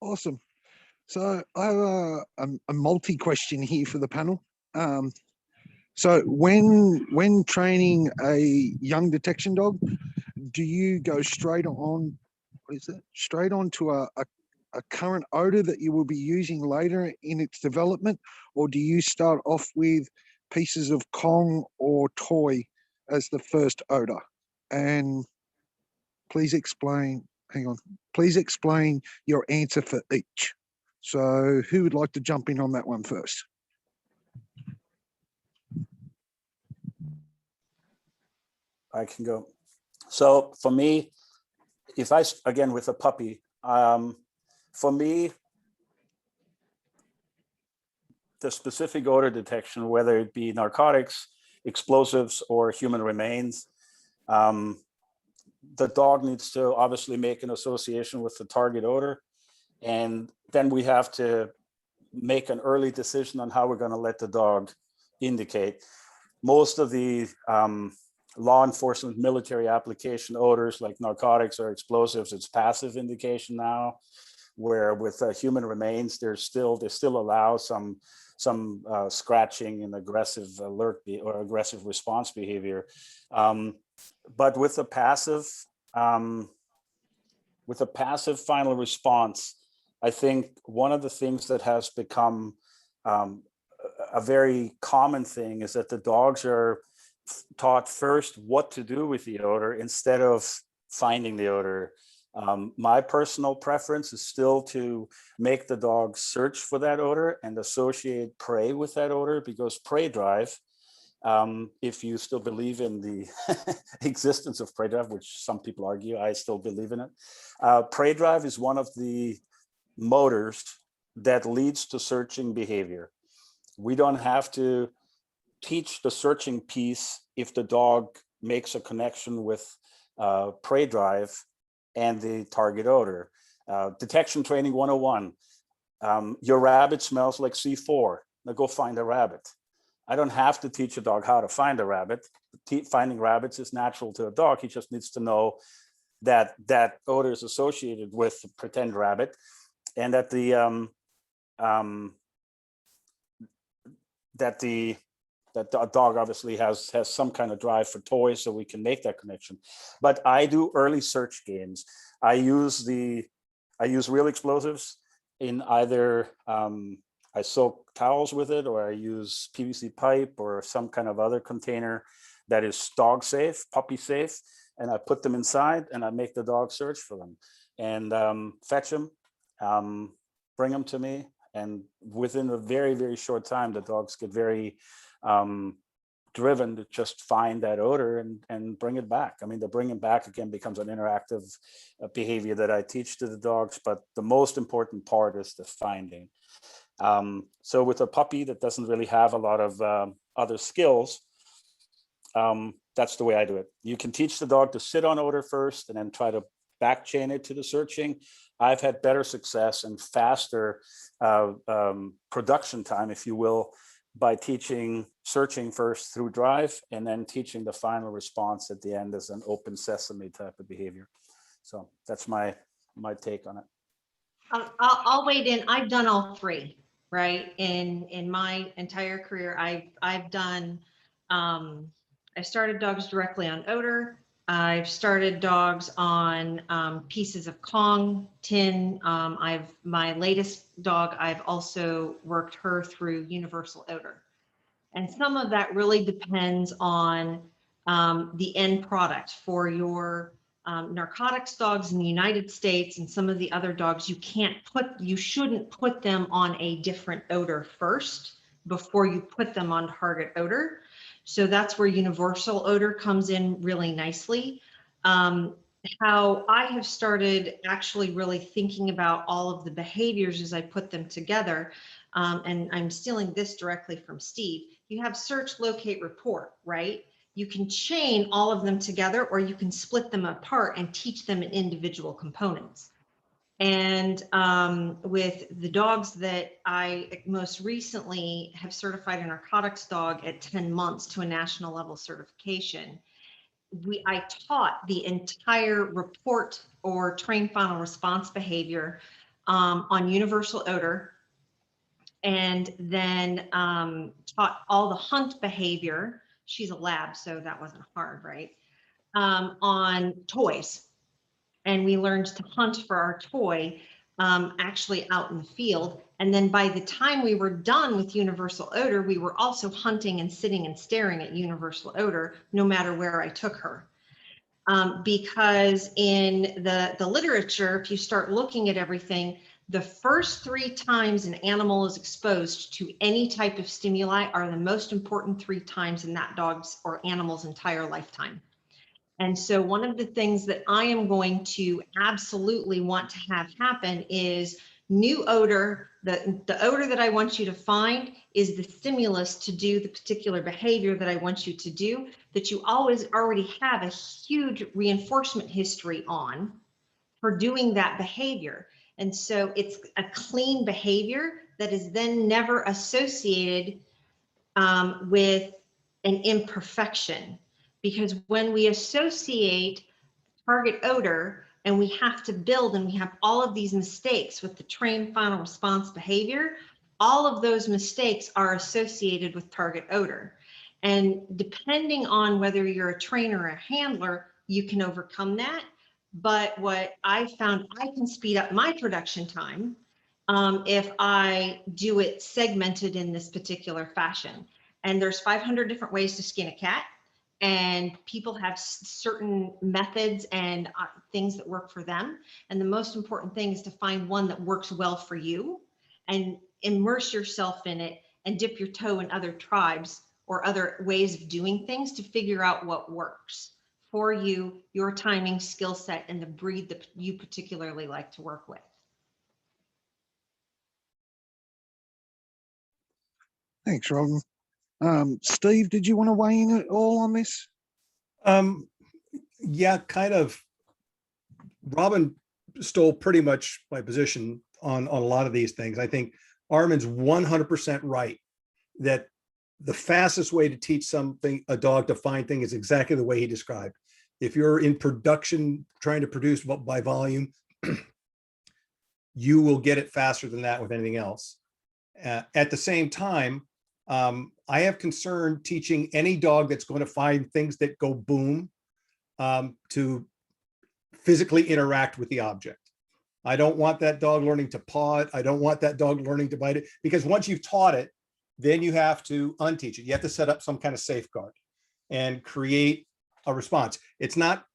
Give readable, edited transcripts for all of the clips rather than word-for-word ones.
Awesome. So I have a multi question here for the panel. So when training a young detection dog, do you go straight on? What is it? Straight on to a current odor that you will be using later in its development, or do you start off with pieces of Kong or toy as the first odor? And please explain. Hang on. Please explain your answer for each. So who would like to jump in on that one first? I can go. So for me, if I, again, with a puppy, for me, the specific odor detection, whether it be narcotics, explosives, or human remains, the dog needs to obviously make an association with the target odor. And then we have to make an early decision on how we're going to let the dog indicate. Most of the law enforcement, military application odors like narcotics or explosives, it's passive indication now, where with human remains, they still allow some scratching and aggressive alert or aggressive response behavior. But with a passive final response, I think one of the things that has become a very common thing is that the dogs are taught first what to do with the odor instead of finding the odor. My personal preference is still to make the dog search for that odor and associate prey with that odor, because prey drive, if you still believe in the existence of prey drive, which some people argue, I still believe in it. Prey drive is one of the motors that leads to searching behavior. We don't have to teach the searching piece if the dog makes a connection with prey drive and the target odor. Detection training 101. Your rabbit smells like C4. Now go find a rabbit. I don't have to teach a dog how to find a rabbit. Finding rabbits is natural to a dog. He just needs to know that that odor is associated with the pretend rabbit, and that the dog obviously has some kind of drive for toys, so we can make that connection. But I do early search games. I use real explosives in either I soak towels with it, or I use PVC pipe or some kind of other container that is dog safe, puppy safe, and I put them inside and I make the dog search for them and fetch them, bring them to me. And within a very, very short time, the dogs get very driven to just find that odor and bring it back. I mean, the bringing back again becomes an interactive behavior that I teach to the dogs, but the most important part is the finding. So with a puppy that doesn't really have a lot of other skills, that's the way I do it. You can teach the dog to sit on odor first and then try to back chain it to the searching. I've had better success and faster production time, if you will, by teaching searching first through drive and then teaching the final response at the end as an open sesame type of behavior. So that's my take on it. I'll wade in. I've done all three, right? In my entire career, I've done. I started dogs directly on odor. I've started dogs on pieces of Kong, tin. My latest dog, I've also worked her through universal odor. And some of that really depends on the end product. For your narcotics dogs in the United States and some of the other dogs, you shouldn't put them on a different odor first before you put them on target odor. So that's where universal odor comes in really nicely. How I have started actually really thinking about all of the behaviors as I put them together, and I'm stealing this directly from Steve. You have search, locate, report, right? You can chain all of them together, or you can split them apart and teach them in individual components. And with the dogs that I most recently have certified a narcotics dog at 10 months to a national level certification, I taught the entire report or train final response behavior on universal odor, and then taught all the hunt behavior. She's a lab, so that wasn't hard, right? On toys. And we learned to hunt for our toy actually out in the field. And then by the time we were done with universal odor, we were also hunting and sitting and staring at universal odor, no matter where I took her. Because in the literature, if you start looking at everything, the first 3 times an animal is exposed to any type of stimuli are the most important 3 times in that dog's or animal's entire lifetime. And so one of the things that I am going to absolutely want to have happen is new odor. The odor that I want you to find is the stimulus to do the particular behavior that I want you to do, that you always already have a huge reinforcement history on for doing that behavior. And so it's a clean behavior that is then never associated with an imperfection. Because when we associate target odor and we have to build and we have all of these mistakes with the trained final response behavior, all of those mistakes are associated with target odor. And depending on whether you're a trainer or a handler, you can overcome that. But what I found, I can speed up my production time if I do it segmented in this particular fashion. And there's 500 different ways to skin a cat. And people have certain methods and things that work for them. And the most important thing is to find one that works well for you and immerse yourself in it and dip your toe in other tribes or other ways of doing things to figure out what works for you, your timing, skill set, and the breed that you particularly like to work with. Thanks, Robin. Steve, did you want to weigh in at all on this? Yeah, kind of. Robin stole pretty much my position on a lot of these things. I think Armin's 100% right that the fastest way to teach a dog to find things is exactly the way he described. If you're in production, trying to produce by volume, you will get it faster than that with anything else. At the same time, I have concern teaching any dog that's going to find things that go boom to physically interact with the object. I don't want that dog learning to paw it. I don't want that dog learning to bite it, because once you've taught it, then you have to unteach it. You have to set up some kind of safeguard and create a response. It's not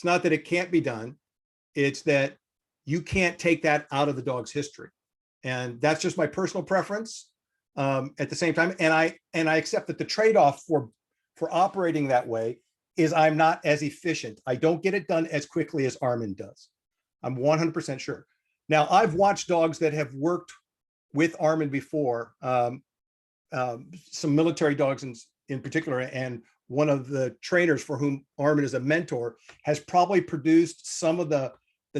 that it can't be done. It's that you can't take that out of the dog's history. And that's just my personal preference. At the same time, and I accept that the trade-off for operating that way is I'm not as efficient. I don't get it done as quickly as Armin does. I'm 100% sure. Now, I've watched dogs that have worked with Armin before, some military dogs in particular, and one of the trainers for whom Armin is a mentor has probably produced some of the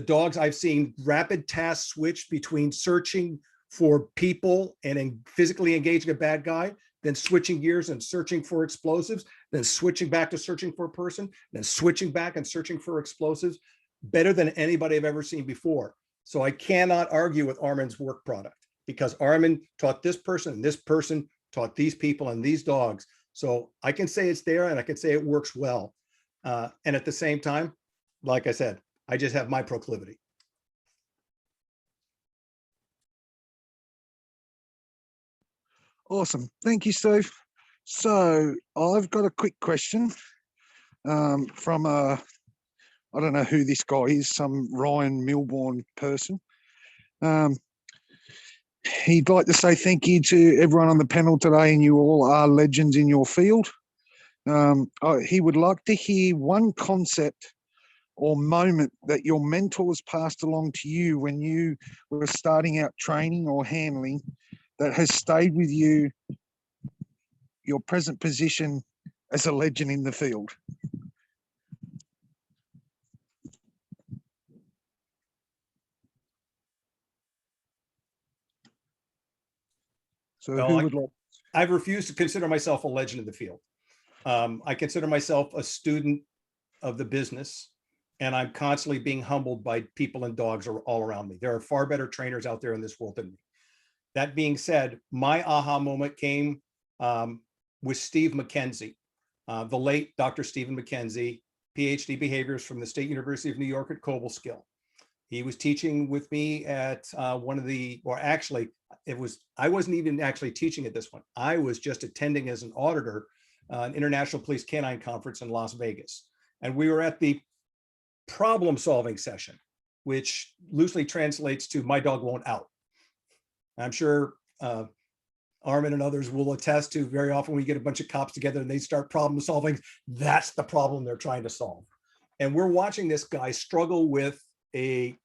dogs I've seen rapid task switch between searching for people and physically engaging a bad guy, then switching gears and searching for explosives, then switching back to searching for a person, then switching back and searching for explosives, better than anybody I've ever seen before. So I cannot argue with Armin's work product, because Armin taught this person and this person taught these people and these dogs. So I can say it's there and I can say it works well. And at the same time, like I said, I just have my proclivity. Awesome. Thank you, Steve. So I've got a quick question from I don't know who this guy is, some Ryan Milbourne person. He'd like to say thank you to everyone on the panel today, and you all are legends in your field. He would like to hear one concept or moment that your mentors passed along to you when you were starting out training or handling that has stayed with you, your present position as a legend in the field. So Well, who would like? I've refused to consider myself a legend in the field. I consider myself a student of the business. and I'm constantly being humbled by people and dogs all around me. There are far better trainers out there in this world than me. That being said, my aha moment came with Steve McKenzie, the late Dr. Stephen McKenzie, PhD behaviorist from the State University of New York at Cobleskill. He was teaching with me at one of the, or actually I wasn't even actually teaching at this one. I was just attending as an auditor, an International Police Canine Conference in Las Vegas. And we were at the problem solving session, which loosely translates to my dog won't out. I'm sure Armin and others will attest to very often we get a bunch of cops together and they start problem solving. That's the problem they're trying to solve. And we're watching this guy struggle with an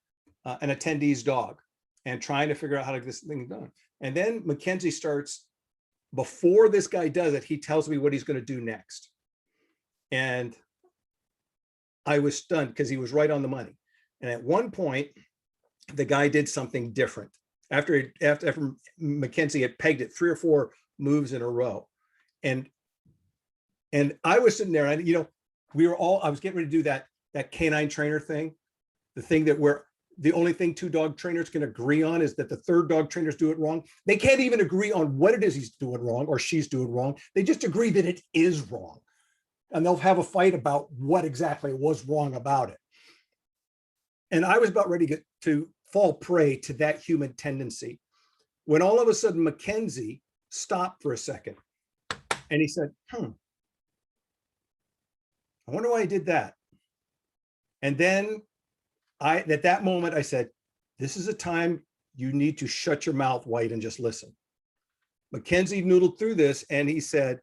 attendee's dog and trying to figure out how to get this thing done. And then Mackenzie starts, before this guy does it, he tells me what he's going to do next. And I was stunned because he was right on the money. And at one point, the guy did something different. After Mackenzie had pegged it 3 or 4 moves in a row. And I was sitting there, and I was getting ready to do that canine trainer thing, the thing that the only thing 2 dog trainers can agree on is that the third dog trainers do it wrong. They can't even agree on what it is he's doing wrong or she's doing wrong. They just agree that it is wrong. And they'll have a fight about what exactly was wrong about it. And I was about ready to fall prey to that human tendency when all of a sudden Mackenzie stopped for a second and he said, I wonder why I did that. And then at that moment, I said, this is a time you need to shut your mouth, White, and just listen. Mackenzie noodled through this and he said,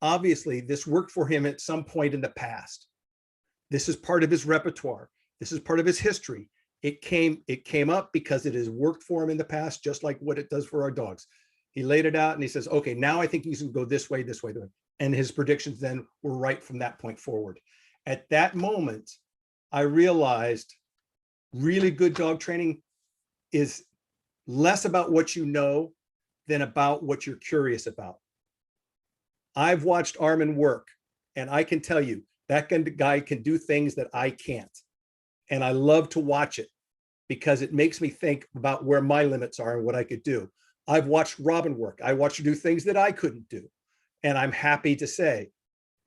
obviously this worked for him at some point in the past. This is part of his repertoire. This is part of his history. It came up because it has worked for him in the past, just like what it does for our dogs. He laid it out and he says, okay, now I think he's gonna go this way, this way, this way. And his predictions then were right from that point forward. At that moment, I realized really good dog training is less about what you know than about what you're curious about. I've watched Armin work, and I can tell you that guy can do things that I can't. And I love to watch it because it makes me think about where my limits are and what I could do. I've watched Robin work. I watched her do things that I couldn't do. And I'm happy to say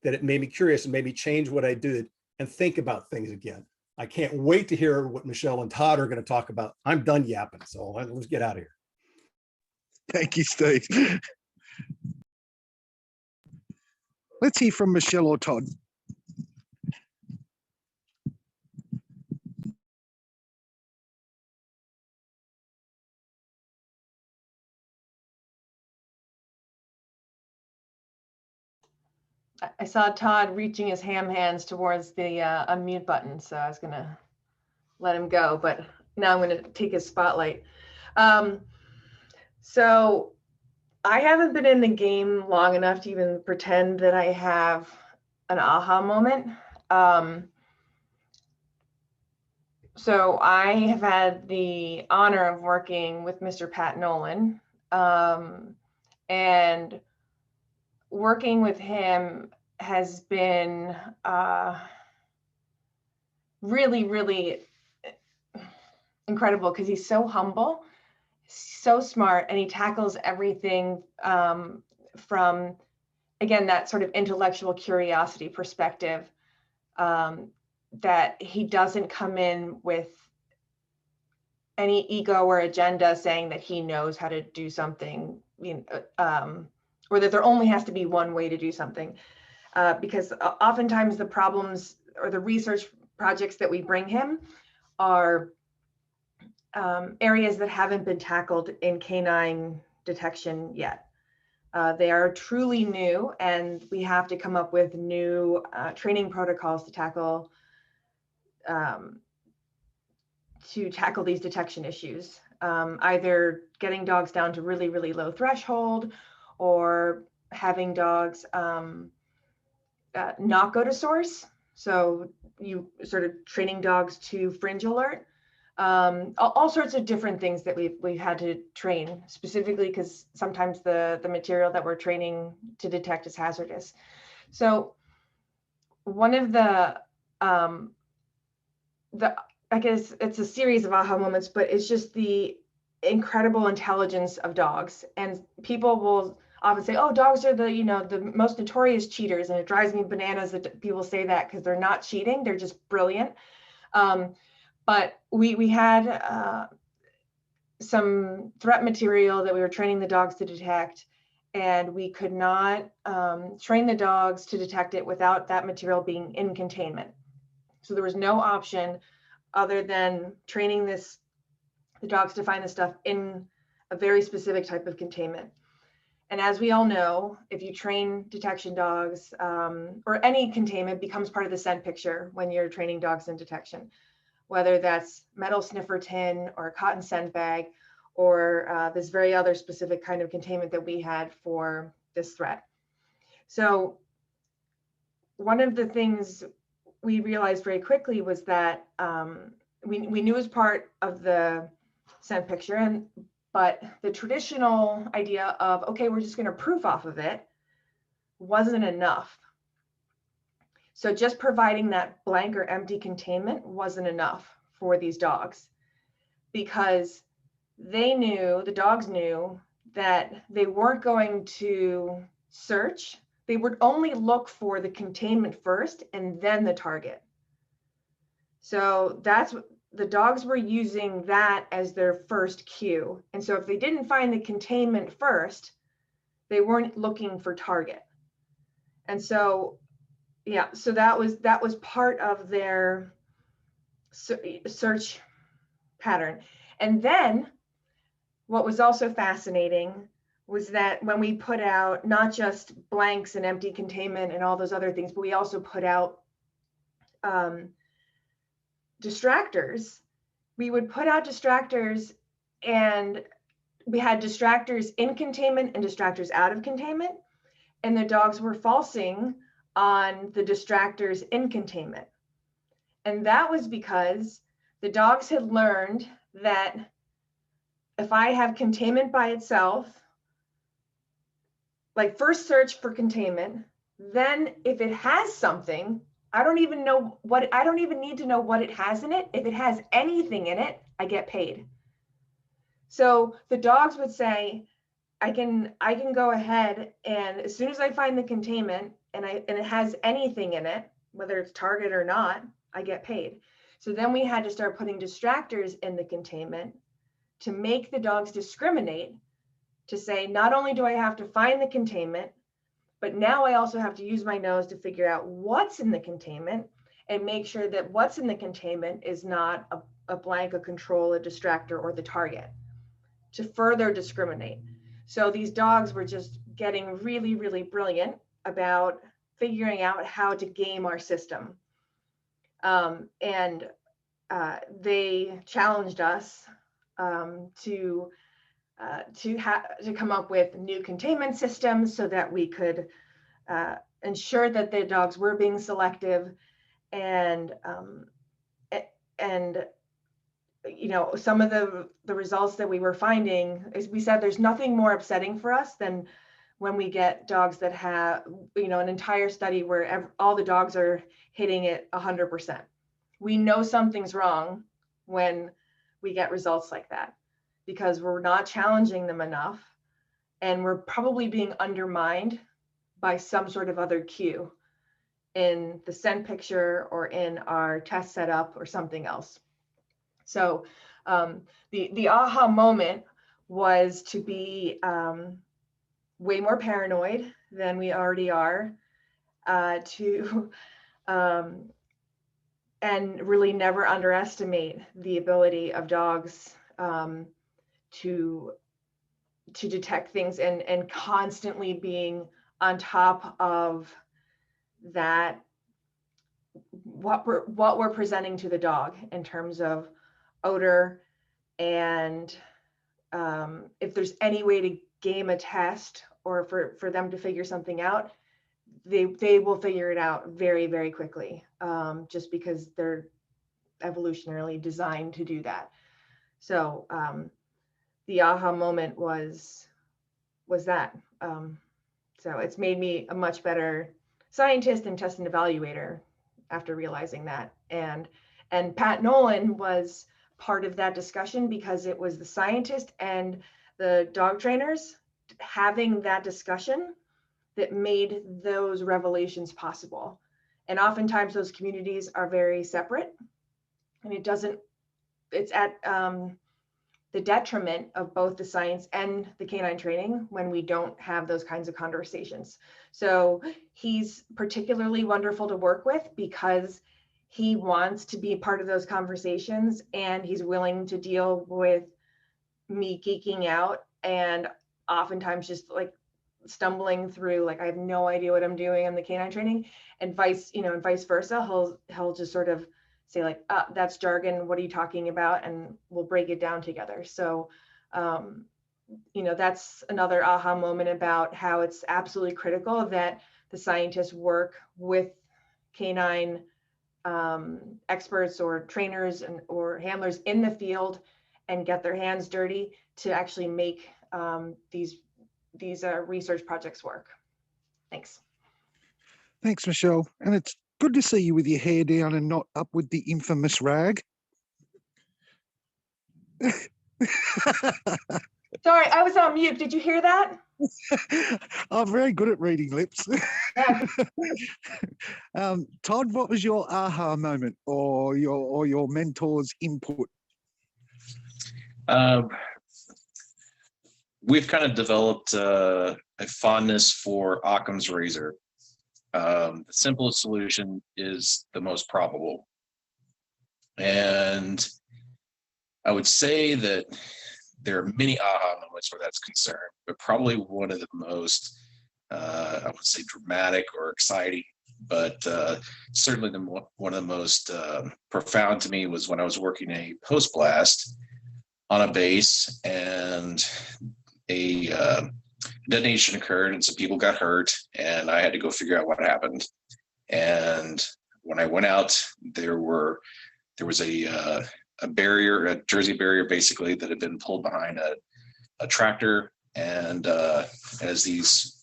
that it made me curious and made me change what I did and think about things again. I can't wait to hear what Michele and Todd are going to talk about. I'm done yapping, so let's get out of here. Thank you, Steve. Let's hear from Michele or Todd. I saw Todd reaching his ham hands towards the unmute button, so I was gonna let him go, but now I'm gonna take his spotlight. So I haven't been in the game long enough to even pretend that I have an aha moment. So I have had the honor of working with Mr. Pat Nolan, and working with him has been really, really incredible because he's so humble, so smart, and he tackles everything from, again, that sort of intellectual curiosity perspective, that he doesn't come in with any ego or agenda saying that he knows how to do something, or that there only has to be one way to do something. Because oftentimes the problems or the research projects that we bring him are areas that haven't been tackled in canine detection yet. They are truly new, and we have to come up with new training protocols to tackle these detection issues. Either getting dogs down to really, really low threshold, or having dogs not go to source. So you sort of training dogs to fringe alert. All sorts of different things that we've had to train, specifically because sometimes the material that we're training to detect is hazardous. So one of the I guess it's a series of aha moments, but it's just the incredible intelligence of dogs. And people will often say, oh, dogs are the, the most notorious cheaters. And it drives me bananas that people say that, because they're not cheating. They're just brilliant. But we had some threat material that we were training the dogs to detect, and we could not train the dogs to detect it without that material being in containment. So there was no option other than training the dogs to find the stuff in a very specific type of containment. And as we all know, if you train detection dogs, or any containment becomes part of the scent picture when you're training dogs in detection, whether that's metal sniffer tin or a cotton scent bag, or this very other specific kind of containment that we had for this threat. So one of the things we realized very quickly was that we knew as part of the scent picture, but the traditional idea of, okay, we're just going to proof off of it wasn't enough. So just providing that blank or empty containment wasn't enough for these dogs, because the dogs knew that they weren't going to search. They would only look for the containment first and then the target. So the dogs were using that as their first cue. And so if they didn't find the containment first, they weren't looking for target. And so, yeah, so that was part of their search pattern. And then what was also fascinating was that when we put out not just blanks and empty containment and all those other things, but we also put out distractors. We would put out distractors, and we had distractors in containment and distractors out of containment, and the dogs were falsing on the distractors in containment. And that was because the dogs had learned that if I have containment by itself, like first search for containment, then if it has something, I don't even need to know what it has in it. If it has anything in it, I get paid. So the dogs would say, I can go ahead, and as soon as I find the containment and it has anything in it, whether it's target or not, I get paid. So then we had to start putting distractors in the containment to make the dogs discriminate, to say, not only do I have to find the containment, but now I also have to use my nose to figure out what's in the containment and make sure that what's in the containment is not a blank, a control, a distractor, or the target, to further discriminate. So these dogs were just getting really, really brilliant about figuring out how to game our system. And they challenged us to come up with new containment systems so that we could ensure that the dogs were being selective, and some of the results that we were finding is, we said there's nothing more upsetting for us than when we get dogs that have an entire study where all the dogs are hitting it 100%. We know something's wrong when we get results like that, because we're not challenging them enough, and we're probably being undermined by some sort of other cue in the scent picture or in our test setup or something else. So the aha moment was to be way more paranoid than we already are, and really never underestimate the ability of dogs to detect things, and constantly being on top of that, what we're presenting to the dog in terms of odor, and if there's any way to game a test or for them to figure something out, they will figure it out very, very quickly, just because they're evolutionarily designed to do that. So the aha moment was that. So it's made me a much better scientist and test and evaluator after realizing that. And And Pat Nolan was part of that discussion because it was the scientist and the dog trainers having that discussion that made those revelations possible. And oftentimes those communities are very separate, and it's at the detriment of both the science and the canine training when we don't have those kinds of conversations. So he's particularly wonderful to work with because he wants to be part of those conversations, and he's willing to deal with me geeking out and oftentimes just like stumbling through, like I have no idea what I'm doing in the canine training, and vice versa. He'll just sort of say like, that's jargon, what are you talking about? And we'll break it down together. So, that's another aha moment about how it's absolutely critical that the scientists work with canine experts or trainers or handlers in the field and get their hands dirty to actually make these research projects work. Thanks. Thanks, Michele. And it's good to see you with your hair down and not up with the infamous rag. Sorry, I was on mute. Did you hear that? I'm very good at reading lips. Yeah. Todd, what was your aha moment or your mentor's input? We've kind of developed a fondness for Occam's razor. The simplest solution is the most probable. And I would say that there are many aha moments where that's concerned, but probably one of the most, I would say, dramatic or exciting, but certainly one of the most profound to me was when I was working a post blast on a base, and a detonation occurred, and some people got hurt, and I had to go figure out what happened. And when I went out, there was a barrier, a Jersey barrier, basically, that had been pulled behind a tractor, and as these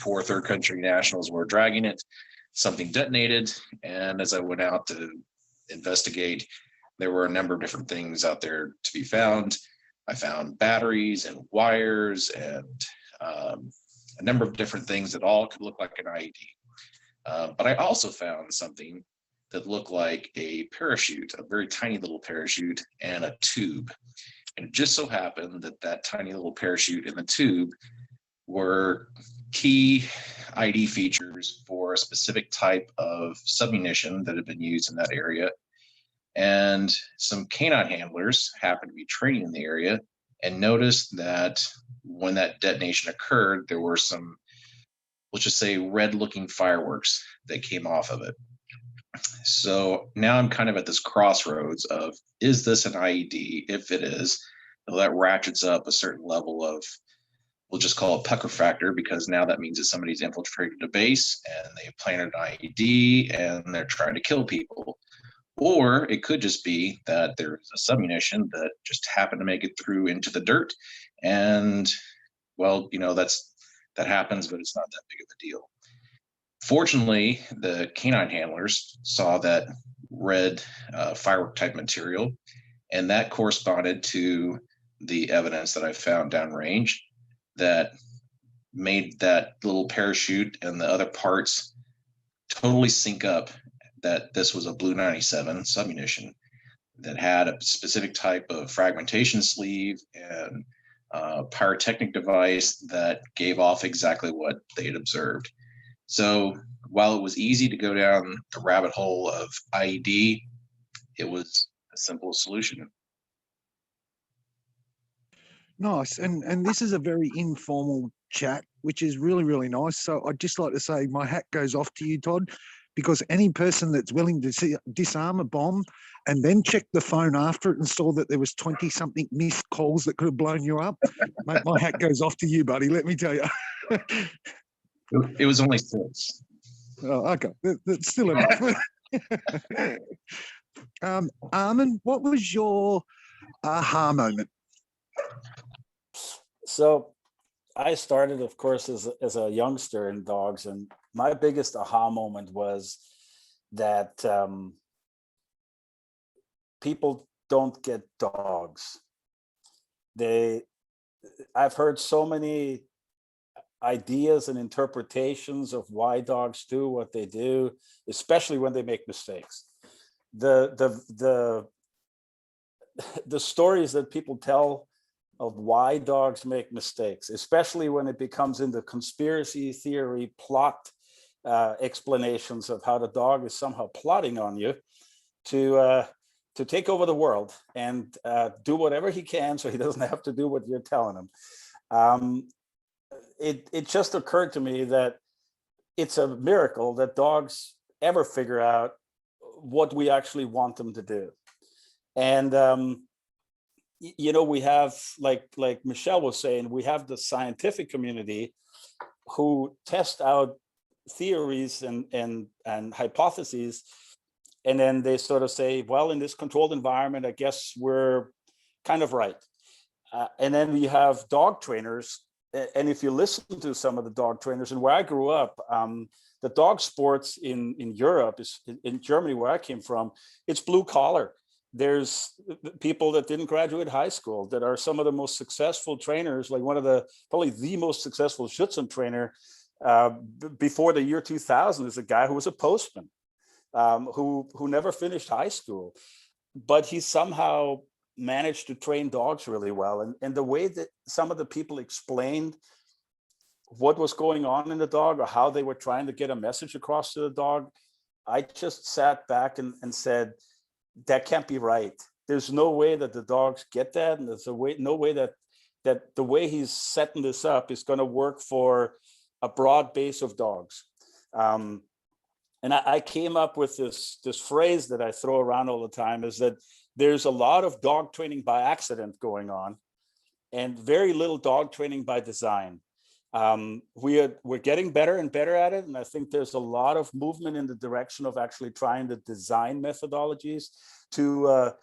poor third country nationals were dragging it, something detonated. And as I went out to investigate, there were a number of different things out there to be found. I found batteries and wires and a number of different things that all could look like an IED. But I also found something that looked like a parachute, a very tiny little parachute, and a tube. And it just so happened that that tiny little parachute and the tube were key ID features for a specific type of submunition that had been used in that area. And some canine handlers happened to be training in the area and noticed that when that detonation occurred, there were some, let's just say, red-looking fireworks that came off of it. So now I'm kind of at this crossroads of, is this an IED? If it is, well, that ratchets up a certain level of, we'll just call it pucker factor, because now that means that somebody's infiltrated a base and they planted an IED and they're trying to kill people. Or it could just be that there's a submunition that just happened to make it through into the dirt. And, well, that happens, but it's not that big of a deal. Fortunately, the canine handlers saw that red firework type material, and that corresponded to the evidence that I found downrange that made that little parachute and the other parts totally sync up, that this was a Blue 97 submunition that had a specific type of fragmentation sleeve and pyrotechnic device that gave off exactly what they had observed. So while it was easy to go down the rabbit hole of IED, it was a simple solution. Nice. And this is a very informal chat, which is really, really nice. So I'd just like to say my hat goes off to you, Todd, because any person that's willing to disarm a bomb and then check the phone after it and saw that there was 20-something missed calls that could have blown you up, mate, my hat goes off to you, buddy, let me tell you. It was only 6. Oh, okay. That's still enough. Armin, what was your aha moment? So I started, of course, as a youngster in dogs, and my biggest aha moment was that people don't get dogs. I've heard so many ideas and interpretations of why dogs do what they do, especially when they make mistakes. The stories that people tell of why dogs make mistakes, especially when it becomes into conspiracy theory plot explanations of how the dog is somehow plotting on you to take over the world and do whatever he can so he doesn't have to do what you're telling him. It just occurred to me that it's a miracle that dogs ever figure out what we actually want them to do. And you know, we have, like Michele was saying, we have the scientific community who test out theories and hypotheses, and then they sort of say, well, in this controlled environment, I guess we're kind of right. And then we have dog trainers, and if you listen to some of the dog trainers, and where I grew up, the dog sports in Europe, is in Germany, where I came from, it's blue collar. There's people that didn't graduate high school that are some of the most successful trainers, like probably the most successful Schutzen trainer before the year 2000 is a guy who was a postman, who never finished high school, but he somehow managed to train dogs really well. And the way that some of the people explained what was going on in the dog, or how they were trying to get a message across to the dog, I just sat back and said, that can't be right. There's no way that the dogs get that, and there's no way that the way he's setting this up is going to work for a broad base of dogs. And I came up with this phrase that I throw around all the time, is that there's a lot of dog training by accident going on, and very little dog training by design. We're getting better and better at it, and I think there's a lot of movement in the direction of actually trying to design methodologies to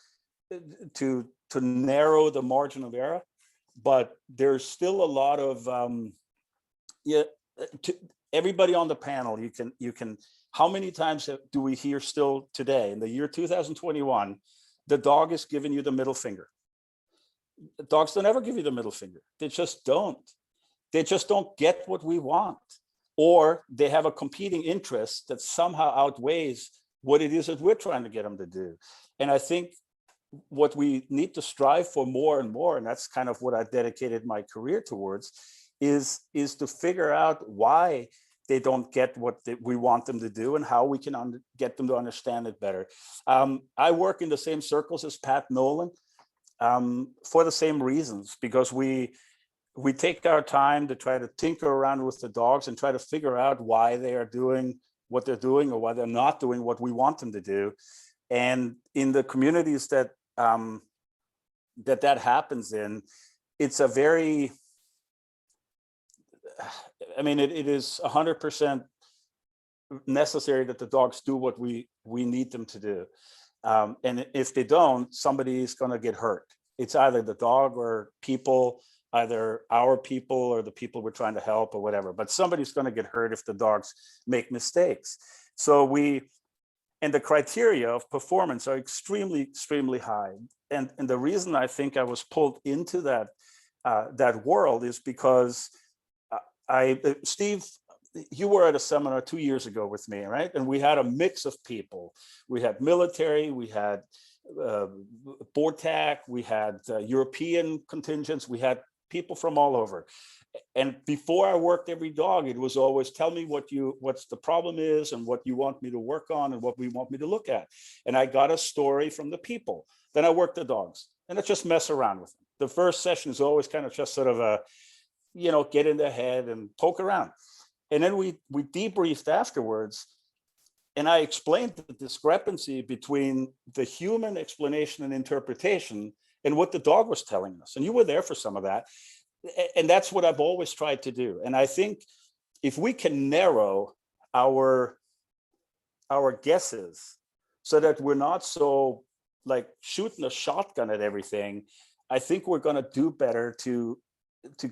narrow the margin of error. But there's still a lot of everybody on the panel. You can. How many times do we hear still today in the year 2021? The dog is giving you the middle finger. Dogs don't ever give you the middle finger. They just don't. They just don't get what we want, or they have a competing interest that somehow outweighs what it is that we're trying to get them to do. And I think what we need to strive for more and more, and that's kind of what I dedicated my career towards, is to figure out why they don't get what we want them to do, and how we can get them to understand it better. I work in the same circles as Pat Nolan for the same reasons, because we take our time to try to tinker around with the dogs and try to figure out why they are doing what they're doing, or why they're not doing what we want them to do. And in the communities that happens in, it's a very, I mean, it is 100% necessary that the dogs do what we need them to do. And if they don't, somebody's going to get hurt. It's either the dog or people, either our people or the people we're trying to help or whatever, but somebody's going to get hurt if the dogs make mistakes. So and the criteria of performance are extremely, extremely high. And the reason I think I was pulled into that world is because Steve, you were at a seminar 2 years ago with me, right? And we had a mix of people. We had military, we had BORTAC, we had European contingents, we had people from all over. And before I worked every dog, it was always, tell me what's the problem is, and what you want me to work on, and what we want me to look at. And I got a story from the people. Then I worked the dogs, and I just mess around with them. The first session is always kind of just sort of a, get in their head and poke around. And then we debriefed afterwards, and I explained the discrepancy between the human explanation and interpretation and what the dog was telling us. And you were there for some of that. And that's what I've always tried to do. And I think if we can narrow our guesses so that we're not so like shooting a shotgun at everything, I think we're going to do better to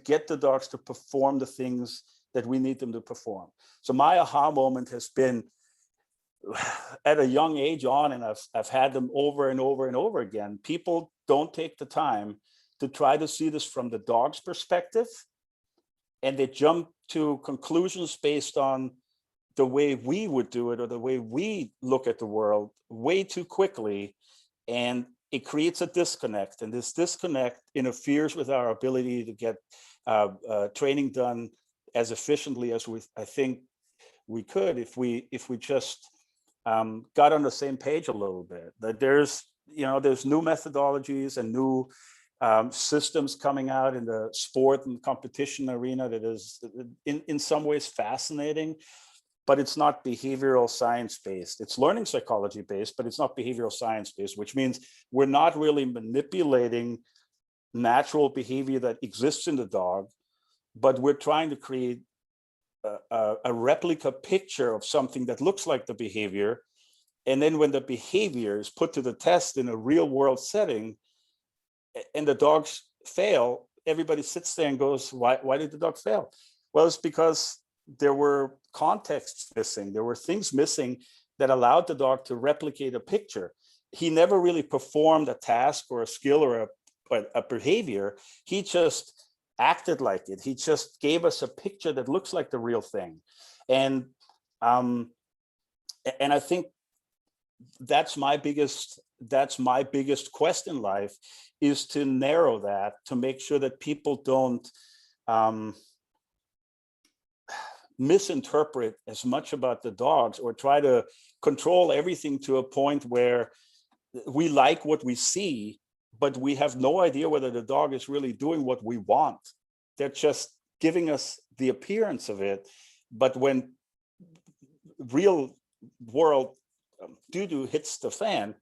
get the dogs to perform the things that we need them to perform. So my aha moment has been, at a young age on, and I've had them over and over and over again, people don't take the time to try to see this from the dog's perspective, and they jump to conclusions based on the way we would do it or the way we look at the world way too quickly, and it creates a disconnect, and this disconnect interferes with our ability to get training done as efficiently as I think we could if we just got on the same page a little bit. That there's new methodologies and new systems coming out in the sport and competition arena that is in some ways fascinating, but it's not behavioral science based. It's learning psychology based, but it's not behavioral science based, which means we're not really manipulating natural behavior that exists in the dog, but we're trying to create a replica picture of something that looks like the behavior. And then when the behavior is put to the test in a real world setting and the dogs fail, everybody sits there and goes, why did the dog fail? Well, it's because there were contexts missing. There were things missing that allowed the dog to replicate a picture. He never really performed a task or a skill or a behavior. He just acted like it. He just gave us a picture that looks like the real thing. And I think that's my biggest quest in life, is to narrow that, to make sure that people don't misinterpret as much about the dogs or try to control everything to a point where we like what we see, but we have no idea whether the dog is really doing what we want. They're just giving us the appearance of it. But when real world doo-doo hits the fan,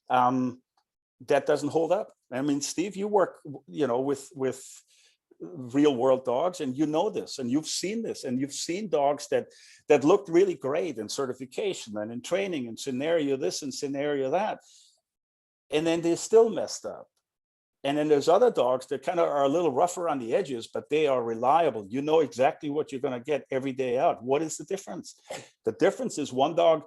that doesn't hold up. I mean, Steve, you work, with real world dogs, and you know this, and you've seen this, and you've seen dogs that looked really great in certification and in training and scenario this and scenario that, and then they still messed up. And then there's other dogs that kind of are a little rough around the edges, but they are reliable. You know exactly what you're going to get every day out. What is the difference? The difference is one dog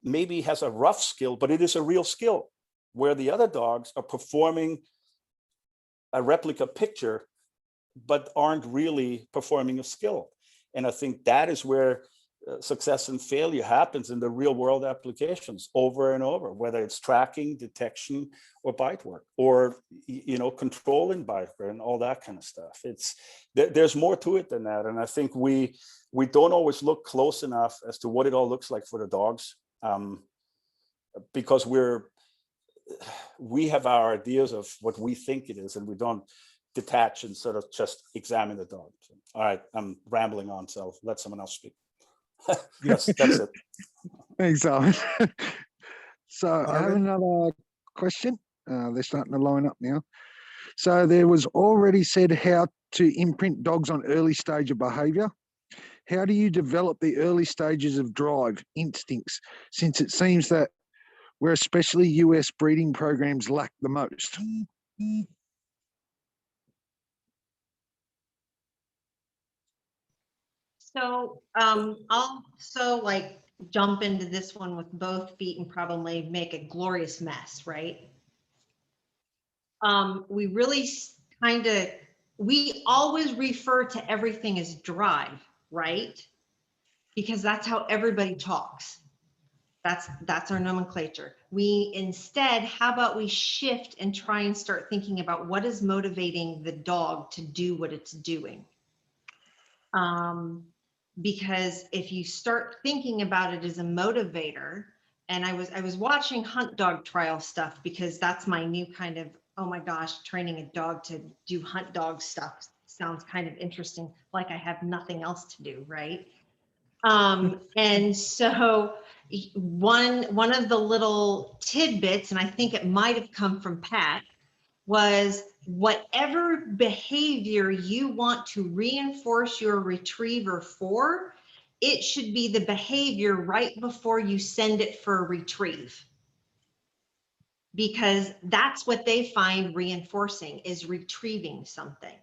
maybe has a rough skill, but it is a real skill, where the other dogs are performing a replica picture, but aren't really performing a skill. And I think that is where success and failure happens in the real world applications over and over, whether it's tracking, detection, or bite work, or controlling bite work and all that kind of stuff. There's more to it than that. And I think we don't always look close enough as to what it all looks like for the dogs, because we have our ideas of what we think it is, and we don't detach and sort of just examine the dog. So, all right, I'm rambling on, so I'll let someone else speak. That's it. Thanks, Armin. So I have another question. They're starting to line up now. So there was already said how to imprint dogs on early stage of behavior. How do you develop the early stages of drive, instincts, since it seems that where especially US breeding programs lack the most? So I'll jump into this one with both feet and probably make a glorious mess, right? We really we always refer to everything as drive, right? Because that's how everybody talks. That's our nomenclature. We instead, how about we shift and try and start thinking about what is motivating the dog to do what it's doing? Because if you start thinking about it as a motivator, and I was watching hunt dog trial stuff, because that's my new kind of, oh my gosh, training a dog to do hunt dog stuff sounds kind of interesting, like I have nothing else to do, right? And so one of the little tidbits, and I think it might have come from Pat, was whatever behavior you want to reinforce your retriever for, it should be the behavior right before you send it for a retrieve. Because that's what they find reinforcing, is retrieving something.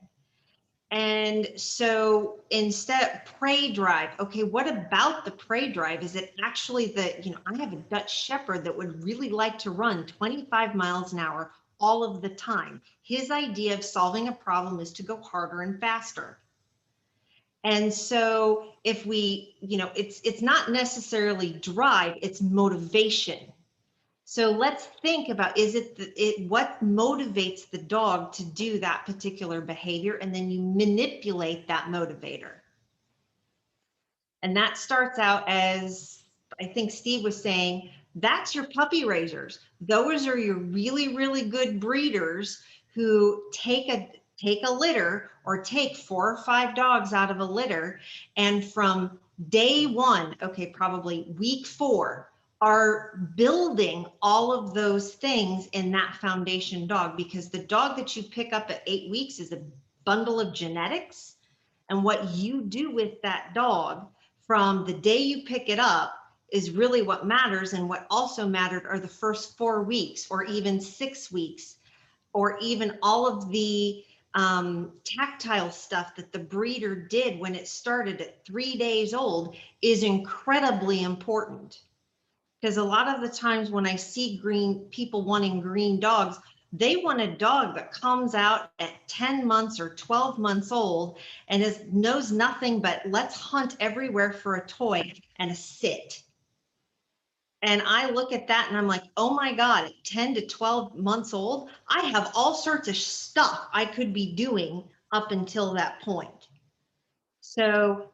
And so instead, prey drive. Okay, what about the prey drive? Is it actually I have a Dutch Shepherd that would really like to run 25 miles an hour all of the time. His idea of solving a problem is to go harder and faster. And so if we, it's not necessarily drive, it's motivation. So let's think about, is it what motivates the dog to do that particular behavior? And then you manipulate that motivator. And that starts out as, I think Steve was saying, that's your puppy raisers. Those are your really, really good breeders who take a litter or take 4 or 5 dogs out of a litter. And from day one, okay, probably week 4, are building all of those things in that foundation dog, because the dog that you pick up at 8 weeks is a bundle of genetics. And what you do with that dog from the day you pick it up is really what matters. And what also mattered are the first 4 weeks, or even 6 weeks, or even all of the tactile stuff that the breeder did when it started at 3 days old is incredibly important. Because a lot of the times when I see people wanting green dogs, they want a dog that comes out at 10 months or 12 months old and knows nothing but let's hunt everywhere for a toy and a sit. And I look at that and I'm like, oh my God, at 10 to 12 months old, I have all sorts of stuff I could be doing up until that point. So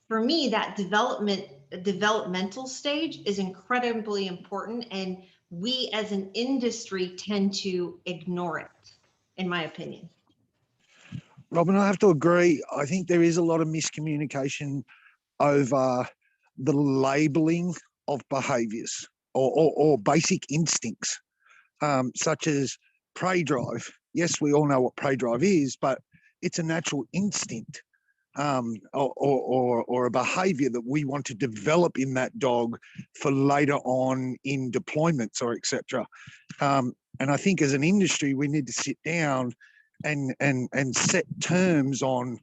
for me, that developmental stage is incredibly important, and we as an industry tend to ignore it, in my opinion. Robin, I have to agree. I think there is a lot of miscommunication over the labeling of behaviors or basic instincts, such as prey drive. Yes, we all know what prey drive is, but it's a natural instinct. Or a behavior that we want to develop in that dog for later on in deployments or etc. And I think as an industry, we need to sit down and set terms on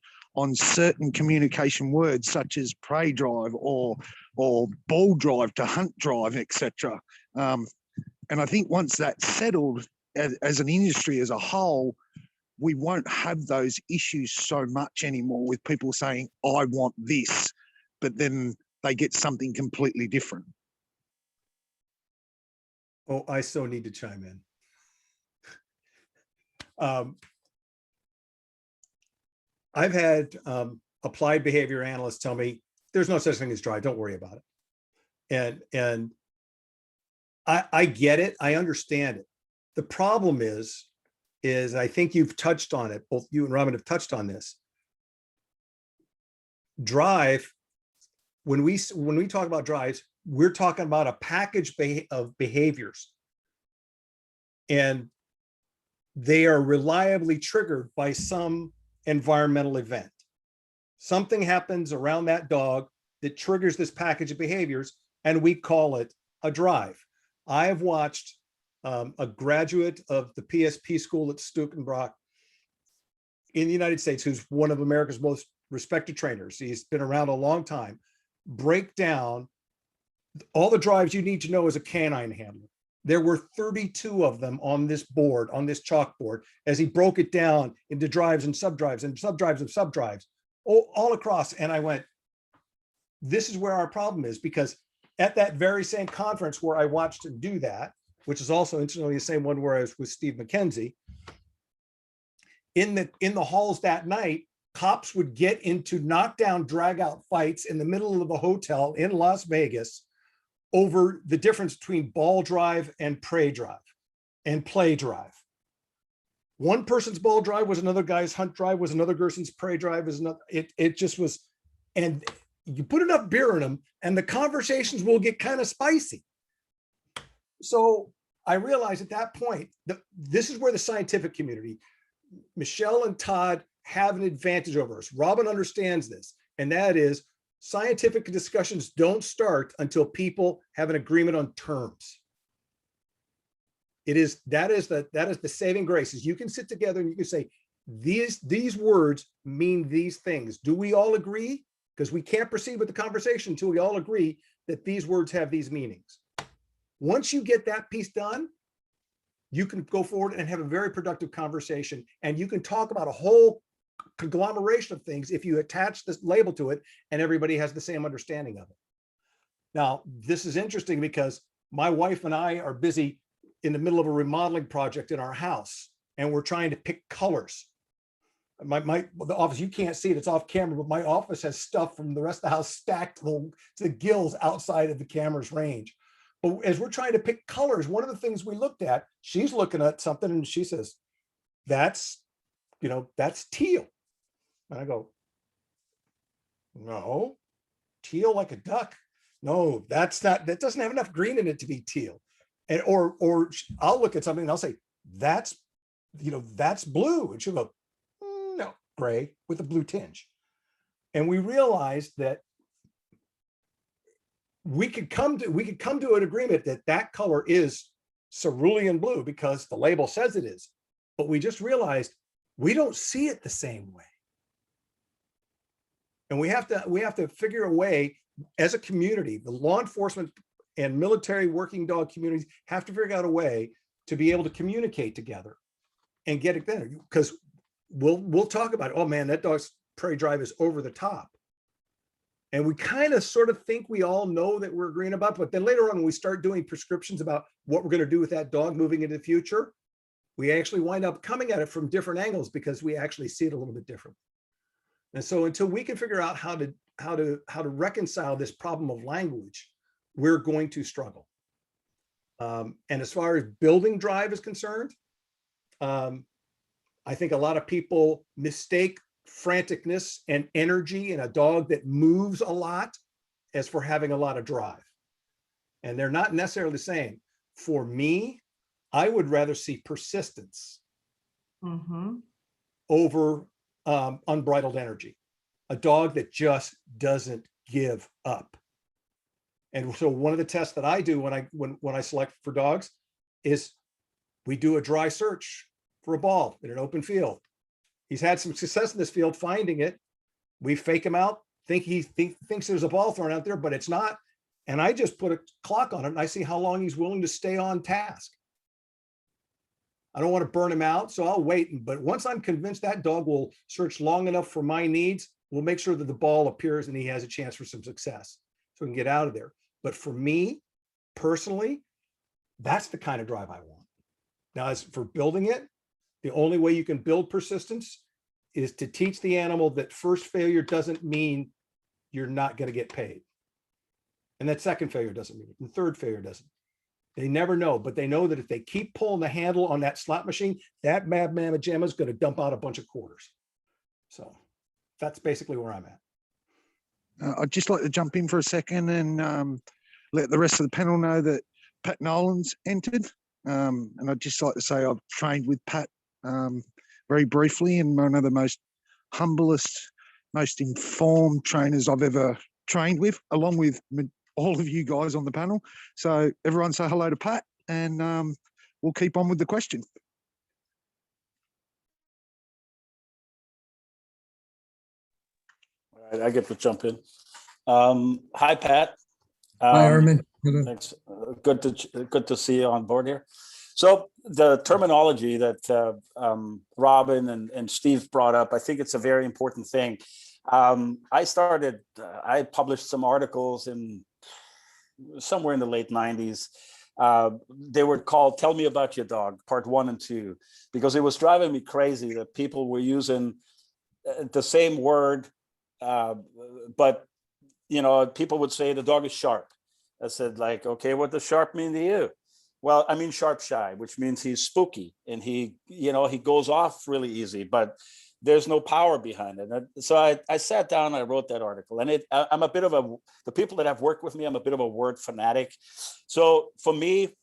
certain communication words such as prey drive or ball drive to hunt drive, etc. And I think once that's settled, as an industry as a whole, we won't have those issues so much anymore with people saying, I want this, but then they get something completely different. Oh, I so need to chime in. I've had applied behavior analysts tell me there's no such thing as drive, don't worry about it. And I get it, I understand it. The problem is I think you've touched on it, both you and Robin have touched on this. Drive, when we talk about drives, we're talking about a package of behaviors. And they are reliably triggered by some environmental event. Something happens around that dog that triggers this package of behaviors, and we call it a drive. I have watched a graduate of the PSP school at Stukenbrock in the United States, who's one of America's most respected trainers. He's been around a long time, break down all the drives you need to know as a canine handler. There were 32 of them on this board, on this chalkboard, as he broke it down into drives and subdrives and subdrives of subdrives, all across. And I went, this is where our problem is, because at that very same conference where I watched him do that, which is also incidentally the same one where I was with Steve McKenzie, in the halls that night, cops would get into knockdown, drag out fights in the middle of a hotel in Las Vegas over the difference between ball drive and prey drive and play drive. One person's ball drive was another guy's hunt drive, was another person's prey drive, is another. It just was, and you put enough beer in them and the conversations will get kind of spicy. So I realized at that point that this is where the scientific community, Michele and Todd, have an advantage over us. Robin understands this, and that is scientific discussions don't start until people have an agreement on terms. That is the saving grace, is you can sit together and you can say, these words mean these things. Do we all agree? Because we can't proceed with the conversation until we all agree that these words have these meanings. Once you get that piece done, you can go forward and have a very productive conversation, and you can talk about a whole conglomeration of things if you attach this label to it and everybody has the same understanding of it. Now, this is interesting because my wife and I are busy in the middle of a remodeling project in our house, and we're trying to pick colors. The office, you can't see it, it's off camera, but my office has stuff from the rest of the house stacked to the gills outside of the camera's range. But as we're trying to pick colors, one of the things we looked at, she's looking at something and she says, that's teal. And I go, no, teal like a duck. No, that's not, that doesn't have enough green in it to be teal. And or I'll look at something and I'll say, that's blue. And she'll go, no, gray with a blue tinge. And we realized that we could come to an agreement that that color is cerulean blue because the label says it is, but we just realized we don't see it the same way. And we have to figure a way as a community, the law enforcement and military working dog communities have to figure out a way to be able to communicate together and get it there. Because we'll talk about it. Oh man, that dog's prey drive is over the top. And we kind of sort of think we all know that we're agreeing about, but then later on, when we start doing prescriptions about what we're going to do with that dog moving into the future, we actually wind up coming at it from different angles because we actually see it a little bit different. And so until we can figure out how to reconcile this problem of language, we're going to struggle. And as far as building drive is concerned, I think a lot of people mistake franticness and energy in a dog that moves a lot as for having a lot of drive. And they're not necessarily the same. For me, I would rather see persistence over unbridled energy. A dog that just doesn't give up. And so one of the tests that I do when I select for dogs is we do a dry search for a ball in an open field. He's had some success in this field finding it. We fake him out, think he thinks there's a ball thrown out there, but it's not. And I just put a clock on it and I see how long he's willing to stay on task. I don't want to burn him out, so I'll wait. But once I'm convinced that dog will search long enough for my needs, we'll make sure that the ball appears and he has a chance for some success so we can get out of there. But for me, personally, that's the kind of drive I want. Now, as for building it, the only way you can build persistence is to teach the animal that first failure doesn't mean you're not going to get paid. And that second failure doesn't mean it. And third failure doesn't. They never know, but they know that if they keep pulling the handle on that slot machine, that Mad Mamma Jamma is going to dump out a bunch of quarters. So that's basically where I'm at. I'd just like to jump in for a second and let the rest of the panel know that Pat Nolan's entered. And I'd just like to say I've trained with Pat very briefly, and one of the most humblest, most informed trainers I've ever trained with, along with all of you guys on the panel. So everyone say hello to Pat, and we'll keep on with the question. All right, I get to jump in. Hi, Pat. Hi, Armin. Thanks. Good to see you on board here. So the terminology that Robin and Steve brought up, I think it's a very important thing. I published some articles in somewhere in the late 90s. They were called "Tell Me About Your Dog," Part 1 and 2, because it was driving me crazy that people were using the same word, but people would say the dog is sharp. I said, like, okay, what does sharp mean to you? Well, I mean sharp shy, which means he's spooky and he goes off really easy, but there's no power behind it. And so I sat down, I wrote that article, and I'm a bit of the people that have worked with me, I'm a bit of a word fanatic. So for me,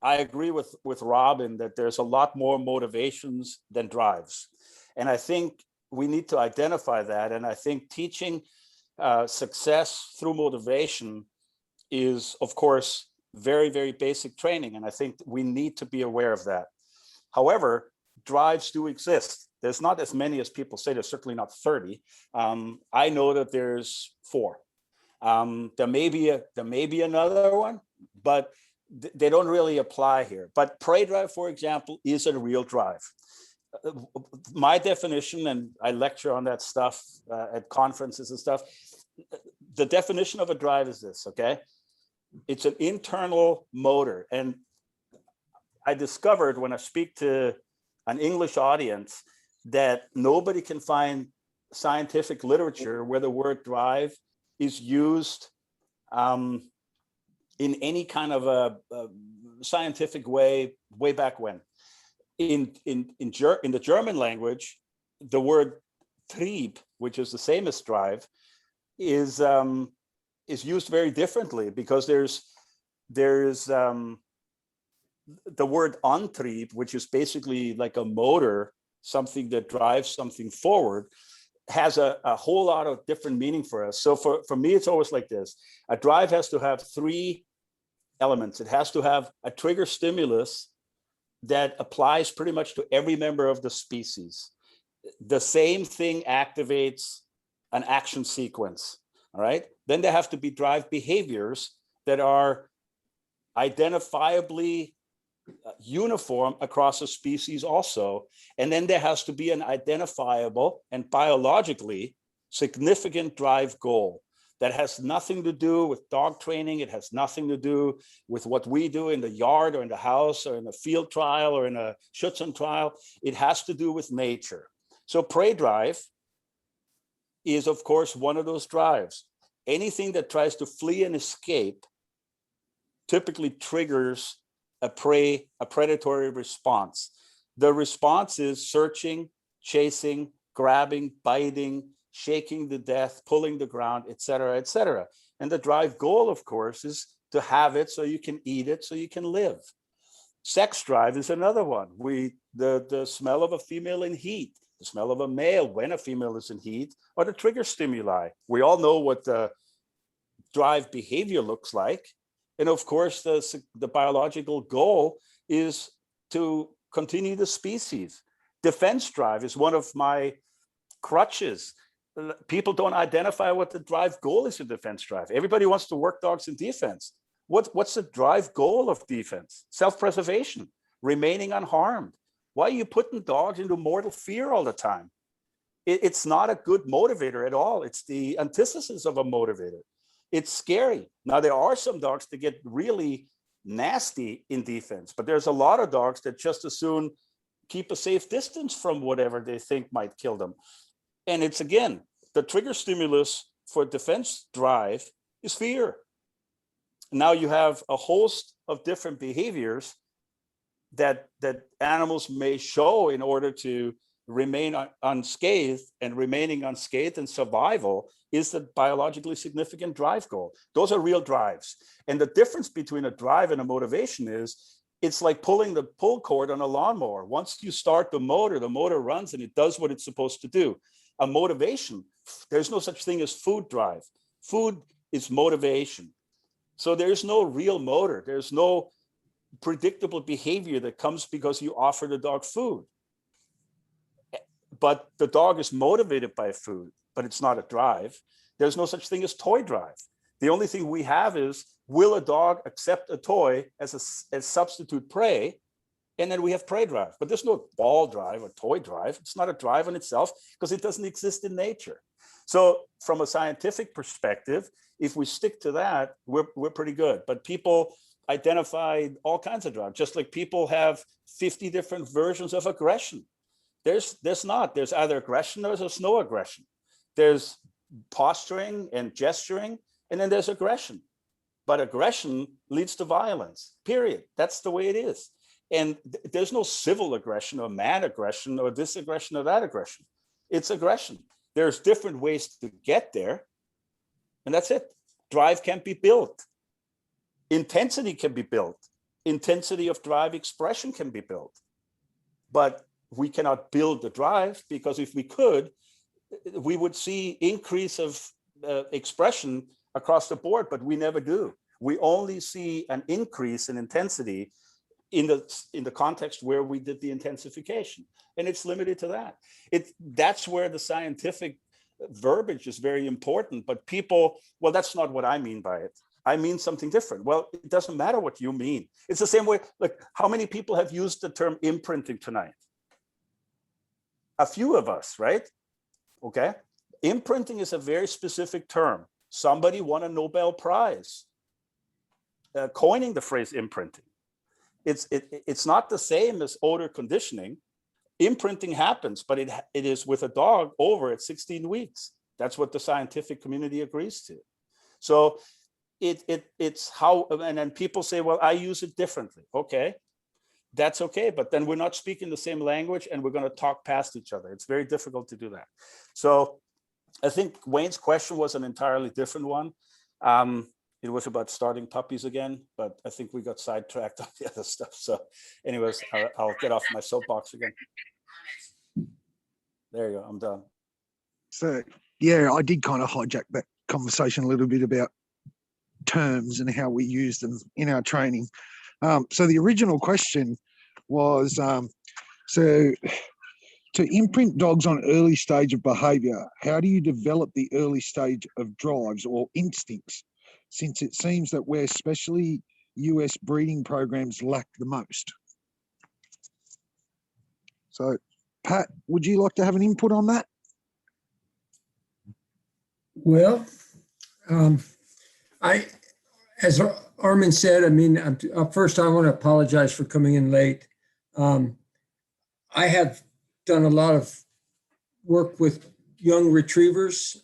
I agree with Robin that there's a lot more motivations than drives. And I think we need to identify that. And I think teaching success through motivation is, of course, very, very basic training. And I think we need to be aware of that. However, drives do exist. There's not as many as people say. There's certainly not 30. I know that there's 4. There may be another one, but they don't really apply here. But prey drive, for example, is a real drive. My definition, and I lecture on that stuff at conferences and stuff, the definition of a drive is this, okay? It's an internal motor. And I discovered when I speak to an English audience that nobody can find scientific literature where the word drive is used in any kind of a scientific way back when. In the German language, the word Trieb, which is the same as drive, is used very differently, because there's the word Antrieb, which is basically like a motor, something that drives something forward, has a whole lot of different meaning for us. So for me, it's always like this. A drive has to have 3 elements. It has to have a trigger stimulus that applies pretty much to every member of the species. The same thing activates an action sequence, all right? Then there have to be drive behaviors that are identifiably uniform across a species also. And then there has to be an identifiable and biologically significant drive goal that has nothing to do with dog training. It has nothing to do with what we do in the yard or in the house or in a field trial or in a Schützen trial. It has to do with nature. So prey drive is, of course, one of those drives. Anything that tries to flee and escape typically triggers a predatory response. The response is searching, chasing, grabbing, biting, shaking to death, pulling the ground, et cetera, et cetera. And the drive goal, of course, is to have it so you can eat it, so you can live. Sex drive is another one. The smell of a female in heat, the smell of a male when a female is in heat, or the trigger stimuli. We all know what the drive behavior looks like. And of course, the biological goal is to continue the species. Defense drive is one of my crutches. People don't identify what the drive goal is in defense drive. Everybody wants to work dogs in defense. What's the drive goal of defense? Self-preservation, remaining unharmed. Why are you putting dogs into mortal fear all the time? It's not a good motivator at all. It's the antithesis of a motivator. It's scary. Now, there are some dogs that get really nasty in defense, but there's a lot of dogs that just as soon keep a safe distance from whatever they think might kill them. And it's, again, the trigger stimulus for defense drive is fear. Now you have a host of different behaviors that animals may show in order to remain unscathed, and remaining unscathed and survival is the biologically significant drive goal. Those are real drives. And the difference between a drive and a motivation is it's like pulling the pull cord on a lawnmower. Once you start the motor runs and it does what it's supposed to do. A motivation, there's no such thing as food drive. Food is motivation. So there's no real motor. There's no predictable behavior that comes because you offer the dog food. But the dog is motivated by food, but it's not a drive. There's no such thing as toy drive. The only thing we have is, will a dog accept a toy as substitute prey? And then we have prey drive. But there's no ball drive or toy drive. It's not a drive in itself because it doesn't exist in nature. So from a scientific perspective, if we stick to that, we're pretty good. But people identify all kinds of drives, just like people have 50 different versions of aggression. There's either aggression or there's no aggression. There's posturing and gesturing, and then there's aggression. But aggression leads to violence, period. That's the way it is. And there's no civil aggression or man aggression or this aggression or that aggression. It's aggression. There's different ways to get there, and that's it. Drive can't be built. Intensity can be built. Intensity of drive expression can be built. But we cannot build the drive, because if we could, we would see increase of expression across the board, but we never do. We only see an increase in intensity in the context where we did the intensification, and it's limited to that. That's where the scientific verbiage is very important, but people, well, that's not what I mean by it. I mean something different. Well, it doesn't matter what you mean. It's the same way, like, how many people have used the term imprinting tonight? A few of us, right? Okay. Imprinting is a very specific term. Somebody won a Nobel Prize coining the phrase imprinting. It's not the same as odor conditioning. Imprinting happens, but it is with a dog over at 16 weeks. That's what the scientific community agrees to. So it's how, and then people say, well, I use it differently. Okay, that's okay, but then we're not speaking the same language and we're going to talk past each other. It's very difficult to do that. So I think Wayne's question was an entirely different one. It was about starting puppies again, but I think we got sidetracked on the other stuff. So anyways, I'll get off my soapbox again. There you go, I'm done. So yeah, I did kind of hijack that conversation a little bit about terms and how we use them in our training. So the original question was, so to imprint dogs on early stage of behavior, how do you develop the early stage of drives or instincts, since it seems that where especially US breeding programs lack the most? So Pat, would you like to have an input on that? Well, as Armin said, I mean, first I want to apologize for coming in late. I have done a lot of work with young retrievers,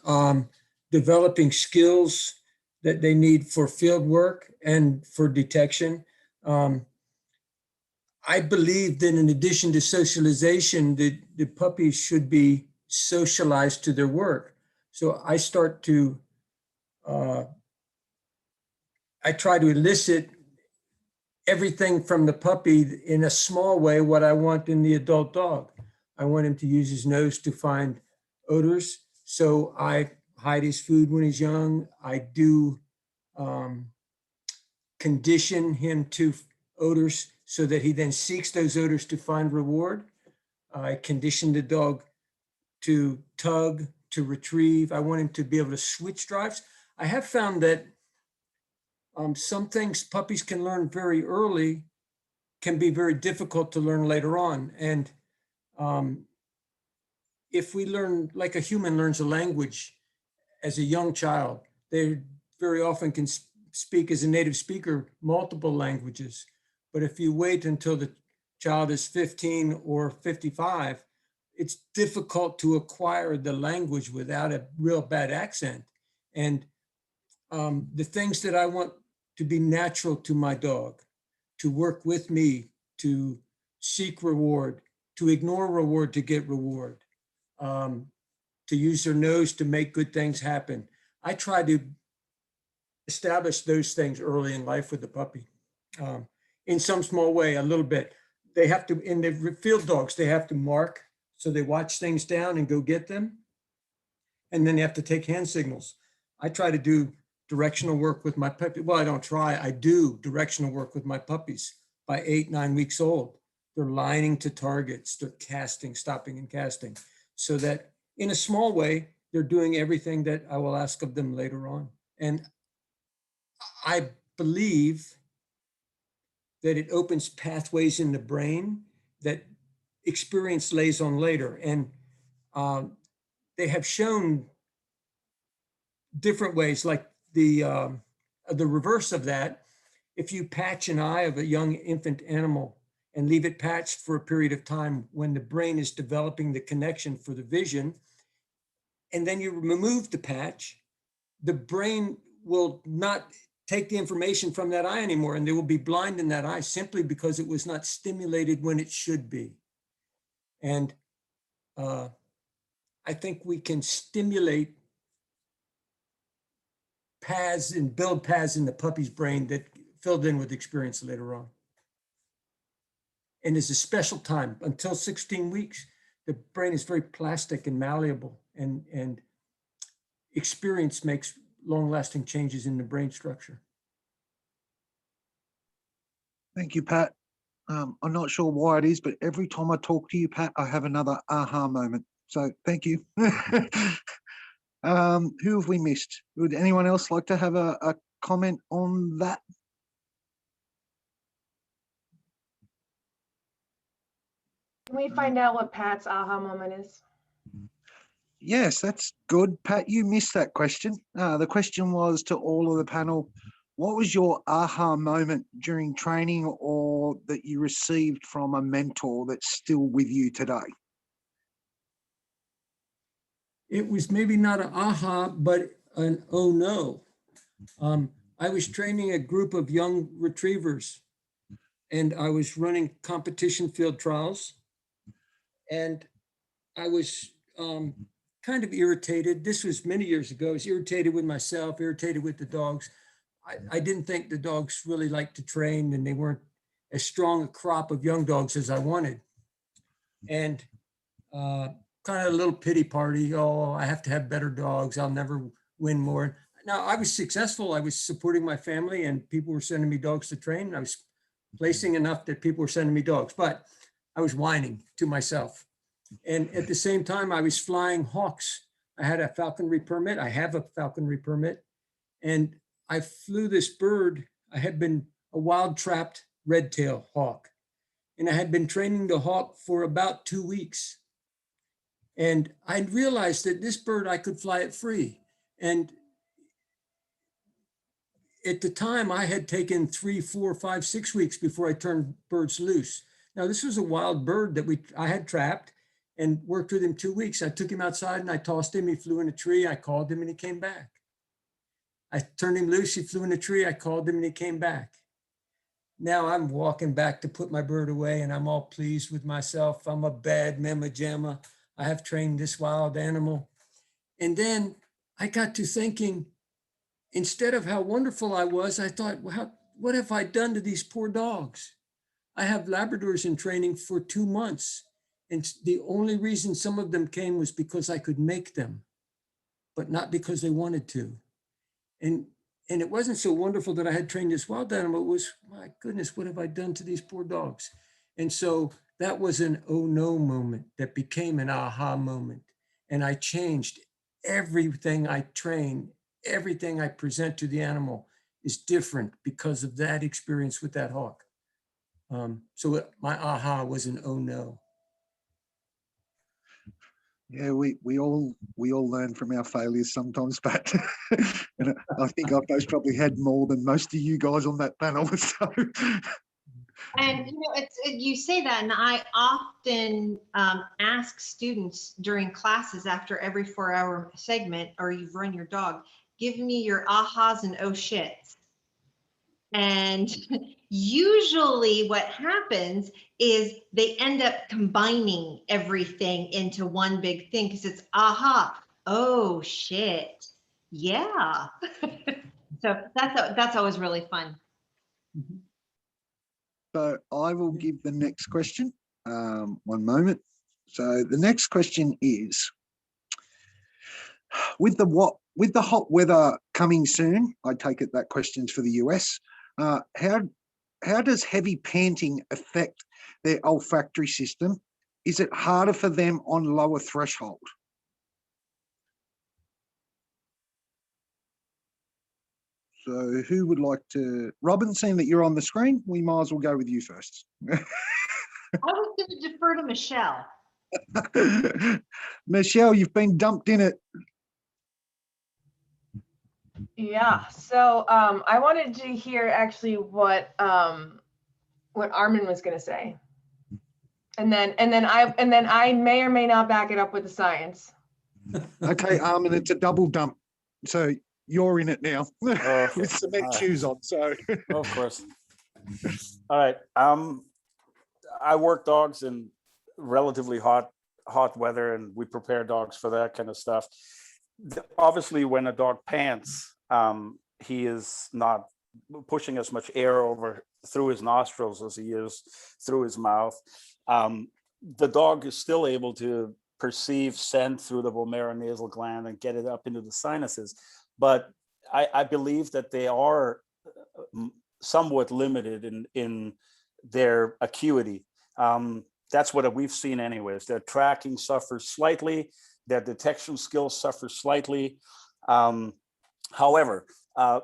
developing skills that they need for field work and for detection. I believe that in addition to socialization, the puppies should be socialized to their work. So I start to, I try to elicit everything from the puppy in a small way, what I want in the adult dog. I want him to use his nose to find odors. So I hide his food when he's young. I do condition him to odors so that he then seeks those odors to find reward. I condition the dog to tug, to retrieve. I want him to be able to switch drives. I have found that some things puppies can learn very early can be very difficult to learn later on. And if we learn like a human learns a language as a young child, they very often can speak as a native speaker multiple languages. But if you wait until the child is 15 or 55, it's difficult to acquire the language without a real bad accent. And the things that I want to be natural to my dog, to work with me, to seek reward, to ignore reward to get reward, to use their nose to make good things happen. I try to establish those things early in life with the puppy. In some small way, a little bit. They have to, in the field dogs, they have to mark. So they watch things down and go get them. And then they have to take hand signals. I try to do directional work with my puppy. Well, I don't try, I do directional work with my puppies by 8, 9 weeks old. They're lining to targets, they're casting, stopping and casting. So that in a small way, they're doing everything that I will ask of them later on. And I believe that it opens pathways in the brain that experience lays on later. And they have shown different ways, like the reverse of that. If you patch an eye of a young infant animal and leave it patched for a period of time when the brain is developing the connection for the vision, and then you remove the patch, the brain will not take the information from that eye anymore, and they will be blind in that eye simply because it was not stimulated when it should be. And I think we can stimulate paths and build paths in the puppy's brain that filled in with experience later on. And there's a special time until 16 weeks. The brain is very plastic and malleable, and experience makes long-lasting changes in the brain structure. Thank you, Pat. I'm not sure why it is, but every time I talk to you, Pat, I have another aha moment. So thank you. Who have we missed? Would anyone else like to have a comment on that? Can we find out what Pat's aha moment is? Yes, that's good. Pat, you missed that question. The question was to all of the panel, what was your aha moment during training or that you received from a mentor that's still with you today? It was maybe not an aha, but an oh no. I was training a group of young retrievers and I was running competition field trials. And I was kind of irritated. This was many years ago. I was irritated with myself, irritated with the dogs. I didn't think the dogs really liked to train and they weren't as strong a crop of young dogs as I wanted. And kind of a little pity party. Oh, I have to have better dogs. I'll never win more. Now I was successful. I was supporting my family and people were sending me dogs to train. I was placing enough that people were sending me dogs, but I was whining to myself. And at the same time, I was flying hawks. I had a falconry permit. I have a falconry permit. And I flew this bird. I had been a wild trapped red-tailed hawk. And I had been training the hawk for about 2 weeks. And I realized that this bird, I could fly it free. And at the time, I had taken 3, 4, 5, 6 weeks before I turned birds loose. Now, this was a wild bird that I had trapped and worked with him 2 weeks. I took him outside and I tossed him. He flew in a tree. I called him and he came back. I turned him loose. He flew in a tree. I called him and he came back. Now I'm walking back to put my bird away and I'm all pleased with myself. I'm a bad mamma jamma. I have trained this wild animal. And then I got to thinking, instead of how wonderful I was, I thought, well, what have I done to these poor dogs? I have Labradors in training for 2 months. And the only reason some of them came was because I could make them, but not because they wanted to. And it wasn't so wonderful that I had trained this wild animal. It was, my goodness, what have I done to these poor dogs? And so that was an oh no moment that became an aha moment. And I changed everything I train, everything I present to the animal is different because of that experience with that hawk. So my aha was an oh no. Yeah, we all learn from our failures sometimes, Pat. And I think I've most probably had more than most of you guys on that panel. So. And you say that, and I often ask students during classes after every 4-hour segment, or you've run your dog, give me your ahas and oh shits. And usually what happens is they end up combining everything into one big thing because it's aha, oh shit, yeah. So that's always really fun. So I will give the next question. One moment. So the next question is, with the hot weather coming soon, I take it that question's for the US. How does heavy panting affect their olfactory system? Is it harder for them on lower threshold? So who would like to? Robin, seeing that you're on the screen, we might as well go with you first. I was going to defer to Michele. Michele, you've been dumped in it. Yeah, so I wanted to hear actually what Armin was going to say, and then I may or may not back it up with the science. Okay, Armin, it's a double dump, so you're in it now Okay. with cement shoes on. So Of course. All right. I work dogs in relatively hot weather, and we prepare dogs for that kind of stuff. Obviously, when a dog pants, he is not pushing as much air over through his nostrils as he is through his mouth. The dog is still able to perceive scent through the vomeronasal gland and get it up into the sinuses. But I believe that they are somewhat limited in their acuity. That's what we've seen anyways. Their tracking suffers slightly, their detection skills suffer slightly. However,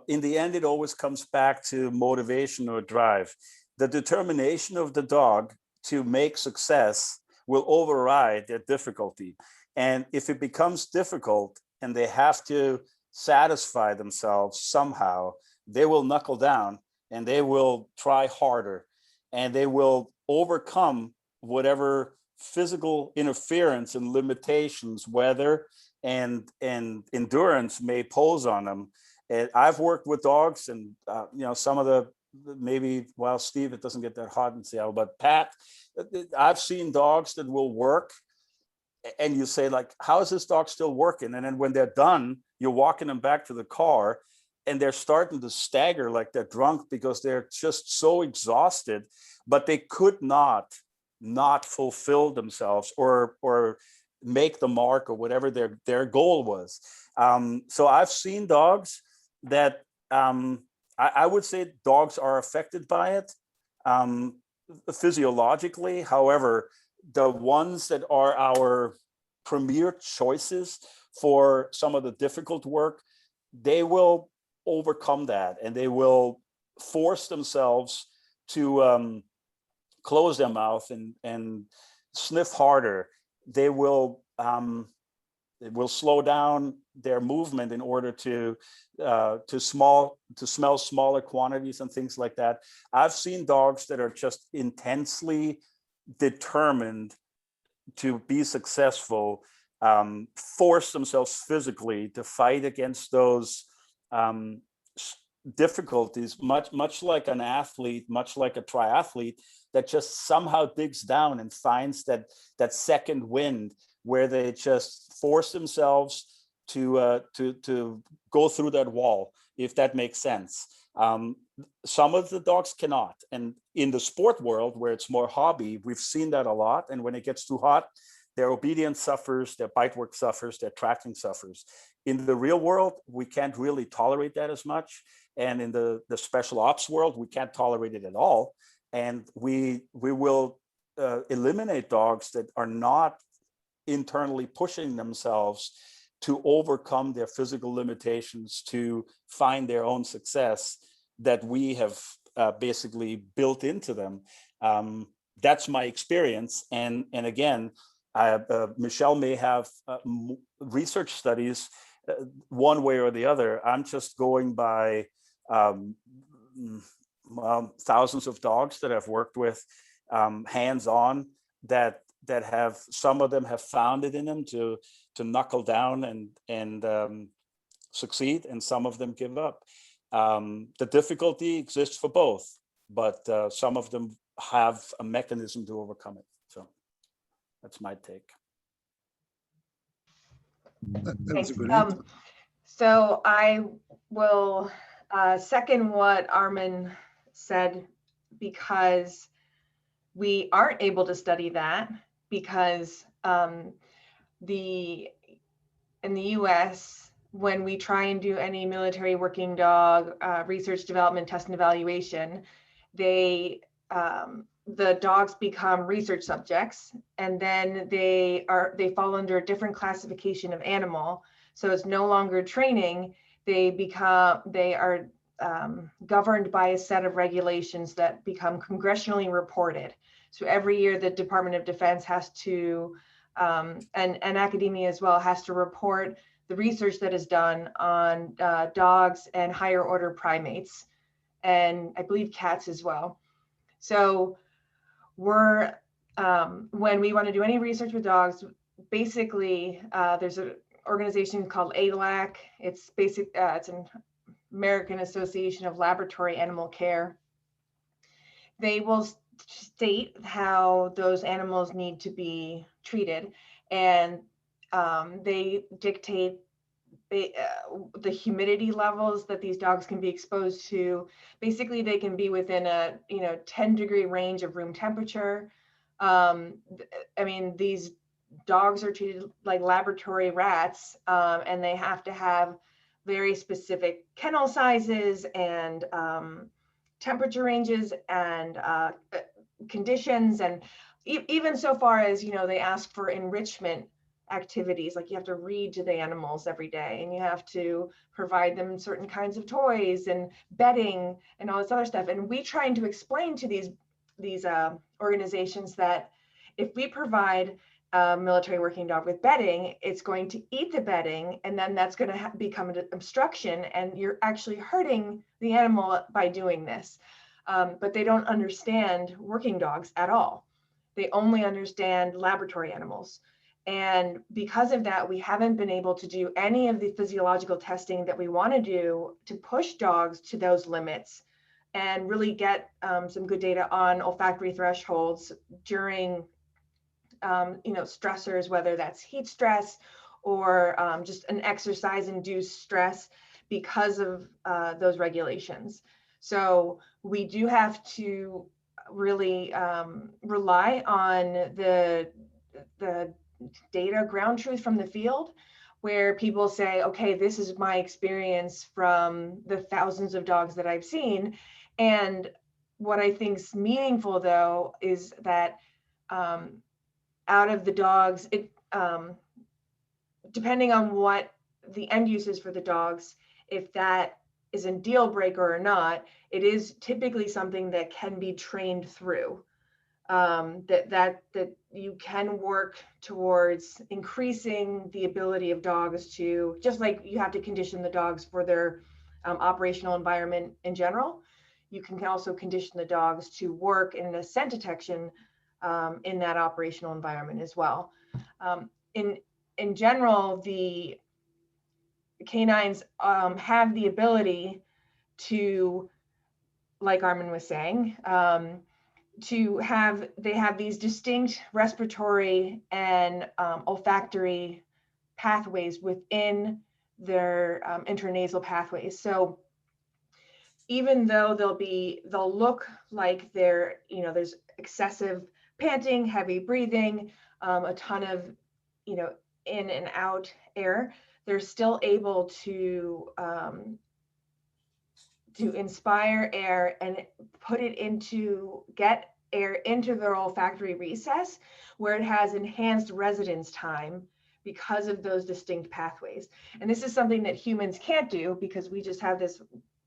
in the end, it always comes back to motivation or drive. The determination of the dog to make success will override their difficulty. And if it becomes difficult and they have to satisfy themselves somehow, they will knuckle down and they will try harder and they will overcome whatever physical interference and limitations, weather and endurance may pose on them. And I've worked with dogs and, some of the, maybe, well, Steve, it doesn't get that hot in Seattle, but Pat, I've seen dogs that will work and you say like, how is this dog still working? And then when they're done, you're walking them back to the car and they're starting to stagger like they're drunk because they're just so exhausted, but they could not fulfill themselves or make the mark or whatever their goal was. So I've seen dogs that I would say dogs are affected by it physiologically. However, the ones that are our premier choices for some of the difficult work, they will overcome that and they will force themselves to close their mouth and sniff harder. They will slow down their movement in order to smell smaller quantities and things like that. I've seen dogs that are just intensely determined to be successful, force themselves physically to fight against those difficulties, much like an athlete, much like a triathlete that just somehow digs down and finds that second wind where they just force themselves to go through that wall, if that makes sense. Some of the dogs cannot. And in the sport world where it's more hobby, we've seen that a lot. And when it gets too hot, their obedience suffers, their bite work suffers, their tracking suffers. In the real world, we can't really tolerate that as much. And in the special ops world, we can't tolerate it at all. And we will eliminate dogs that are not internally pushing themselves to overcome their physical limitations to find their own success that we have basically built into them. That's my experience. And again, Michele may have research studies one way or the other. I'm just going by thousands of dogs that I've worked with hands-on that have, some of them have found it in them to knuckle down and succeed, and some of them give up. The difficulty exists for both, but some of them have a mechanism to overcome it. So that's my take. That was Thanks. a good answer. So I will second what Armin said, because we aren't able to study that because in the US, when we try and do any military working dog research, development, test, and evaluation, the dogs become research subjects, and then they fall under a different classification of animal. So it's no longer training. They are governed by a set of regulations that become congressionally reported. So every year the Department of Defense has to, and academia as well, has to report the research that is done on dogs and higher order primates, and I believe cats as well. So we're, when we want to do any research with dogs, basically there's an organization called ALAC. It's an American Association of Laboratory Animal Care. They will state how those animals need to be treated, and they dictate the humidity levels that these dogs can be exposed to. Basically, they can be within a 10-degree range of room temperature. I mean, these dogs are treated like laboratory rats, and they have to have very specific kennel sizes and temperature ranges and conditions, and even so far as, you know, they ask for enrichment activities, like you have to read to the animals every day, and you have to provide them certain kinds of toys and bedding and all this other stuff. And we trying to explain to these organizations that if we provide a military working dog with bedding, it's going to eat the bedding, and then that's going to become an obstruction, and you're actually hurting the animal by doing this. But they don't understand working dogs at all. They only understand laboratory animals. And because of that, we haven't been able to do any of the physiological testing that we want to do to push dogs to those limits and really get some good data on olfactory thresholds during stressors, whether that's heat stress or just an exercise-induced stress because of those regulations. So we do have to really rely on the data, ground truth from the field, where people say, okay, this is my experience from the thousands of dogs that I've seen. And what I think is meaningful, though, is that out of the dogs, depending on what the end use is for the dogs, if that is a deal breaker or not, it is typically something that can be trained through. That you can work towards increasing the ability of dogs to, just like you have to condition the dogs for their operational environment in general, you can also condition the dogs to work in a scent detection in that operational environment as well. In general, the canines have the ability to, like Armin was saying, they have these distinct respiratory and olfactory pathways within their intranasal pathways. So even though they'll look like there's excessive panting, heavy breathing, a ton of, in and out air, they're still able to inspire air and get air into their olfactory recess, where it has enhanced residence time because of those distinct pathways. And this is something that humans can't do because we just have this,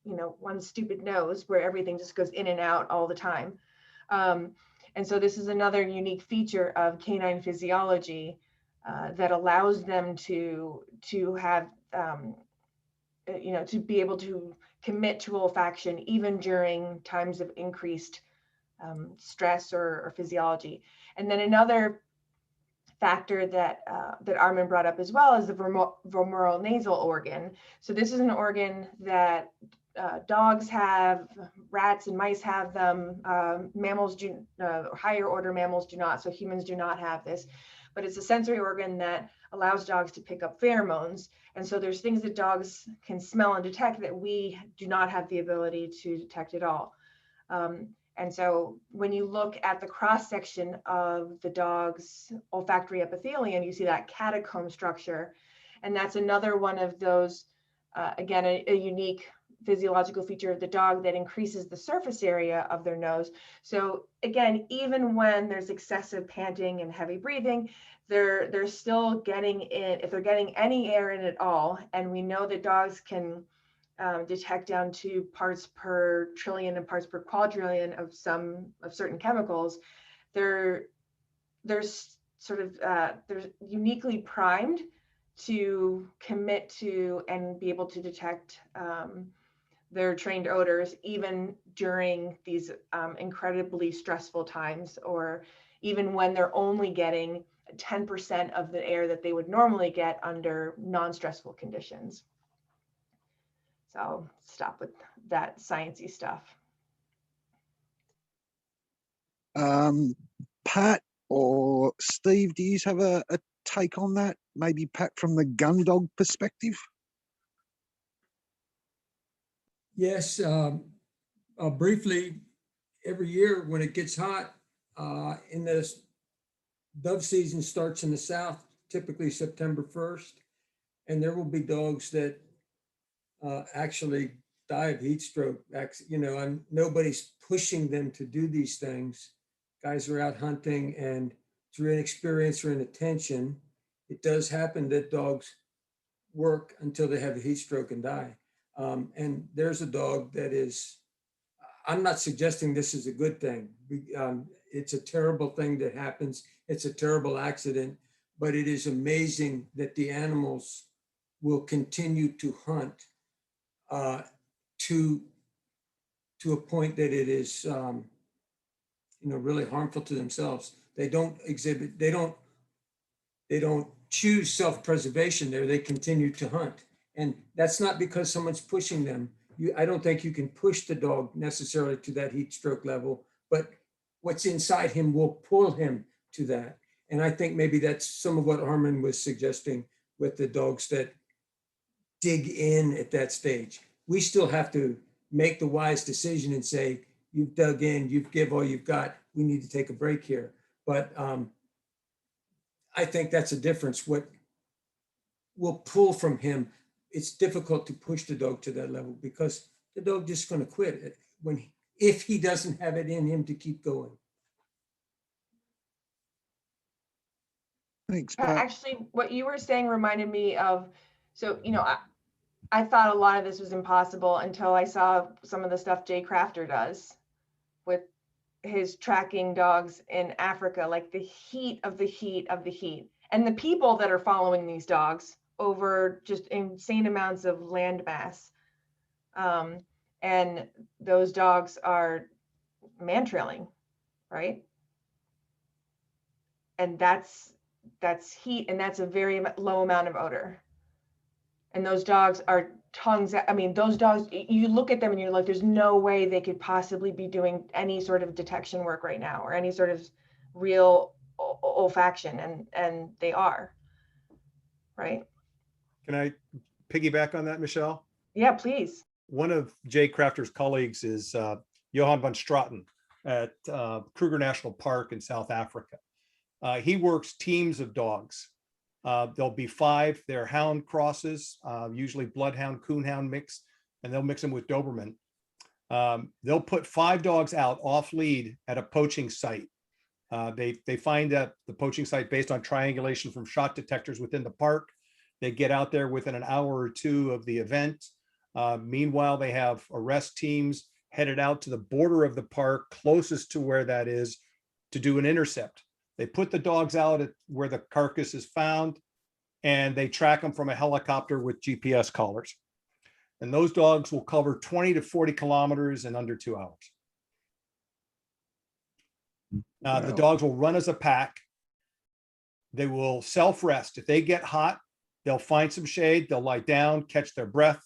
one stupid nose where everything just goes in and out all the time. And so this is another unique feature of canine physiology that allows them to have, to be able to commit to olfaction even during times of increased stress or physiology. And then another factor that Armin brought up as well is the vomeronasal organ. So this is an organ that dogs have, rats and mice have them, mammals do, higher order mammals do not, so humans do not have this, but it's a sensory organ that allows dogs to pick up pheromones. And so there's things that dogs can smell and detect that we do not have the ability to detect at all. And so when you look at the cross section of the dog's olfactory epithelium, you see that catacomb structure. And that's another one of those, again, a unique physiological feature of the dog that increases the surface area of their nose. So again, even when there's excessive panting and heavy breathing, they're still getting in, if they're getting any air in at all, and we know that dogs can detect down to parts per trillion and parts per quadrillion of certain chemicals, they're uniquely primed to commit to and be able to detect their trained odors even during these incredibly stressful times, or even when they're only getting 10% of the air that they would normally get under non-stressful conditions. So I'll stop with that sciencey stuff. Pat or Steve, do you have a take on that? Maybe Pat from the gun dog perspective? Yes, briefly, every year when it gets hot, in this dove season starts in the south, typically September 1st, and there will be dogs that actually die of heat stroke. And nobody's pushing them to do these things. guys are out hunting and through inexperience or inattention, it does happen that dogs work until they have a heat stroke and die. And there's a dog that is, I'm not suggesting this is a good thing. It's a terrible thing that happens. It's a terrible accident, but it is amazing that the animals will continue to hunt to a point that it is, really harmful to themselves. They don't choose self-preservation there. They continue to hunt. And that's not because someone's pushing them. I don't think you can push the dog necessarily to that heat stroke level, but what's inside him will pull him to that. And I think maybe that's some of what Armin was suggesting with the dogs that dig in at that stage. We still have to make the wise decision and say, you've dug in, you've give all you've got, we need to take a break here. But I think that's a difference. What will pull from him, it's difficult to push the dog to that level because the dog just going to quit if he doesn't have it in him to keep going. Thanks, Pat. Actually, what you were saying reminded me of, so, I thought a lot of this was impossible until I saw some of the stuff Jay Crafter does with his tracking dogs in Africa, like the heat of the heat of the heat. And the people that are following these dogs over just insane amounts of land mass. And those dogs are man trailing, right? And that's heat, and that's a very low amount of odor. And those dogs are tongues. I mean, those dogs, you look at them and you're like, there's no way they could possibly be doing any sort of detection work right now or any sort of real olfaction, and they are, right? Can I piggyback on that, Michele? Yeah, please. One of Jay Crafter's colleagues is Johan van Straten at Kruger National Park in South Africa. He works teams of dogs. There'll be 5, they're hound crosses, usually bloodhound, coonhound mix, and they'll mix them with Doberman. They'll put 5 dogs out off lead at a poaching site. They find that the poaching site based on triangulation from shot detectors within the park. They get out there within an hour or 2 of the event. Meanwhile, they have arrest teams headed out to the border of the park closest to where that is to do an intercept. They put the dogs out at where the carcass is found, and they track them from a helicopter with GPS collars. And those dogs will cover 20 to 40 kilometers in under 2 hours. The dogs will run as a pack. They will self-rest. If they get hot, they'll find some shade, they'll lie down, catch their breath,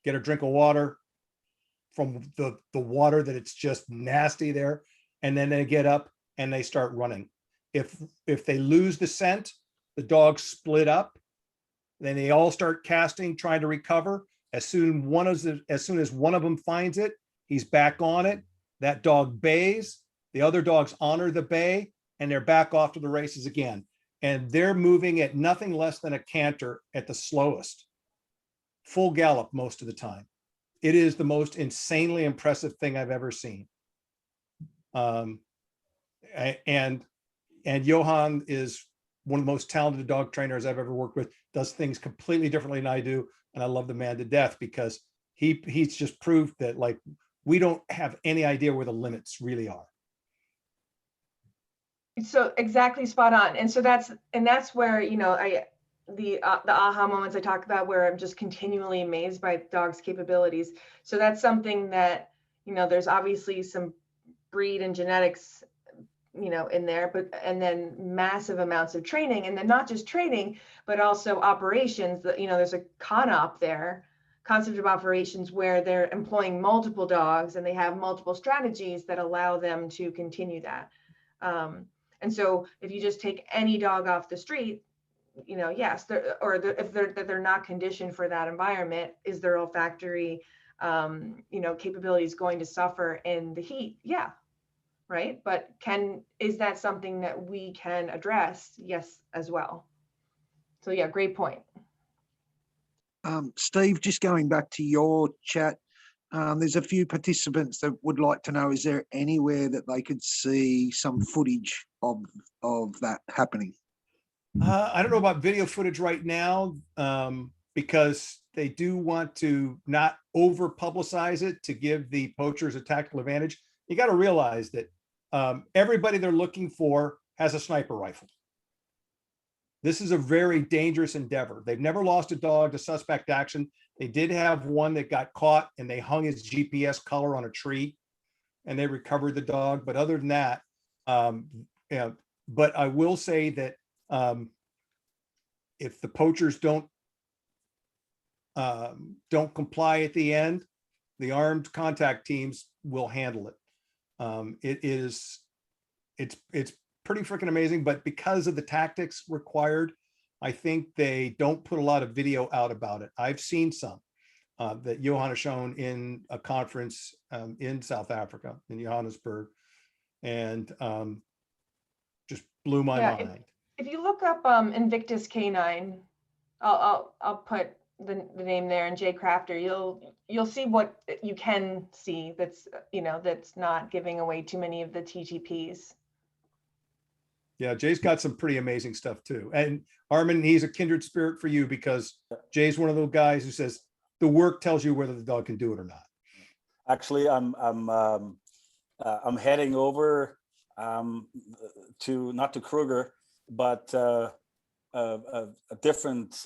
get a drink of water from the water that it's just nasty there. And then they get up and they start running. If they lose the scent, the dogs split up. Then they all start casting, trying to recover. As soon as one of them finds it, he's back on it. That dog bays. The other dogs honor the bay, and they're back off to the races again. And they're moving at nothing less than a canter at the slowest. Full gallop most of the time. It is the most insanely impressive thing I've ever seen. And Johan is one of the most talented dog trainers I've ever worked with, does things completely differently than I do. And I love the man to death because he's just proved that, like, we don't have any idea where the limits really are. So exactly spot on. And so that's where, the aha moments I talk about, where I'm just continually amazed by dogs' capabilities. So that's something that, there's obviously some breed and genetics, in there, and then massive amounts of training, and then not just training, but also operations. That, there's a concept of operations where they're employing multiple dogs and they have multiple strategies that allow them to continue that. And so if you just take any dog off the street, yes, if they're not conditioned for that environment, is their olfactory, capabilities going to suffer in the heat? Yeah. Right. But is that something that we can address? Yes, as well. So yeah, great point. Steve, just going back to your chat, there's a few participants that would like to know, is there anywhere that they could see some footage of that happening? I don't know about video footage right now, because they do want to not over publicize it to give the poachers a tactical advantage. You got to realize that everybody they're looking for has a sniper rifle. This is a very dangerous endeavor. They've never lost a dog to suspect action. They did have one that got caught and they hung his GPS collar on a tree and they recovered the dog. But other than that, yeah, but I will say that if the poachers don't comply at the end, the armed contact teams will handle it. It's pretty freaking amazing, but because of the tactics required, I think they don't put a lot of video out about it. I've seen some that Johan has shown in a conference in South Africa, in Johannesburg, and just blew my mind. If you look up Invictus Canine, I'll put the name there, and Jay Crafter, you'll see what you can see that's that's not giving away too many of the TGPs. Yeah, Jay's got some pretty amazing stuff too. And Armin, he's a kindred spirit for you because Jay's one of those guys who says the work tells you whether the dog can do it or not. Actually, I'm heading over to not to Kruger, but a different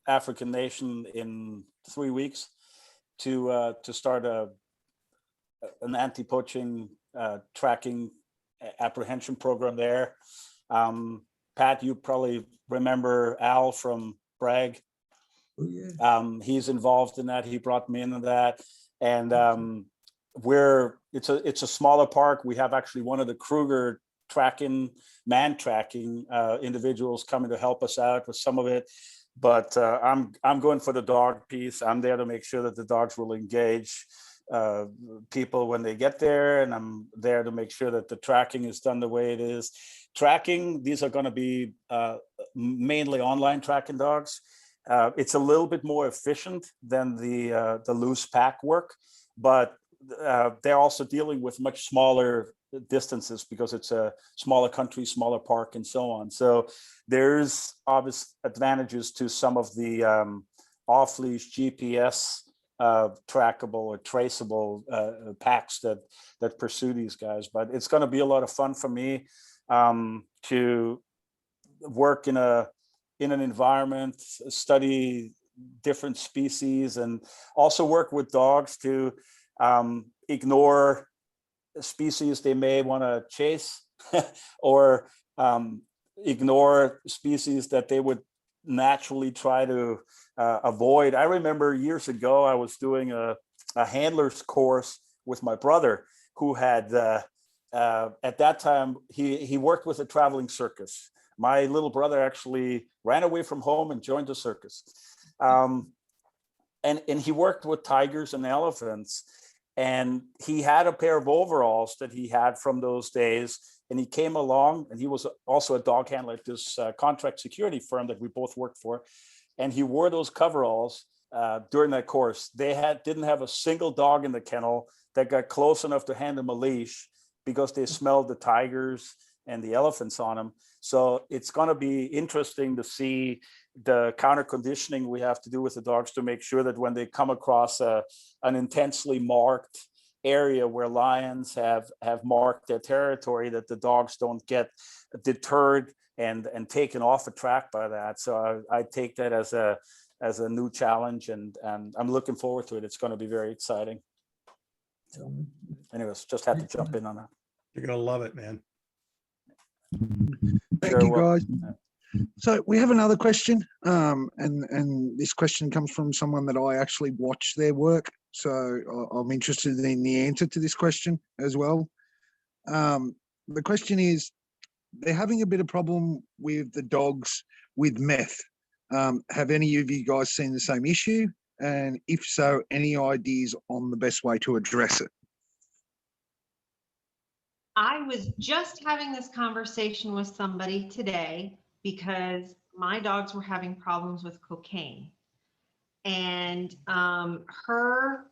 African nation in 3 weeks to start an anti-poaching tracking apprehension program there. Pat, you probably remember Al from Bragg. Oh, yeah. He's involved in that. He brought me into that, and it's a smaller park. We have actually one of the Kruger man tracking individuals coming to help us out with some of it. But I'm going for the dog piece. I'm there to make sure that the dogs will engage people when they get there, and I'm there to make sure that the tracking is done the way it is. Tracking, these are going to be mainly online tracking dogs. It's a little bit more efficient than the loose pack work, but they're also dealing with much smaller distances because it's a smaller country, smaller park, and so on. So there's obvious advantages to some of the off-leash GPS trackable or traceable packs that pursue these guys. But it's going to be a lot of fun for me to work in an environment, study different species, and also work with dogs to ignore species they may want to chase or ignore species that they would naturally try to avoid. I remember years ago, I was doing a handler's course with my brother who had, at that time, he worked with a traveling circus. My little brother actually ran away from home and joined the circus. And he worked with tigers and elephants. And he had a pair of overalls that he had from those days. And he came along, and he was also a dog handler at this contract security firm that we both worked for. And he wore those coveralls during that course. They didn't have a single dog in the kennel that got close enough to hand him a leash because they smelled the tigers and the elephants on him. So it's going to be interesting to see the counter conditioning we have to do with the dogs to make sure that when they come across an intensely marked area where lions have marked their territory, that the dogs don't get deterred and taken off a track by that. So I take that as a new challenge, and I'm looking forward to it. It's going to be very exciting. So anyways, just had to jump in on that. You're going to love it, man. Thank you, guys. So we have another question, and this question comes from someone that I actually watch their work. So I'm interested in the answer to this question as well. The question is, they're having a bit of problem with the dogs with meth. Have any of you guys seen the same issue? And if so, any ideas on the best way to address it? I was just having this conversation with somebody today because my dogs were having problems with cocaine. And her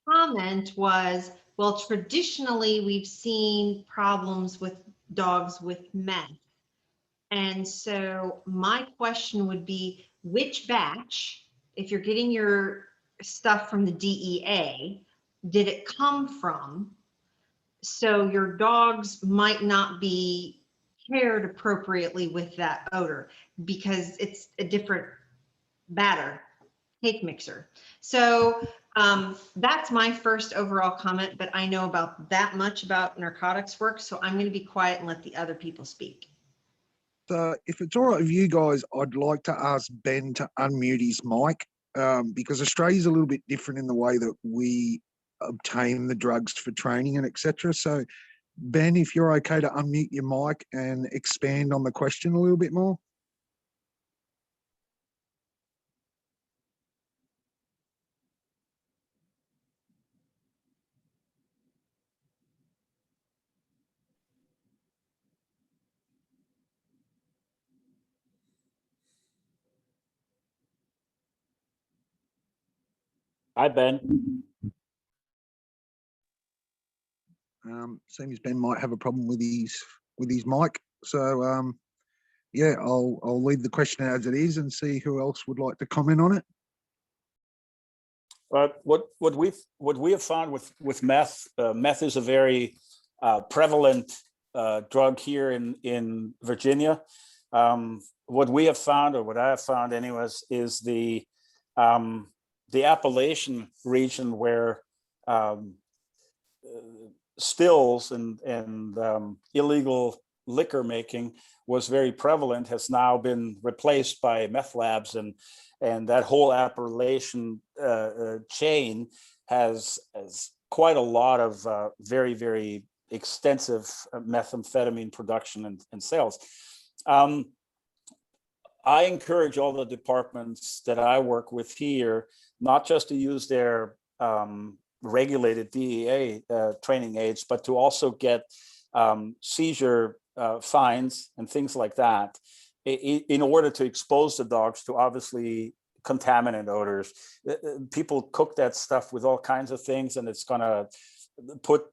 comment was, well, traditionally we've seen problems with dogs with meth. And so my question would be, which batch, if you're getting your stuff from the DEA, did it come from? So your dogs might not be paired appropriately with that odor because it's a different batter, cake mixer. So that's my first overall comment, but I know about that much about narcotics work, so I'm going to be quiet and let the other people speak. So if it's all right with you guys, I'd like to ask Ben to unmute his mic because Australia's a little bit different in the way that we obtain the drugs for training and etc. So Ben, if you're okay to unmute your mic and expand on the question a little bit more. Hi, Ben. Seems Ben might have a problem with his mic. So yeah, I'll leave the question as it is and see who else would like to comment on it. But what we have found with meth, meth is a very prevalent drug here in Virginia. What we have found, or what I have found, anyways, is the Appalachian region where stills and illegal liquor making was very prevalent has now been replaced by meth labs, and that whole Appalachian chain has quite a lot of very, very extensive methamphetamine production and sales. I encourage all the departments that I work with here not just to use their regulated DEA training aids, but to also get seizure fines and things like that in order to expose the dogs to obviously contaminant odors. People cook that stuff with all kinds of things, and it's going to put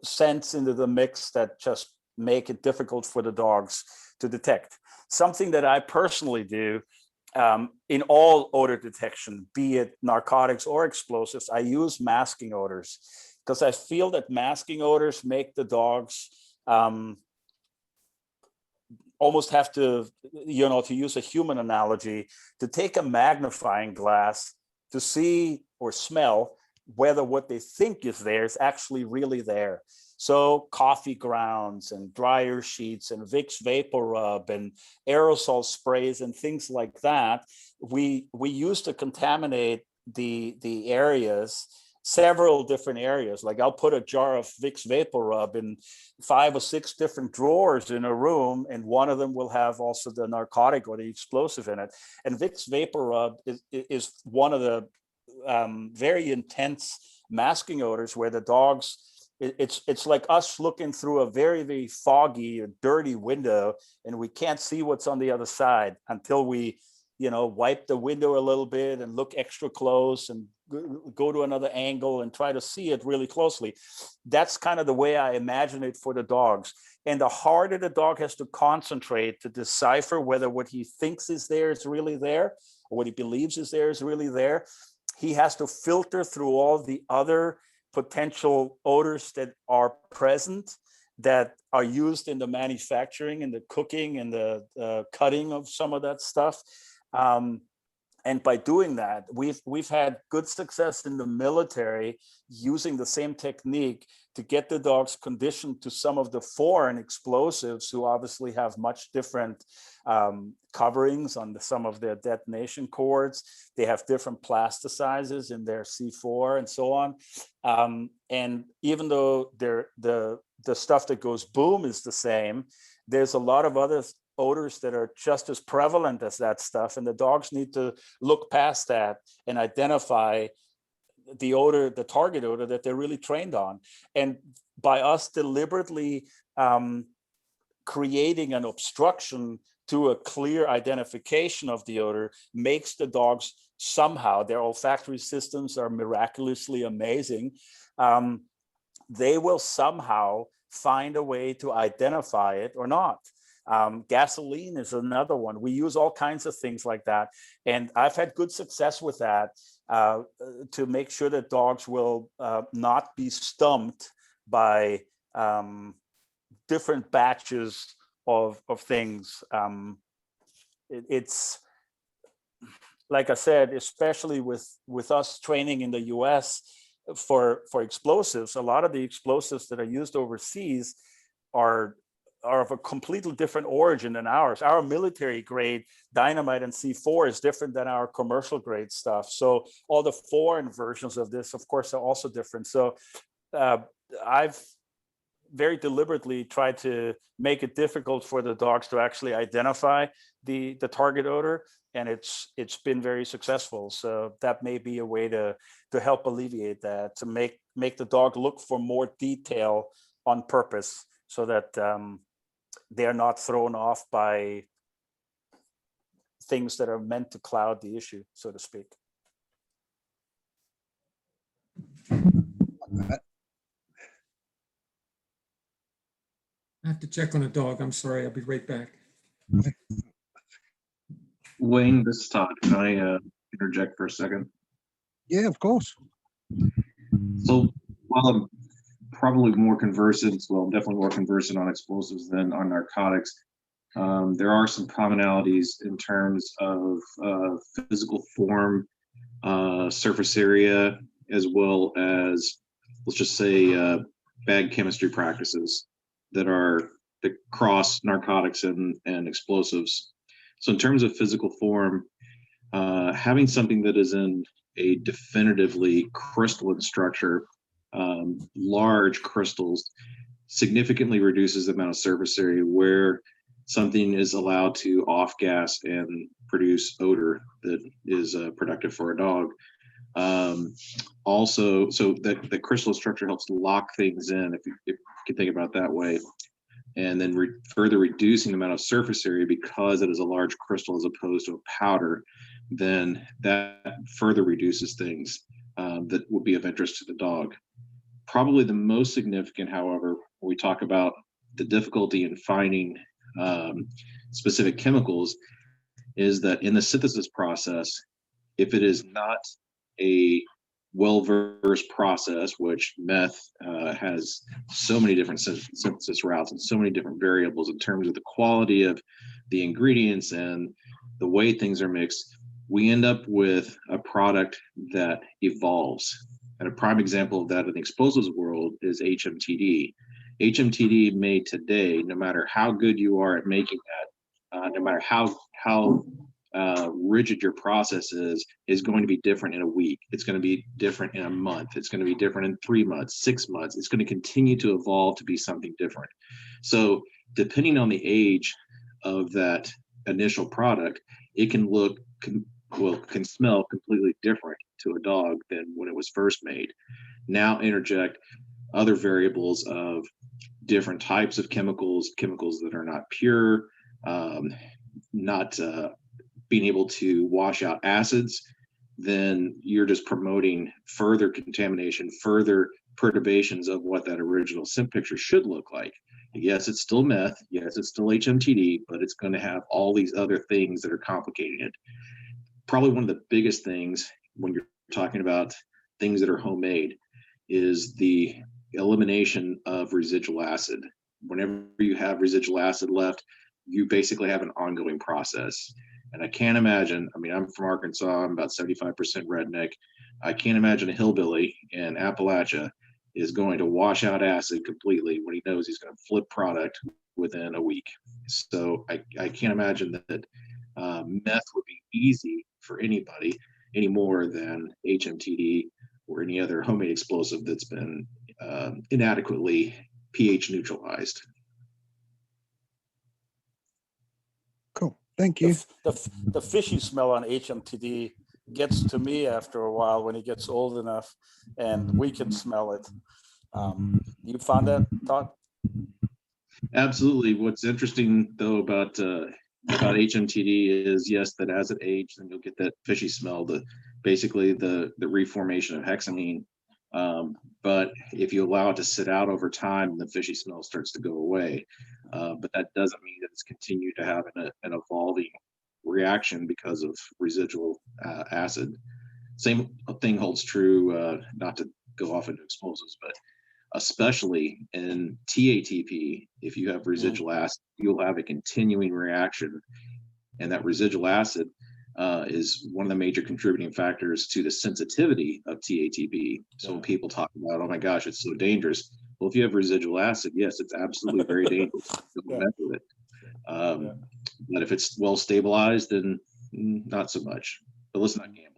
scents into the mix that just make it difficult for the dogs to detect. Something that I personally do in all odor detection, be it narcotics or explosives, I use masking odors because I feel that masking odors make the dogs almost have to, to use a human analogy, to take a magnifying glass to see or smell whether what they think is there is actually really there. So coffee grounds and dryer sheets and Vicks Vapor Rub and aerosol sprays and things like that, we use to contaminate the areas, several different areas. Like I'll put a jar of Vicks Vapor Rub in 5 or 6 different drawers in a room, and one of them will have also the narcotic or the explosive in it. And Vicks Vapor Rub is one of the very intense masking odors where the dogs, it's like us looking through a very, very foggy or dirty window, and we can't see what's on the other side until we, wipe the window a little bit and look extra close and go to another angle and try to see it really closely. That's kind of the way I imagine it for the dogs. And the harder the dog has to concentrate to decipher whether what he thinks is there is really there, or what he believes is there is really there, he has to filter through all the other potential odors that are present, that are used in the manufacturing and the cooking and the cutting of some of that stuff. And by doing that, we've had good success in the military using the same technique to get the dogs conditioned to some of the foreign explosives, who obviously have much different coverings on some of their detonation cords. They have different plasticizers in their C4 and so on. And even though the stuff that goes boom is the same, there's a lot of other odors that are just as prevalent as that stuff. And the dogs need to look past that and identify the odor, the target odor that they're really trained on. And by us deliberately creating an obstruction to a clear identification of the odor makes the dogs somehow, their olfactory systems are miraculously amazing. They will somehow find a way to identify it or not. Gasoline is another one. We use all kinds of things like that. And I've had good success with that to make sure that dogs will not be stumped by different batches of things. It's like I said, especially with us training in the US for explosives, a lot of the explosives that are used overseas are of a completely different origin than ours. Our military grade dynamite and C4 is different than our commercial grade stuff. So all the foreign versions of this, of course, are also different. So I've very deliberately tried to make it difficult for the dogs to actually identify the target odor, and it's been very successful. So that may be a way to help alleviate that, to make the dog look for more detail on purpose, so that they're not thrown off by things that are meant to cloud the issue, so to speak. I have to check on a dog. I'm sorry. I'll be right back. Wayne, this is Todd. Can I interject for a second? Yeah, of course. So while I'm probably more conversant, well, I'm definitely more conversant on explosives than on narcotics, there are some commonalities in terms of physical form, surface area, as well as, let's just say, bad chemistry practices that cross narcotics and explosives. So in terms of physical form, having something that is in a definitively crystalline structure, large crystals, significantly reduces the amount of surface area where something is allowed to off-gas and produce odor that is productive for a dog. Also, so that the crystal structure helps lock things in, if you can think about it that way, and then further reducing the amount of surface area because it is a large crystal as opposed to a powder, then that further reduces things that would be of interest to the dog. Probably the most significant, however, when we talk about the difficulty in finding specific chemicals, is that in the synthesis process, if it is not a well-versed process, which meth has so many different synthesis routes and so many different variables in terms of the quality of the ingredients and the way things are mixed, we end up with a product that evolves. And a prime example of that in the explosives world is HMTD. HMTD made today, no matter how good you are at making that, no matter how rigid your process is going to be different in a week. It's going to be different in a month. It's going to be different in 3 months, 6 months. It's going to continue to evolve to be something different. So depending on the age of that initial product, it can can smell completely different to a dog than when it was first made. Now interject other variables of different types of chemicals that are not pure, not being able to wash out acids, then you're just promoting further contamination, further perturbations of what that original scent picture should look like. Yes, it's still meth. Yes, it's still HMTD, but it's going to have all these other things that are complicating it. Probably one of the biggest things when you're talking about things that are homemade is the elimination of residual acid. Whenever you have residual acid left, you basically have an ongoing process. And I can't imagine, I mean, I'm from Arkansas, I'm about 75% redneck. I can't imagine a hillbilly in Appalachia is going to wash out acid completely when he knows he's going to flip product within a week. So I can't imagine that meth would be easy for anybody any more than HMTD or any other homemade explosive that's been inadequately pH neutralized. Cool. Thank you. The fishy smell on HMTD gets to me after a while when he gets old enough, and we can smell it. You found that, Todd? Absolutely. What's interesting though about about HMTD is, yes, that as it ages, then you'll get that fishy smell, basically the reformation of hexamine. But if you allow it to sit out over time, the fishy smell starts to go away. But that doesn't mean that it's continued to have an evolving reaction because of residual acid. Same thing holds true, not to go off into explosives, but especially in TATP, if you have residual acid, you'll have a continuing reaction. And that residual acid is one of the major contributing factors to the sensitivity of TATP. So when people talk about, oh my gosh, it's so dangerous. Well, if you have residual acid, yes, it's absolutely very dangerous. Don't mess with it. But if it's well stabilized, then not so much. But let's not gamble.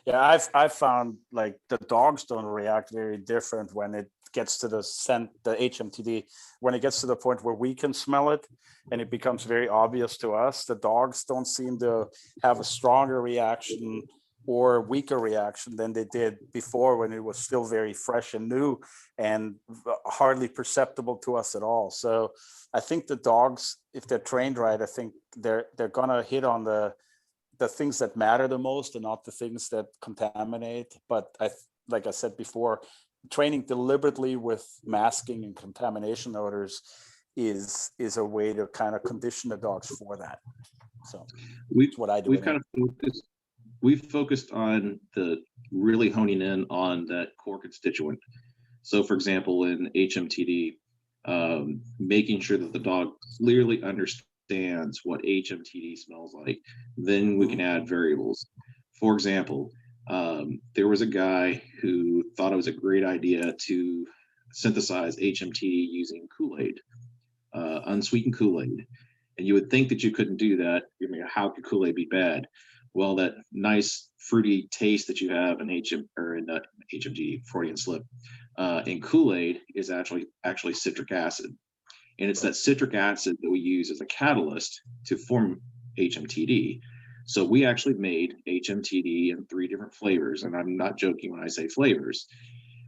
Yeah, I've found like the dogs don't react very different when it gets to the scent, the HMTD, when it gets to the point where we can smell it and it becomes very obvious to us. The dogs don't seem to have a stronger reaction or weaker reaction than they did before, when it was still very fresh and new and hardly perceptible to us at all. So I think the dogs, if they're trained right, I think they're gonna hit on the things that matter the most and not the things that contaminate. But like I said before, training deliberately with masking and contamination odors is a way to kind of condition the dogs for that. So that's what I do. We've focused on really honing in on that core constituent. So for example, in HMTD, making sure that the dog clearly understands what HMTD smells like, then we can add variables. For example, there was a guy who thought it was a great idea to synthesize HMTD using Kool-Aid, unsweetened Kool-Aid. And you would think that you couldn't do that. I mean, how could Kool-Aid be bad? Well, that nice fruity taste that you have in HMTD, Freudian slip, in Kool-Aid is actually citric acid. And it's that citric acid that we use as a catalyst to form HMTD. So we actually made HMTD in 3 different flavors, and I'm not joking when I say flavors.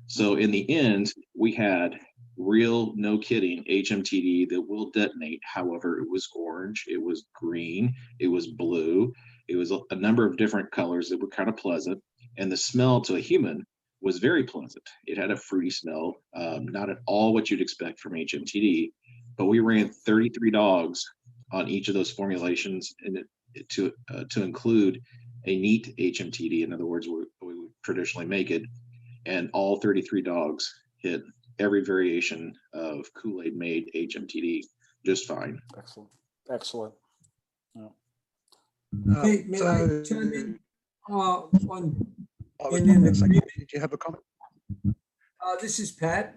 So in the end, we had real, no kidding, HMTD that will detonate. However, it was orange, it was green, it was blue, it was a number of different colors that were kind of pleasant, and the smell to a human was very pleasant. It had a fruity smell, not at all what you'd expect from HMTD, but we ran 33 dogs on each of those formulations, and to include a neat HMTD, in other words, we would traditionally make it, and all 33 dogs hit every variation of Kool-Aid made HMTD just fine. Excellent. Yeah. Hey, may I chime in Did you have a comment? this is Pat.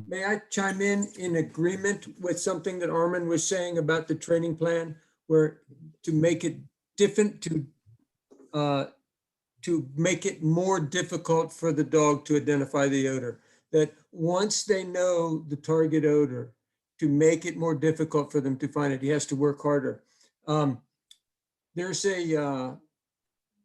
May I chime in agreement with something that Armin was saying about the training plan, where to make it different, to make it more difficult for the dog to identify the odor, that once they know the target odor, to make it more difficult for them to find it, he has to work harder. There's a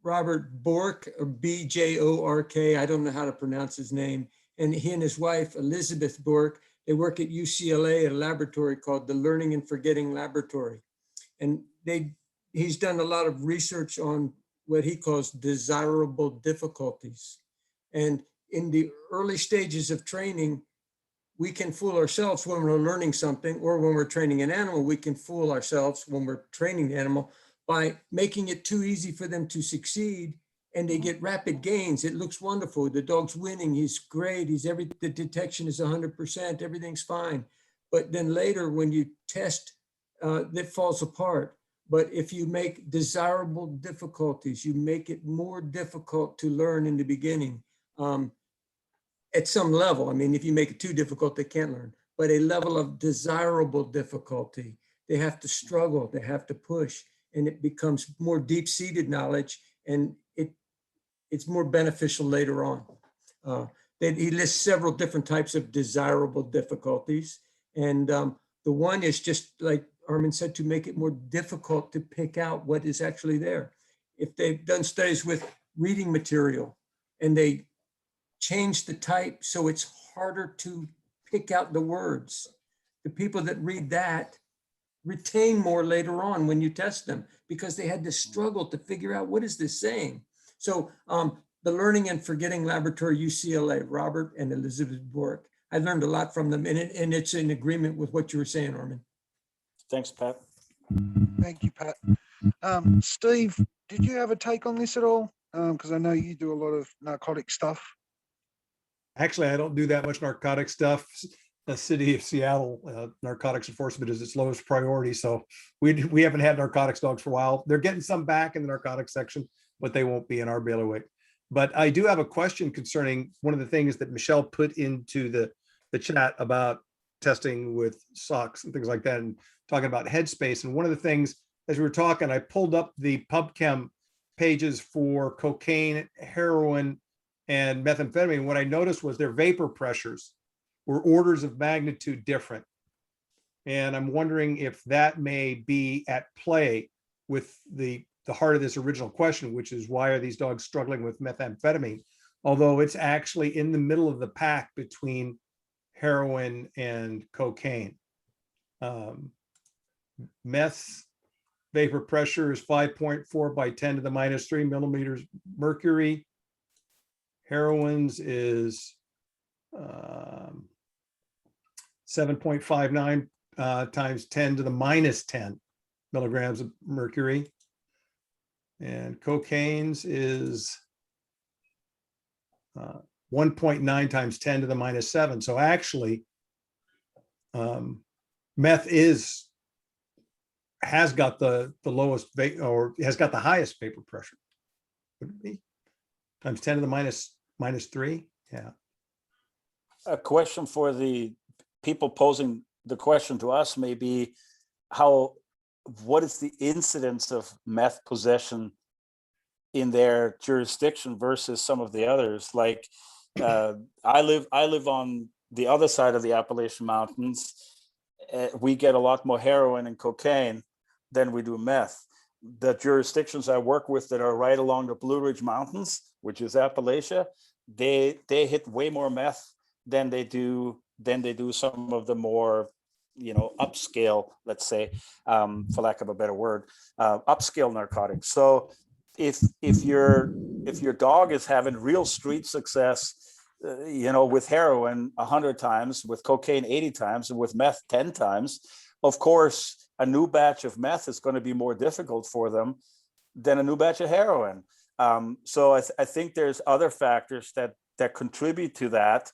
Robert Bork, or B-J-O-R-K, I don't know how to pronounce his name, and he and his wife, Elizabeth Bork, they work at UCLA at a laboratory called the Learning and Forgetting Laboratory. And he's done a lot of research on what he calls desirable difficulties. And in the early stages of training, we can fool ourselves when we're learning something, or when we're training an animal, we can fool ourselves when we're training the animal by making it too easy for them to succeed, and they get rapid gains. It looks wonderful. The dog's winning. He's great. The detection is 100%. Everything's fine. But then later, when you test, that falls apart. But if you make desirable difficulties, you make it more difficult to learn in the beginning. At some level, I mean, if you make it too difficult, they can't learn. But a level of desirable difficulty, they have to struggle. They have to push. And it becomes more deep-seated knowledge, and it's more beneficial later on. He lists several different types of desirable difficulties. And the one is just like Armin said, to make it more difficult to pick out what is actually there. If they've done studies with reading material and they change the type so it's harder to pick out the words, the people that read that retain more later on when you test them, because they had to struggle to figure out what is this saying. So the Learning and Forgetting Laboratory, UCLA, Robert and Elizabeth Bork, I learned a lot from them, and it's in agreement with what you were saying, Armin. Thanks, Pat. Thank you, Pat. Steve, did you have a take on this at all? Because I know you do a lot of narcotic stuff. Actually, I don't do that much narcotic stuff. The city of Seattle, narcotics enforcement is its lowest priority. So we haven't had narcotics dogs for a while. They're getting some back in the narcotics section, but they won't be in our bailiwick. But I do have a question concerning one of the things that Michele put into the chat about testing with socks and things like that, and talking about headspace. And one of the things, as we were talking, I pulled up the PubChem pages for cocaine, heroin, and methamphetamine. What I noticed was their vapor pressures were orders of magnitude different. And I'm wondering if that may be at play with the heart of this original question, which is, why are these dogs struggling with methamphetamine? Although it's actually in the middle of the pack between heroin and cocaine. Meth vapor pressure is 5.4 by 10 to the minus 3 millimeters mercury. Heroin's is 7.59 times 10 to the minus 10 milligrams of mercury. And cocaine's is 1.9 times 10 to the minus 7. So actually, meth has got the lowest, or has got the highest vapor pressure. Would it be? Times 10 to the minus 3? Yeah. A question for the people posing the question to us may be, what is the incidence of meth possession in their jurisdiction versus some of the others? Like I live on the other side of the Appalachian Mountains. We get a lot more heroin and cocaine than we do meth. The jurisdictions I work with that are right along the Blue Ridge Mountains, which is Appalachia, they hit way more meth than they do some of the more, upscale, let's say, for lack of a better word, upscale narcotics. So if your dog is having real street success, with heroin 100 times, with cocaine 80 times, and with meth 10 times, of course, a new batch of meth is going to be more difficult for them than a new batch of heroin. So I think there's other factors that contribute to that,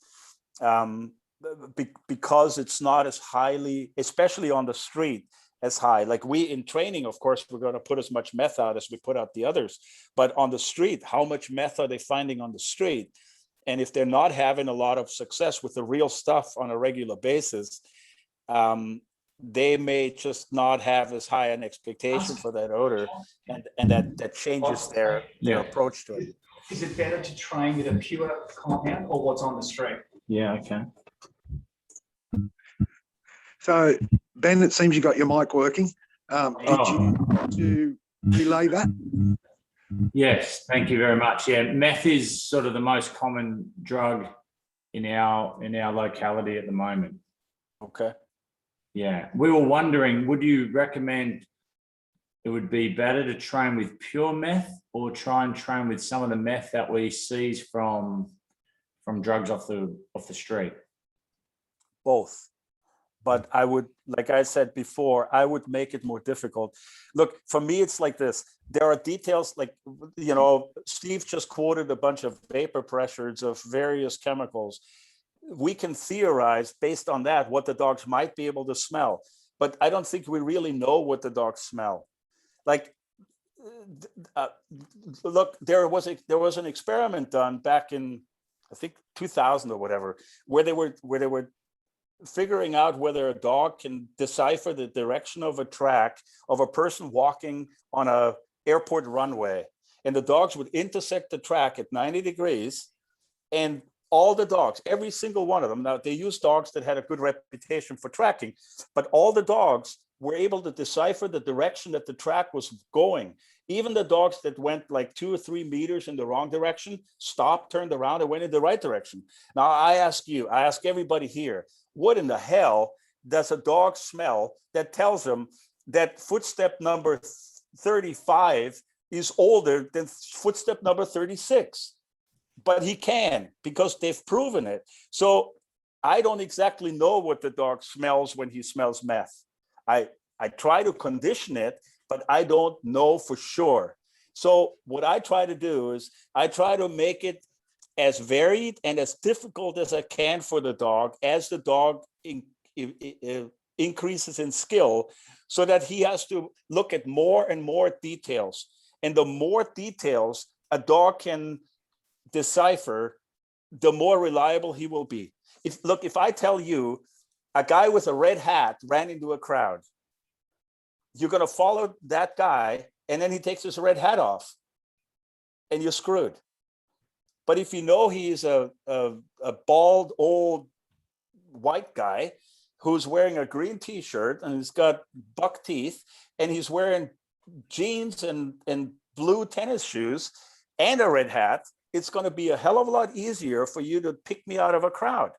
because it's not as highly, especially on the street, as high. Like we in training, of course, we're going to put as much meth out as we put out the others. But on the street, how much meth are they finding on the street? And if they're not having a lot of success with the real stuff on a regular basis, they may just not have as high an expectation for that odor, and that changes their approach to it. Is it better to train with a pure compound or what's on the street? Yeah, okay. So, Ben, it seems you got your mic working. Did you want to relay that? Yes, thank you very much. Yeah, meth is sort of the most common drug in our locality at the moment. Okay. Yeah, we were wondering, would you recommend it would be better to train with pure meth or try and train with some of the meth that we seize from drugs off the street? Both. But I would, like I said before, I would make it more difficult. Look, for me, it's like this. There are details like, Steve just quoted a bunch of vapor pressures of various chemicals. We can theorize based on that what the dogs might be able to smell. But I don't think we really know what the dogs smell. Like, look, there was an experiment done back in, I think, 2000 or whatever, where they were figuring out whether a dog can decipher the direction of a track of a person walking on a airport runway. And the dogs would intersect the track at 90 degrees, and all the dogs, every single one of them, now they used dogs that had a good reputation for tracking, but all the dogs were able to decipher the direction that the track was going. Even the dogs that went like 2 or 3 meters in the wrong direction, stopped, turned around, and went in the right direction. Now I ask everybody here, what in the hell does a dog smell that tells him that footstep number 35 is older than footstep number 36? But he can, because they've proven it. So I don't exactly know what the dog smells when he smells meth. I try to condition it, but I don't know for sure. So what I try to do is I try to make it as varied and as difficult as I can for the dog as the dog increases in skill, so that he has to look at more and more details. And the more details a dog can decipher, the more reliable he will be. If I tell you a guy with a red hat ran into a crowd, you're going to follow that guy, and then he takes his red hat off, and you're screwed. But if you know he's a bald old white guy who's wearing a green t-shirt and he's got buck teeth and he's wearing jeans and blue tennis shoes and a red hat, it's going to be a hell of a lot easier for you to pick me out of a crowd.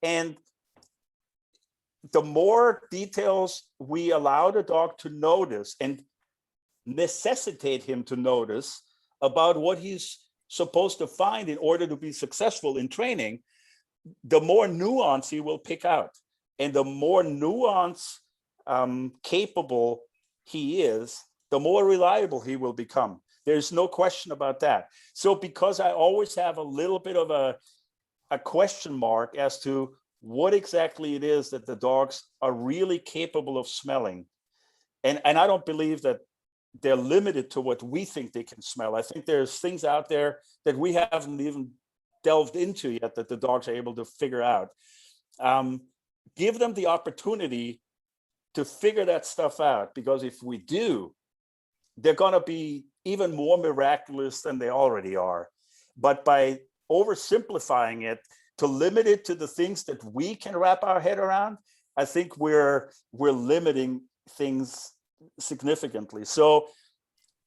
And the more details we allow the dog to notice and necessitate him to notice about what he's supposed to find in order to be successful in training, the more nuance he will pick out. And the more nuance capable he is, the more reliable he will become. There's no question about that. So because I always have a little bit of a question mark as to what exactly it is that the dogs are really capable of smelling. And I don't believe that they're limited to what we think they can smell. I think there's things out there that we haven't even delved into yet that the dogs are able to figure out. Give them the opportunity to figure that stuff out, because if we do, they're going to be even more miraculous than they already are. But by oversimplifying it, to limit it to the things that we can wrap our head around, I think we're limiting things significantly. So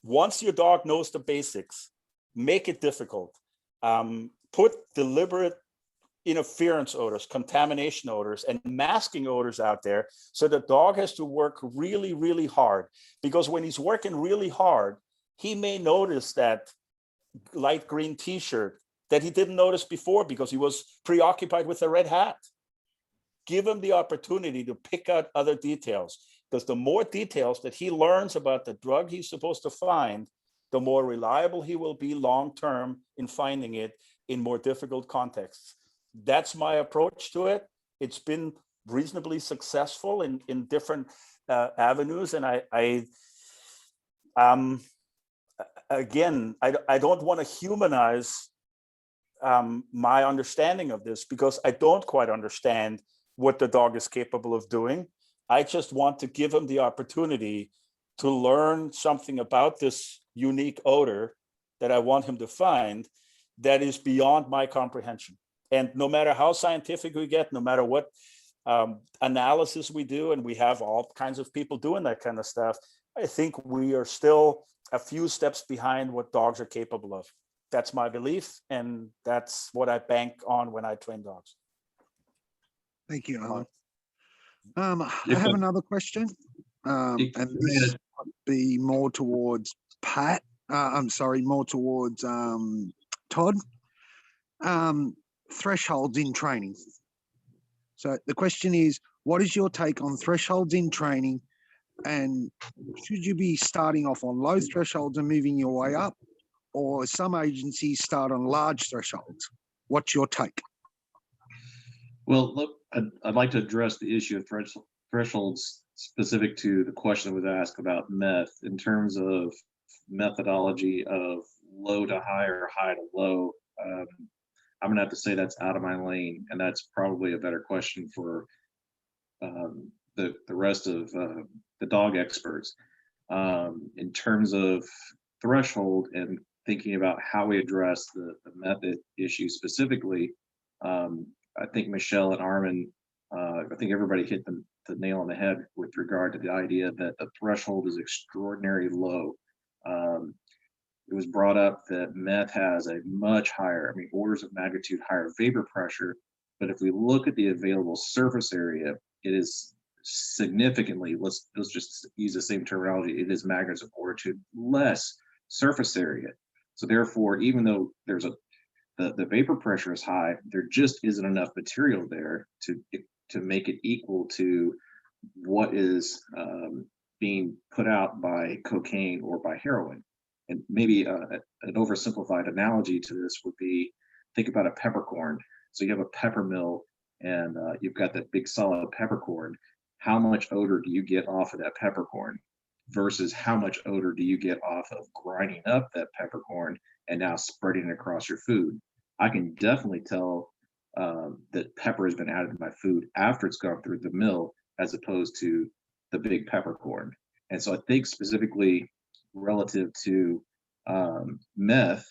once your dog knows the basics, make it difficult. Put deliberate interference odors, contamination odors, and masking odors out there, so the dog has to work really, really hard. Because when he's working really hard, he may notice that light green t-shirt that he didn't notice before because he was preoccupied with a red hat. Give him the opportunity to pick out other details, because the more details that he learns about the drug he's supposed to find, the more reliable he will be long-term in finding it in more difficult contexts. That's my approach to it. It's been reasonably successful in different avenues. And I don't want to humanize my understanding of this, because I don't quite understand what the dog is capable of doing. I just want to give him the opportunity to learn something about this unique odor that I want him to find that is beyond my comprehension. And no matter how scientific we get, no matter what analysis we do, and we have all kinds of people doing that kind of stuff, I think we are still a few steps behind what dogs are capable of. That's my belief, and that's what I bank on when I train dogs. Thank you, Alan. I have another question, and this might be more towards Pat. More towards Todd. Thresholds in training. So the question is, what is your take on thresholds in training, and should you be starting off on low thresholds and moving your way up, or some agencies start on large thresholds? What's your take? Well, look, I'd like to address the issue of thresholds specific to the question that was asked about meth, in terms of methodology of low to high or high to low. I'm gonna have to say that's out of my lane, and that's probably a better question for the rest of the dog experts. In terms of threshold and thinking about how we address the method issue specifically, I think Michele and Armin, I think everybody hit the nail on the head with regard to the idea that the threshold is extraordinarily low. It was brought up that meth has a much higher, orders of magnitude higher vapor pressure, but if we look at the available surface area, it is significantly, let's just use the same terminology, it is magnitudes of order to less surface area. So therefore, even though there's the vapor pressure is high, there just isn't enough material there to make it equal to what is being put out by cocaine or by heroin. And maybe an oversimplified analogy to this would be, think about a peppercorn. So you have a pepper mill and you've got that big solid peppercorn. How much odor do you get off of that peppercorn versus how much odor do you get off of grinding up that peppercorn and now spreading it across your food? I can definitely tell that pepper has been added to my food after it's gone through the mill, as opposed to the big peppercorn. And so I think specifically relative to meth,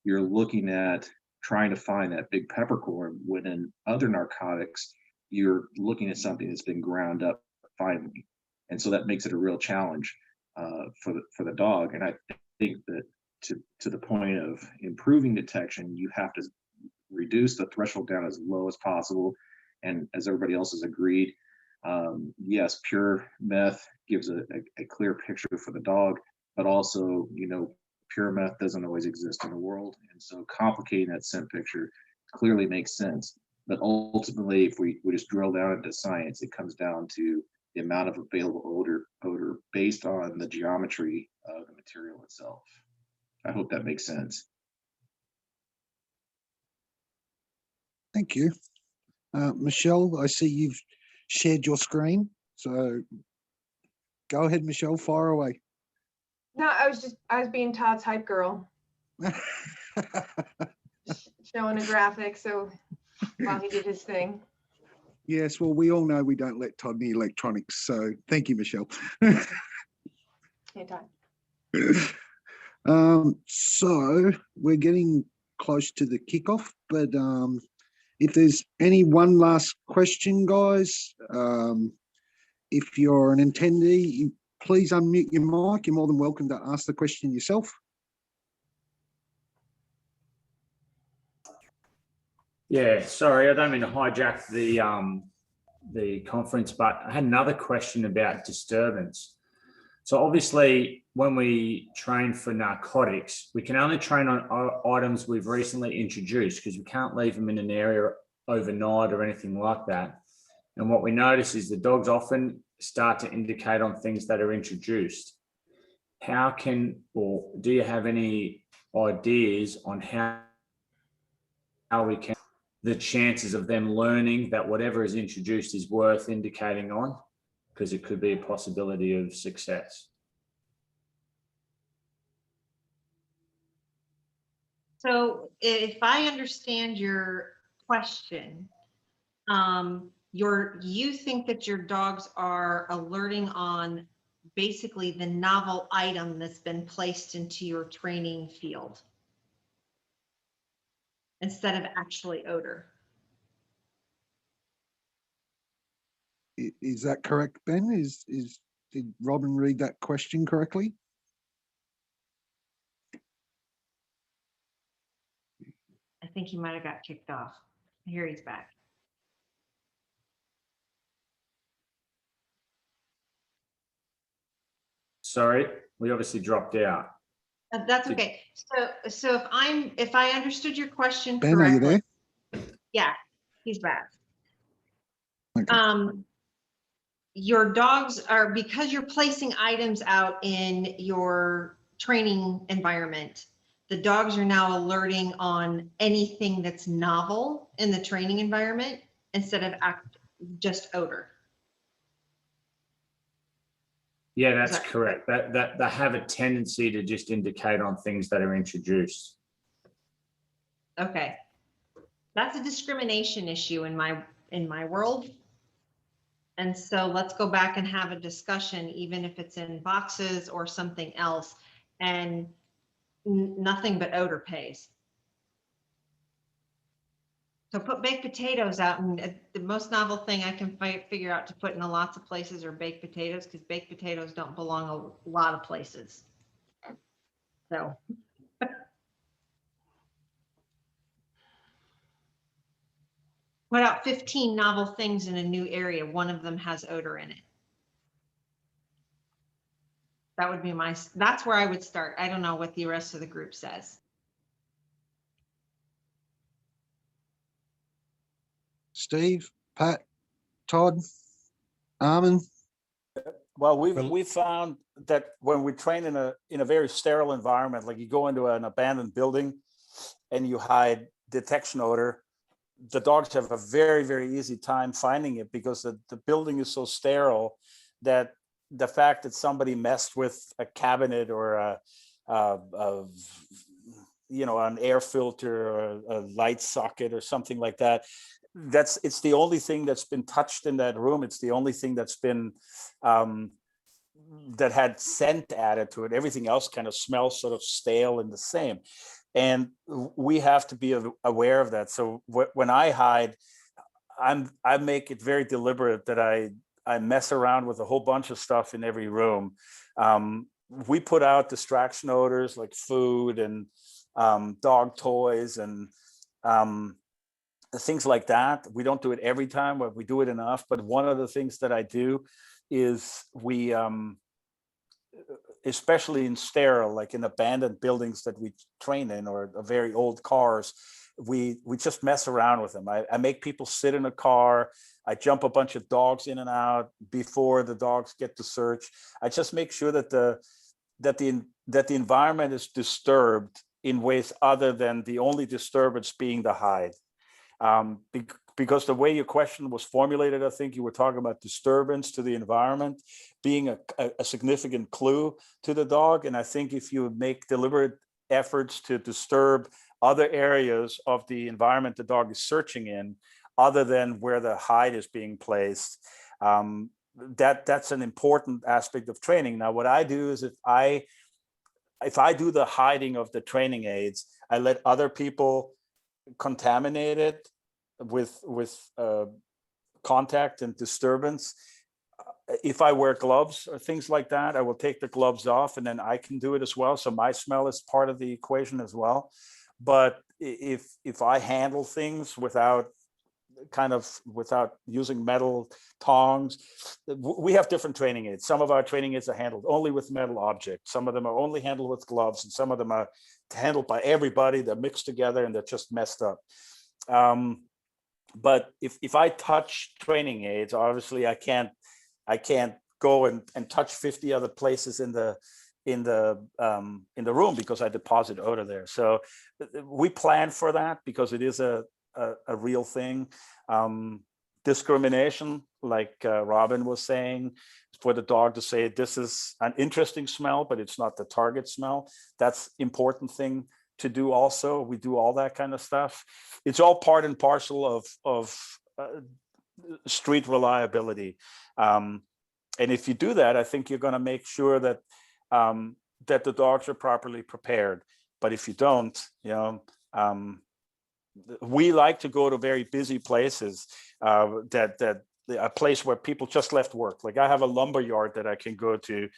you're looking at trying to find that big peppercorn, when in other narcotics, you're looking at something that's been ground up finely. And so that makes it a real challenge for the dog. And I think that to the point of improving detection, you have to reduce the threshold down as low as possible. And as everybody else has agreed, yes, pure meth gives a clear picture for the dog, but also, pure meth doesn't always exist in the world. And so complicating that scent picture clearly makes sense. But ultimately, if we just drill down into science, it comes down to the amount of available odor based on the geometry of the material itself. I hope that makes sense. Thank you. Michele, I see you've shared your screen. So go ahead, Michele, fire away. No, I was being Todd's hype girl, showing a graphic. So while he did his thing. Yes, well, we all know we don't let Todd near electronics. So thank you, Michele. Hey, Todd. So we're getting close to the kickoff, but if there's any one last question, guys, if you're an attendee, please unmute your mic. You're more than welcome to ask the question yourself. Yeah, sorry, I don't mean to hijack the conference, but I had another question about disturbance. So obviously, when we train for narcotics, we can only train on items we've recently introduced, because we can't leave them in an area overnight or anything like that. And what we notice is the dogs often start to indicate on things that are introduced. Do you have any ideas on how we can, the chances of them learning that whatever is introduced is worth indicating on, because it could be a possibility of success? So if I understand your question, you think that your dogs are alerting on basically the novel item that's been placed into your training field instead of actually odor. Is that correct, Ben? Did Robin read that question correctly? I think he might have got kicked off. Here he's back. Sorry, we obviously dropped out. That's okay. So if I understood your question Ben, correctly, are you there? yeah, he's back. Okay. Your dogs are, because you're placing items out in your training environment, the dogs are now alerting on anything that's novel in the training environment instead of just odor. Yeah, that's correct. That they have a tendency to just indicate on things that are introduced. Okay. That's a discrimination issue in my world. And so let's go back and have a discussion, even if it's in boxes or something else, and nothing but odor pays. So put baked potatoes out, and the most novel thing I can figure out to put in lots of places are baked potatoes, because baked potatoes don't belong a lot of places. So. put out 15 novel things in a new area, one of them has odor in it. That would be that's where I would start. I don't know what the rest of the group says. Steve, Pat, Todd, Armin. Well, we found that when we train in a very sterile environment, like you go into an abandoned building and you hide detection odor, the dogs have a very, very easy time finding it because the building is so sterile that the fact that somebody messed with a cabinet or an air filter or a light socket or something like that, it's the only thing that's been touched in that room. It's the only thing that's been that had scent added to it. Everything else kind of smells sort of stale and the same. And we have to be aware of that. So when I hide, I make it very deliberate that I mess around with a whole bunch of stuff in every room. We put out distraction odors like food and dog toys and things like that. We don't do it every time, but we do it enough. But one of the things that I do is we, especially in sterile, like in abandoned buildings that we train in or very old cars, we just mess around with them. I make people sit in a car. I jump a bunch of dogs in and out before the dogs get to search. I just make sure that the environment is disturbed in ways other than the only disturbance being the hide. Because the way your question was formulated, I think you were talking about disturbance to the environment being a significant clue to the dog. And I think if you make deliberate efforts to disturb other areas of the environment the dog is searching in, other than where the hide is being placed, that's an important aspect of training. Now, what I do is if I do the hiding of the training aids, I let other people contaminate it with contact and disturbance. If I wear gloves or things like that, I will take the gloves off and then I can do it as well. So my smell is part of the equation as well. But if I handle things without using metal tongs, we have different training aids. Some of our training aids are handled only with metal objects. Some of them are only handled with gloves, and some of them are handled by everybody. They're mixed together and they're just messed up. But if I touch training aids, obviously I can't go and touch 50 other places in the room because I deposit odor there. So we plan for that because it is a real thing. Discrimination, like Robin was saying, for the dog to say this is an interesting smell, but it's not the target smell. That's important thing to do also. We do all that kind of stuff. It's all part and parcel of street reliability. And if you do that, I think you're going to make sure that that the dogs are properly prepared. But if you don't, we like to go to very busy places, a place where people just left work. Like I have a lumber yard that I can go to,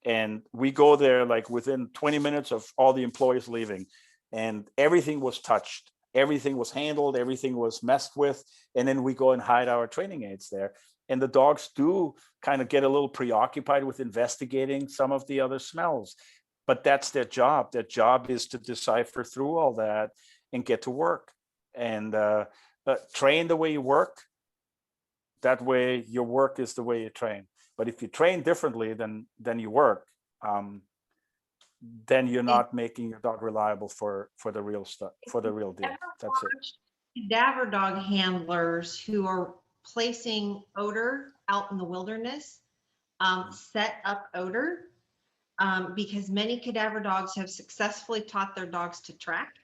and we go there like within 20 minutes of all the employees leaving, and everything was touched, everything was handled, everything was messed with, and then we go and hide our training aids there. And the dogs do kind of get a little preoccupied with investigating some of the other smells, but that's their job. Their job is to decipher through all that and get to work. And train the way you work. That way your work is the way you train. But if you train differently than you work, then you're not making your dog reliable for the real stuff, for the real deal. That's it. Cadaver dog handlers who are placing odor out in the wilderness set up odor because many cadaver dogs have successfully taught their dogs to track.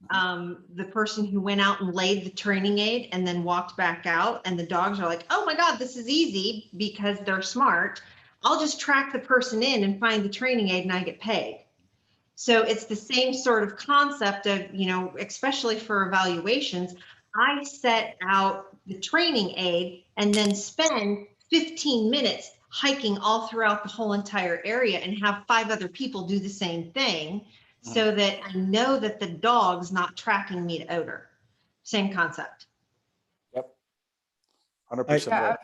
The person who went out and laid the training aid and then walked back out, and the dogs are like, oh my God, this is easy because they're smart. I'll just track the person in and find the training aid and I get paid. So it's the same sort of concept of, especially for evaluations, I set out the training aid and then spend 15 minutes hiking all throughout the whole entire area and have 5 other people do the same thing. So that I know that the dog's not tracking me to odor. Same concept. 100% Yeah, right.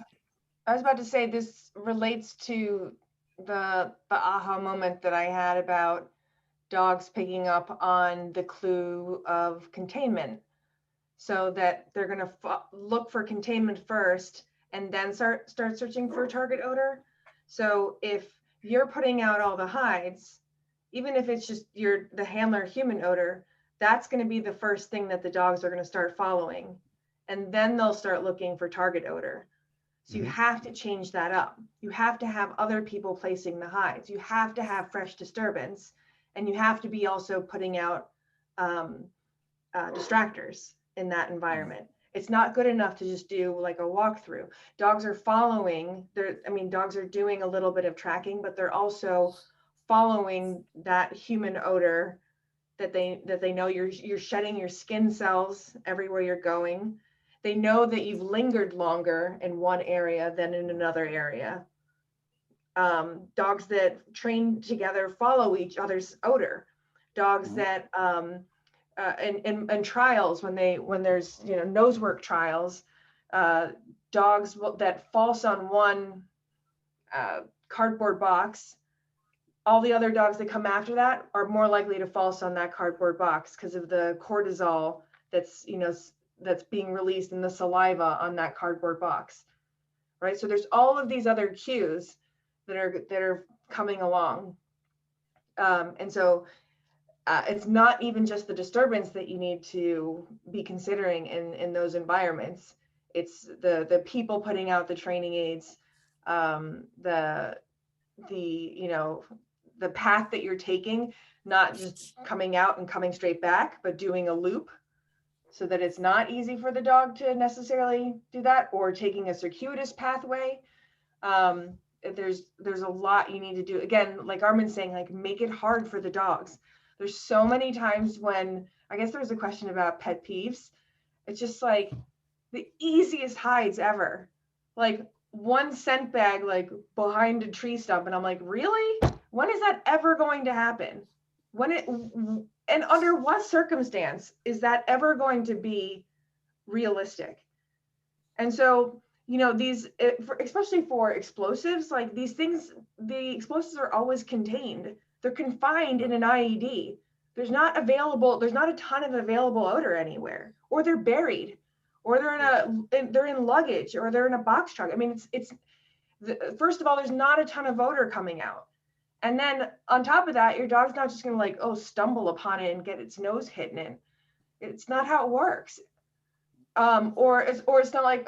I was about to say this relates to the aha moment that I had about dogs picking up on the clue of containment, so that they're going to look for containment first and then start searching for target odor. So if you're putting out all the hides, even if it's just the handler human odor, that's going to be the first thing that the dogs are going to start following, and then they'll start looking for target odor. So you have to change that up. You have to have other people placing the hides. You have to have fresh disturbance, and you have to be also putting out distractors in that environment. It's not good enough to just do like a walkthrough. Dogs are following. Dogs are doing a little bit of tracking, but they're also following that human odor that they know you're shedding your skin cells everywhere you're going. They know that you've lingered longer in one area than in another area. Dogs that train together follow each other's odor. Dogs that in trials, when there's nose work trials, dogs that false on one cardboard box, all the other dogs that come after that are more likely to false on that cardboard box because of the cortisol that's being released in the saliva on that cardboard box, right? So there's all of these other cues that are coming along, and so it's not even just the disturbance that you need to be considering in those environments. It's the people putting out the training aids, the path that you're taking, not just coming out and coming straight back, but doing a loop, so that it's not easy for the dog to necessarily do that, or taking a circuitous pathway. There's a lot you need to do. Again, like Armin's saying, like, make it hard for the dogs. There's so many times when, I guess there was a question about pet peeves. It's just like the easiest hides ever. Like one scent bag, like behind a tree stump. And I'm like, really? When is that ever going to happen? And under what circumstance is that ever going to be realistic? And so, especially for explosives, like these things, the explosives are always contained. They're confined in an IED. There's not a ton of available odor anywhere, or they're buried, or they're in luggage, or they're in a box truck. I mean, first of all, there's not a ton of odor coming out. And then on top of that, your dog's not just going to stumble upon it and get its nose hit in it. It's not how it works. Or it's not like,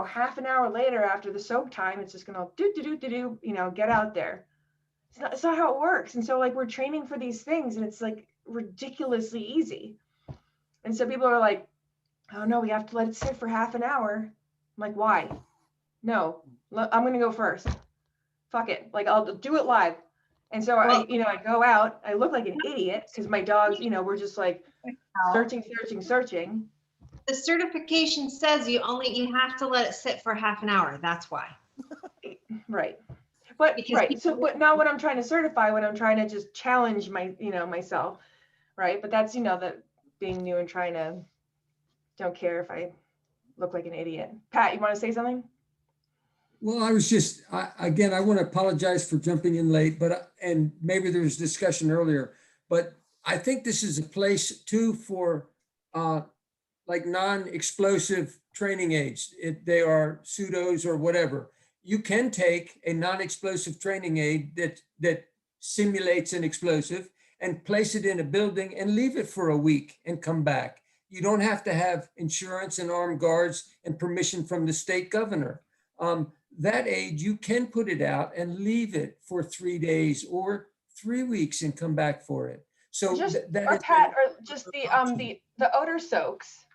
half an hour later after the soak time, it's just going to get out there. It's not how it works. And so we're training for these things, and it's like ridiculously easy. And so people are like, oh no, we have to let it sit for half an hour. I'm like, why? No, I'm going to go first. Fuck it. I'll do it live. And so I go out, I look like an idiot because my dogs, we're just searching. The certification says you have to let it sit for half an hour. That's why. Right. But but now what I'm trying to certify, when I'm trying to just challenge myself, right? But that's that being new and trying to, don't care if I look like an idiot. Pat, you want to say something? Well, I was just, again, I want to apologize for jumping in late, and maybe there was discussion earlier, but I think this is a place too for non-explosive training aids. They are pseudos or whatever. You can take a non-explosive training aid that simulates an explosive and place it in a building and leave it for a week and come back. You don't have to have insurance and armed guards and permission from the state governor. That aid, you can put it out and leave it for 3 days or 3 weeks and come back for it. So just the odor soaks.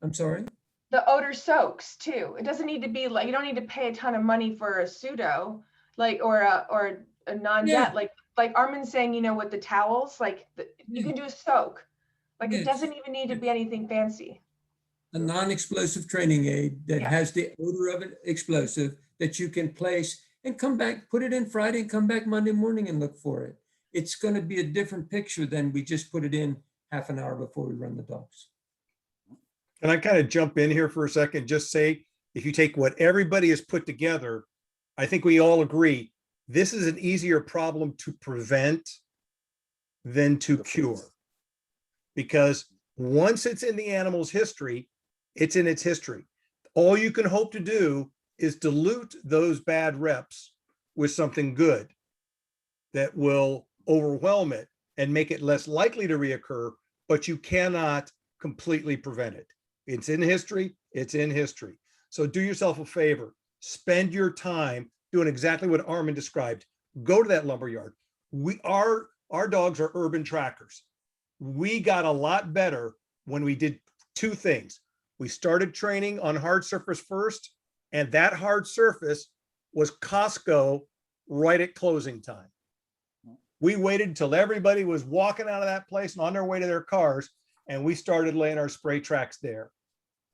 I'm sorry? The odor soaks too. It doesn't need to be you don't need to pay a ton of money for a pseudo, or a non-jet, like Armin's saying, with the towels, you can do a soak. It doesn't even need to be anything fancy. A non-explosive training aid that has the odor of an explosive that you can place and come back, put it in Friday and come back Monday morning and look for it. It's going to be a different picture than we just put it in half an hour before we run the dogs. Can I kind of jump in here for a second? Just say, if you take what everybody has put together, I think we all agree this is an easier problem to prevent than to cure. Because once it's in the animal's history, it's in its history. All you can hope to do is dilute those bad reps with something good that will overwhelm it and make it less likely to reoccur, but you cannot completely prevent it. It's in history, it's in history. So do yourself a favor, spend your time doing exactly what Armin described. Go to that lumberyard. Our dogs are urban trackers. We got a lot better when we did two things. We started training on hard surface first, and that hard surface was Costco right at closing time. We waited until everybody was walking out of that place and on their way to their cars, and we started laying our spray tracks there.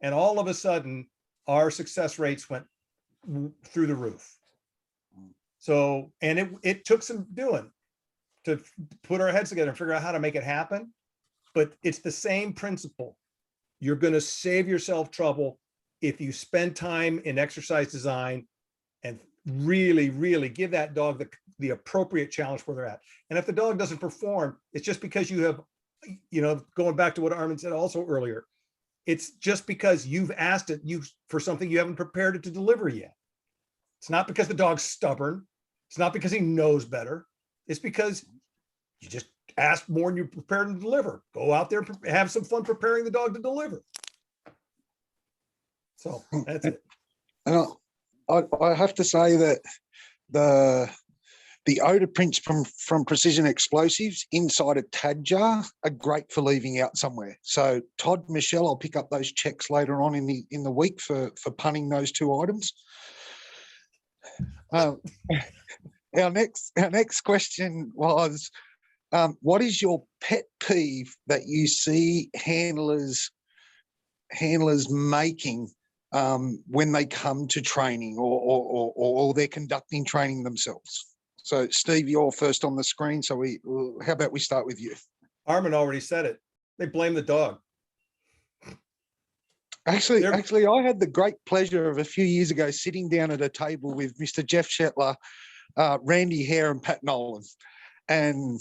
And all of a sudden, our success rates went through the roof. So, and it took some doing to put our heads together and figure out how to make it happen. But it's the same principle. You're going to save yourself trouble if you spend time in exercise design and really, really give that dog the appropriate challenge where they're at. And if the dog doesn't perform, it's just because you have, going back to what Armin said also earlier, it's just because you've asked it for something you haven't prepared it to deliver yet. It's not because the dog's stubborn. It's not because he knows better. It's because you just asked more than you're prepared to deliver. Go out there and have some fun preparing the dog to deliver. So that's it. And I have to say that the odor prints from Precision Explosives inside a tad jar are great for leaving out somewhere. So Todd, Michele, I'll pick up those checks later on in the week for punning those two items. Our next question was, what is your pet peeve that you see handlers making when they come to training or they're conducting training themselves? So Steve, you're first on the screen. So how about we start with you? Armin already said it. They blame the dog. Actually, I had the great pleasure of a few years ago sitting down at a table with Mr. Jeff Shetler, Randy Hare, and Pat Nolan. And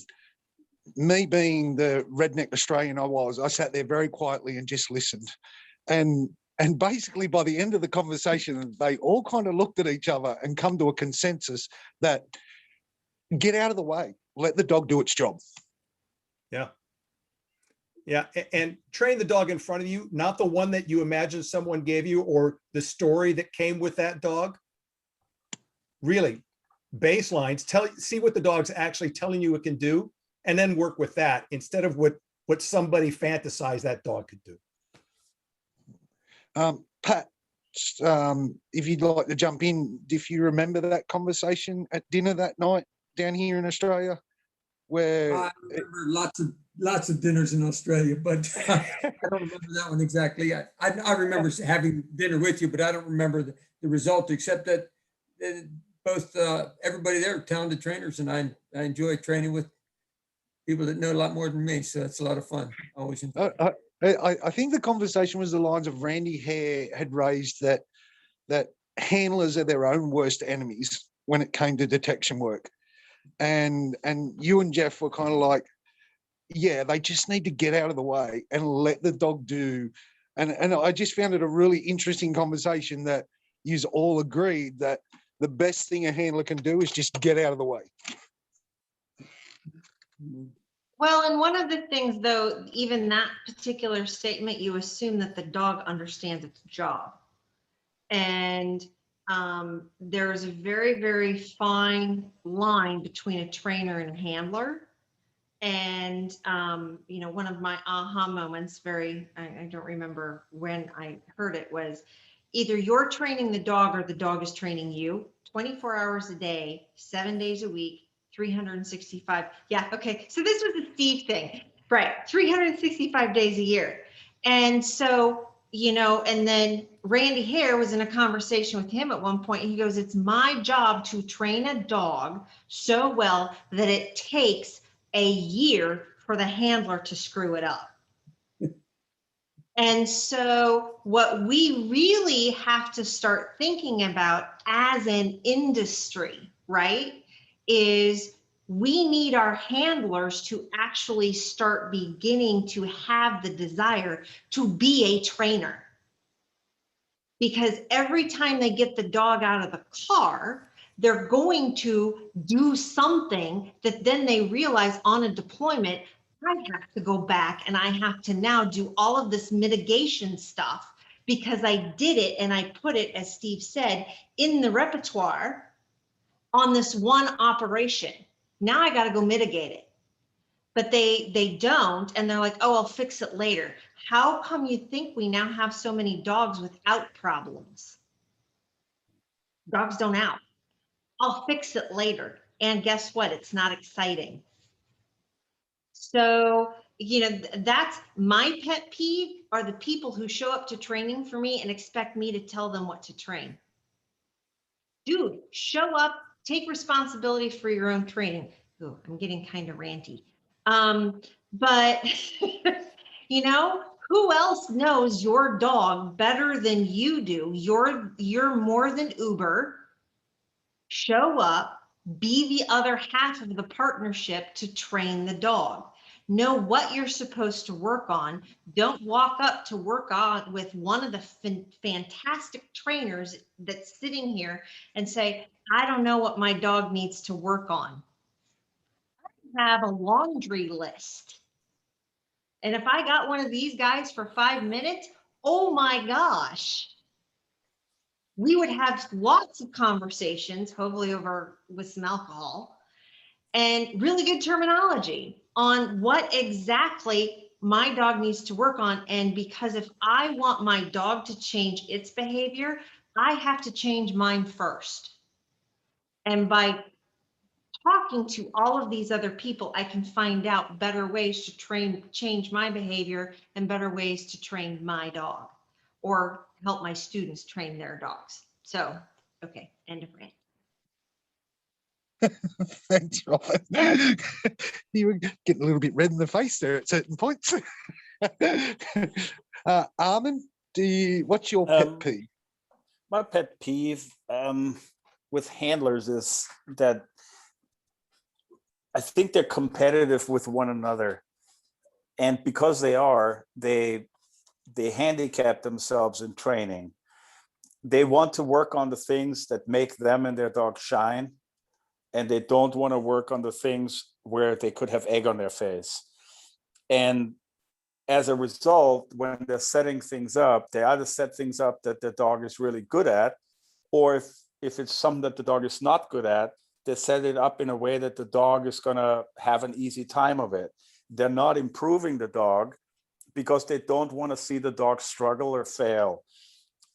me being the redneck Australian I sat there very quietly and just listened. And basically by the end of the conversation, they all kind of looked at each other and come to a consensus that get out of the way, let the dog do its job. Yeah. Yeah. And train the dog in front of you, not the one that you imagine someone gave you or the story that came with that dog. Really, baselines, see what the dog's actually telling you it can do, and then work with that instead of what somebody fantasized that dog could do. Pat, if you'd like to jump in, if you remember that conversation at dinner that night down here in Australia, where I remember lots of dinners in Australia, but I don't remember that one exactly. I remember having dinner with you, but I don't remember the result, except that both everybody there are talented trainers, and I enjoy training with people that know a lot more than me, so it's a lot of fun. Always. I think the conversation was the lines of Randy Hare had raised that handlers are their own worst enemies when it came to detection work. And you and Jeff were kind of like, yeah, they just need to get out of the way and let the dog do. And I just found it a really interesting conversation that you all agreed that the best thing a handler can do is just get out of the way. Well, and one of the things, though, even that particular statement, you assume that the dog understands its job. And there's a very, very fine line between a trainer and a handler. And, one of my aha moments, I don't remember when I heard it, was either you're training the dog or the dog is training you 24 hours a day, 7 days a week, 365. Yeah. Okay. So this was a Steve thing, right? 365 days a year. And so, and then Randy Hare was in a conversation with him at one point. He goes, it's my job to train a dog so well that it takes a year for the handler to screw it up. And so what we really have to start thinking about as an industry, right, is we need our handlers to actually start beginning to have the desire to be a trainer. Because every time they get the dog out of the car, they're going to do something that then they realize on a deployment, I have to go back and I have to now do all of this mitigation stuff because I did it and I put it, as Steve said, in the repertoire on this one operation. Now I got to go mitigate it. But they don't, and they're like, oh, I'll fix it later. How come you think we now have so many dogs without problems? Dogs don't out. I'll fix it later. And guess what? It's not exciting. So, you know, that's my pet peeve, are the people who show up to training for me and expect me to tell them what to train. Dude, show up, take responsibility for your own training. Oh, I'm getting kind of ranty. But you know, who else knows your dog better than you do? You're more than Uber. Show up, be the other half of the partnership to train the dog. Know what you're supposed to work on. Don't walk up to work on with one of the fantastic trainers that's sitting here and say, I don't know what my dog needs to work on. I have a laundry list. And if I got one of these guys for 5 minutes, oh my gosh, we would have lots of conversations, hopefully over with some alcohol, and really good terminology on what exactly my dog needs to work on. And because if I want my dog to change its behavior, I have to change mine first. And by talking to all of these other people, I can find out better ways to change my behavior and better ways to train my dog or help my students train their dogs. So, okay, end of rant. Thanks, Robert. You were getting a little bit red in the face there at certain points. Armin, what's your pet peeve? My pet peeve with handlers is that I think they're competitive with one another. And because they are, they handicap themselves in training. They want to work on the things that make them and their dog shine. And they don't want to work on the things where they could have egg on their face. And as a result, when they're setting things up, they either set things up that the dog is really good at, or if it's something that the dog is not good at, they set it up in a way that the dog is going to have an easy time of it. They're not improving the dog because they don't want to see the dog struggle or fail.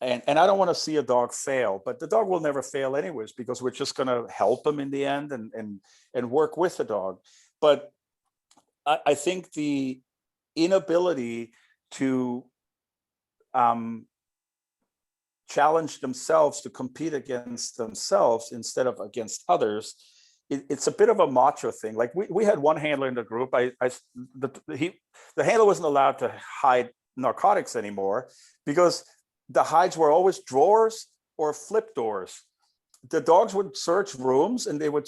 And I don't want to see a dog fail, but the dog will never fail anyways, because we're just going to help him in the end and work with the dog. But I think the inability to challenge themselves, to compete against themselves instead of against others, it's a bit of a macho thing. Like we had one handler in the group. The handler wasn't allowed to hide narcotics anymore because the hides were always drawers or flip doors. The dogs would search rooms and they would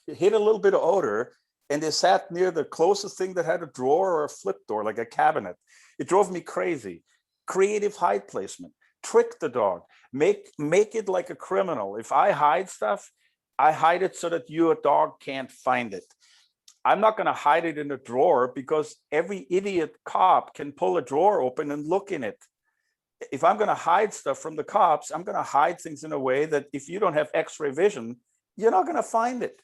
hit a little bit of odor, and they sat near the closest thing that had a drawer or a flip door, like a cabinet. It drove me crazy. Creative hide placement. Trick the dog. Make it like a criminal. If I hide stuff, I hide it so that your dog can't find it. I'm not going to hide it in a drawer because every idiot cop can pull a drawer open and look in it. If I'm going to hide stuff from the cops, I'm going to hide things in a way that if you don't have X-ray vision, you're not going to find it.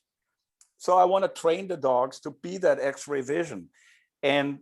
So I want to train the dogs to be that X-ray vision. And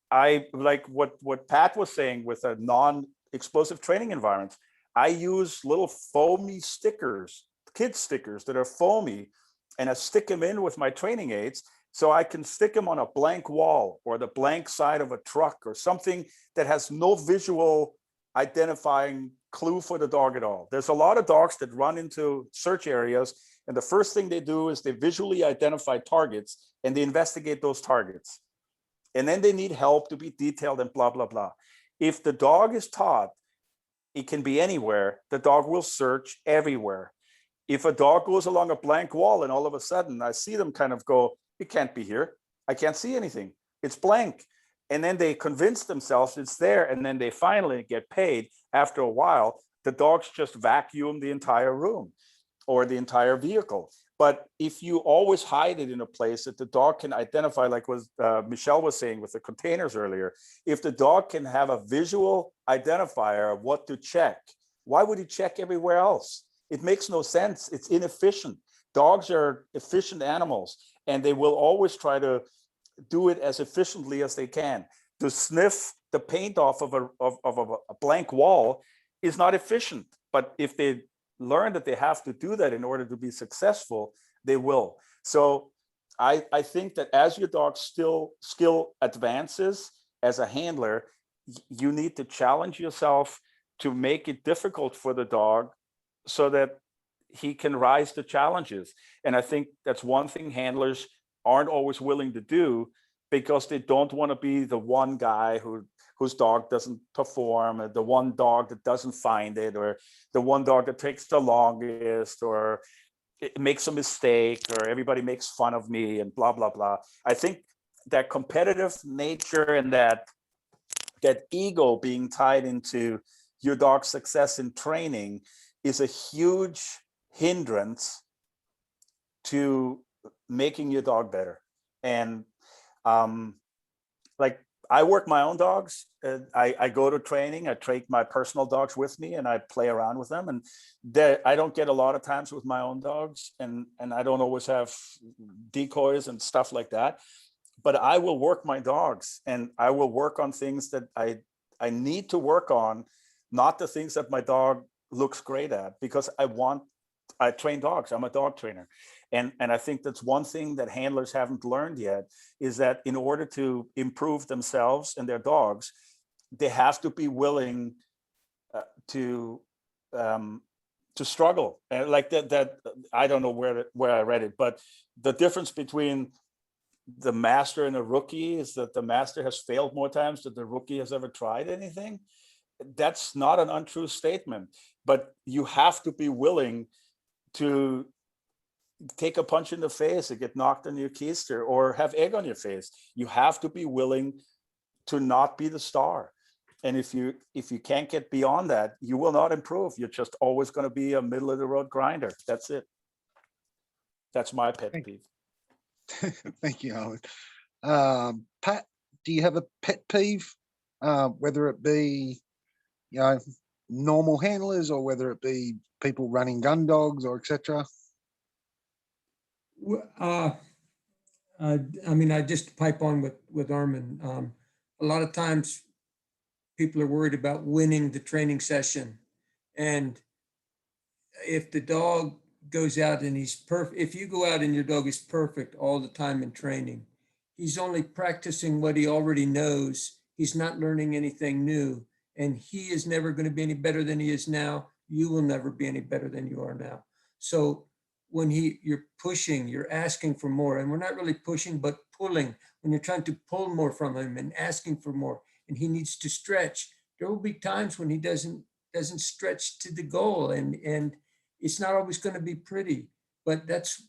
I like what Pat was saying with a non-explosive training environment. I use little foamy stickers, kid stickers that are foamy, and I stick them in with my training aids so I can stick them on a blank wall or the blank side of a truck or something that has no visual identifying clue for the dog at all. There's a lot of dogs that run into search areas, and the first thing they do is they visually identify targets and they investigate those targets. And then they need help to be detailed and blah, blah, blah. If the dog is taught it can be anywhere, the dog will search everywhere. If a dog goes along a blank wall and all of a sudden I see them kind of go, it can't be here. I can't see anything. It's blank. And then they convince themselves it's there. And then they finally get paid. After a while, the dogs just vacuum the entire room or the entire vehicle. But if you always hide it in a place that the dog can identify, like what Michele was saying with the containers earlier, if the dog can have a visual identifier of what to check, why would he check everywhere else? It makes no sense. It's inefficient. Dogs are efficient animals, and they will always try to do it as efficiently as they can. To sniff the paint off of a blank wall is not efficient. But if they learn that they have to do that in order to be successful, they will. So I think that as your dog's skill advances as a handler, you need to challenge yourself to make it difficult for the dog so that he can rise to challenges. And I think that's one thing handlers aren't always willing to do, because they don't want to be the one guy whose dog doesn't perform, or the one dog that doesn't find it, or the one dog that takes the longest, or it makes a mistake, or everybody makes fun of me, and blah, blah, blah. I think that competitive nature and that ego being tied into your dog's success in training is a huge hindrance to making your dog better. And like I work my own dogs. I go to training. I take my personal dogs with me, and I play around with them. And I don't get a lot of times with my own dogs, and I don't always have decoys and stuff like that. But I will work my dogs, and I will work on things that I need to work on, not the things that my dog looks great at, because I train dogs. I'm a dog trainer. And I think that's one thing that handlers haven't learned yet, is that in order to improve themselves and their dogs, they have to be willing to struggle. And like that I don't know where I read it, but the difference between the master and a rookie is that the master has failed more times than the rookie has ever tried anything. That's not an untrue statement, but you have to be willing to take a punch in the face and get knocked on your keister, or have egg on your face. You have to be willing to not be the star. And if you can't get beyond that, you will not improve. You're just always going to be a middle of the road grinder. That's it. That's my pet peeve. Thank you, Armin. Pat, do you have a pet peeve, whether it be, normal handlers, or whether it be people running gun dogs, or etc.? I just pipe on with Armin. A lot of times people are worried about winning the training session. And if the dog goes out and he's perfect, if you go out and your dog is perfect all the time in training, he's only practicing what he already knows. He's not learning anything new. And he is never going to be any better than he is now. You will never be any better than you are now. So when you're pushing, you're asking for more, and we're not really pushing, but pulling. When you're trying to pull more from him and asking for more, and he needs to stretch, there will be times when he doesn't stretch to the goal, and it's not always going to be pretty, but that's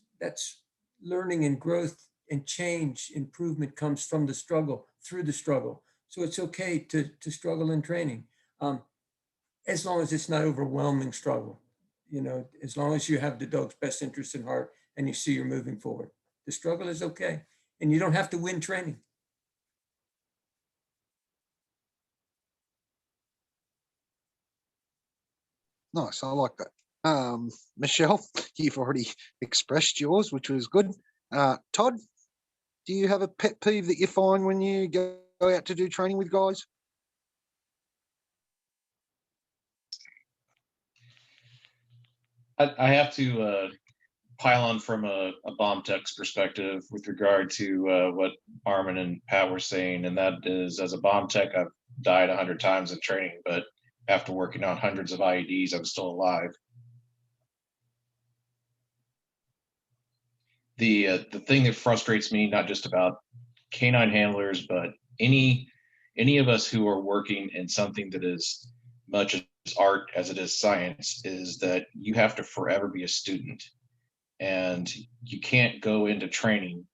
learning and growth and change. Improvement comes from the struggle, through the struggle. So it's okay to struggle in training, as long as it's not overwhelming struggle. As long as you have the dog's best interest in heart and you see you're moving forward, the struggle is okay. And you don't have to win training. Nice, I like that. Michele, you've already expressed yours, which was good. Todd, do you have a pet peeve that you find when you go out to do training with guys? I have to pile on from a bomb tech's perspective with regard to what Armin and Pat were saying, and that is, as a bomb tech, I've died 100 times in training, but after working on hundreds of IEDs, I'm still alive. The thing that frustrates me, not just about canine handlers, but any any of us who are working in something that is much as art as it is science, is that you have to forever be a student. And you can't go into training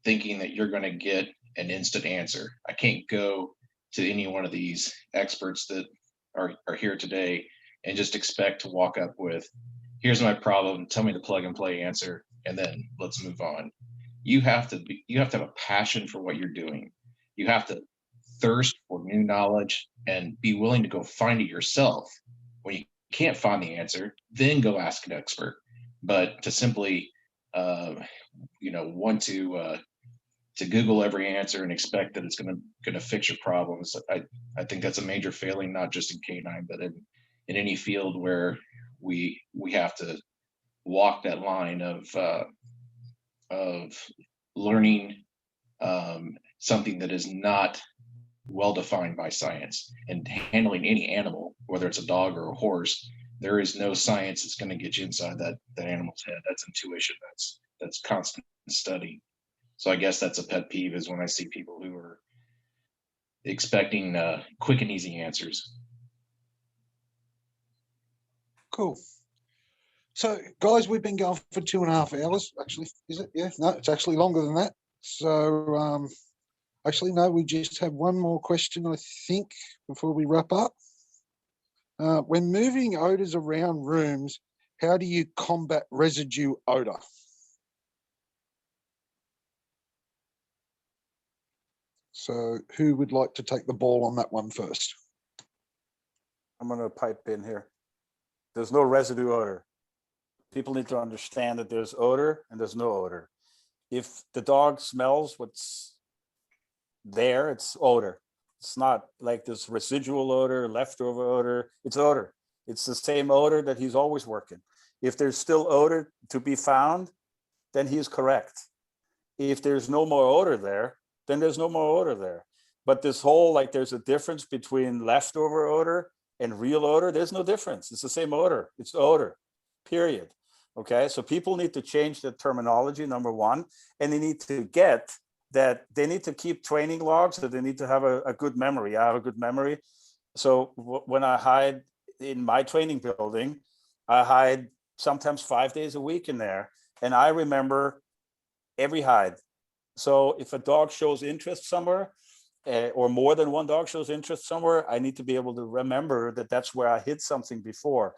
thinking that you're going to get an instant answer. I can't go to any one of these experts that are here today and just expect to walk up with, here's my problem, tell me the plug and play answer, and then let's move on. You have to have a passion for what you're doing. You have to thirst for new knowledge and be willing to go find it yourself. When you can't find the answer, then go ask an expert. But to simply want to Google every answer and expect that it's going to fix your problems, I think that's a major failing, not just in canine, but in any field where we have to walk that line of learning something that is not well defined by science, and handling any animal, whether it's a dog or a horse. There is no science that's going to get you inside that animal's head. That's intuition. That's constant study. So I guess that's a pet peeve, is when I see people who are expecting quick and easy answers. Cool. So, guys, we've been going for 2.5 hours. Actually, is it? Yeah, no, it's actually longer than that. So, actually, no, we just have one more question, I think, before we wrap up. When moving odors around rooms, how do you combat residue odor? So, who would like to take the ball on that one first? I'm going to pipe in here. There's no residue odor. People need to understand that there's odor and there's no odor. If the dog smells what's there, it's odor. It's not like this residual odor, leftover odor. It's odor. It's the same odor that he's always working. If there's still odor to be found, then he's correct. If there's no more odor there, then there's no more odor there. But this whole, like, there's a difference between leftover odor and real odor. There's no difference. It's the same odor. It's odor, period. Okay, so people need to change the terminology, number one, and they need to get that they need to keep training logs, so they need to have a good memory. I have a good memory. So when I hide in my training building, I hide sometimes 5 days a week in there, and I remember every hide. So if a dog shows interest somewhere, or more than one dog shows interest somewhere, I need to be able to remember that that's where I hid something before.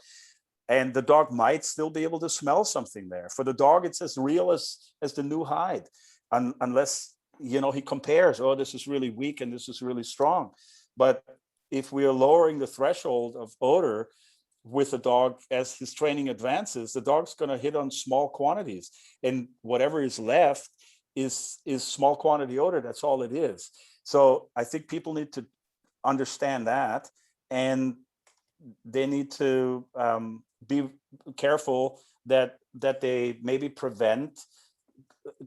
And the dog might still be able to smell something there. For the dog, it's as real as the new hide, unless, he compares, oh, this is really weak and this is really strong. But if we are lowering the threshold of odor with the dog as his training advances, the dog's going to hit on small quantities, and whatever is left is small quantity odor. That's all it is. So I think people need to understand that, and they need to be careful that they maybe prevent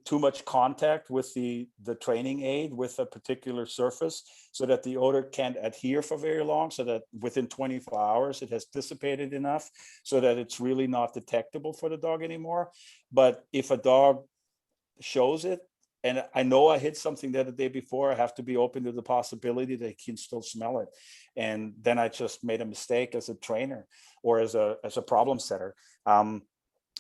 too much contact with the training aid with a particular surface, so that the odor can't adhere for very long, so that within 24 hours it has dissipated enough so that it's really not detectable for the dog anymore. But if a dog shows it, and I know I hit something there the day before, I have to be open to the possibility that he can still smell it. And then I just made a mistake as a trainer or as a problem setter.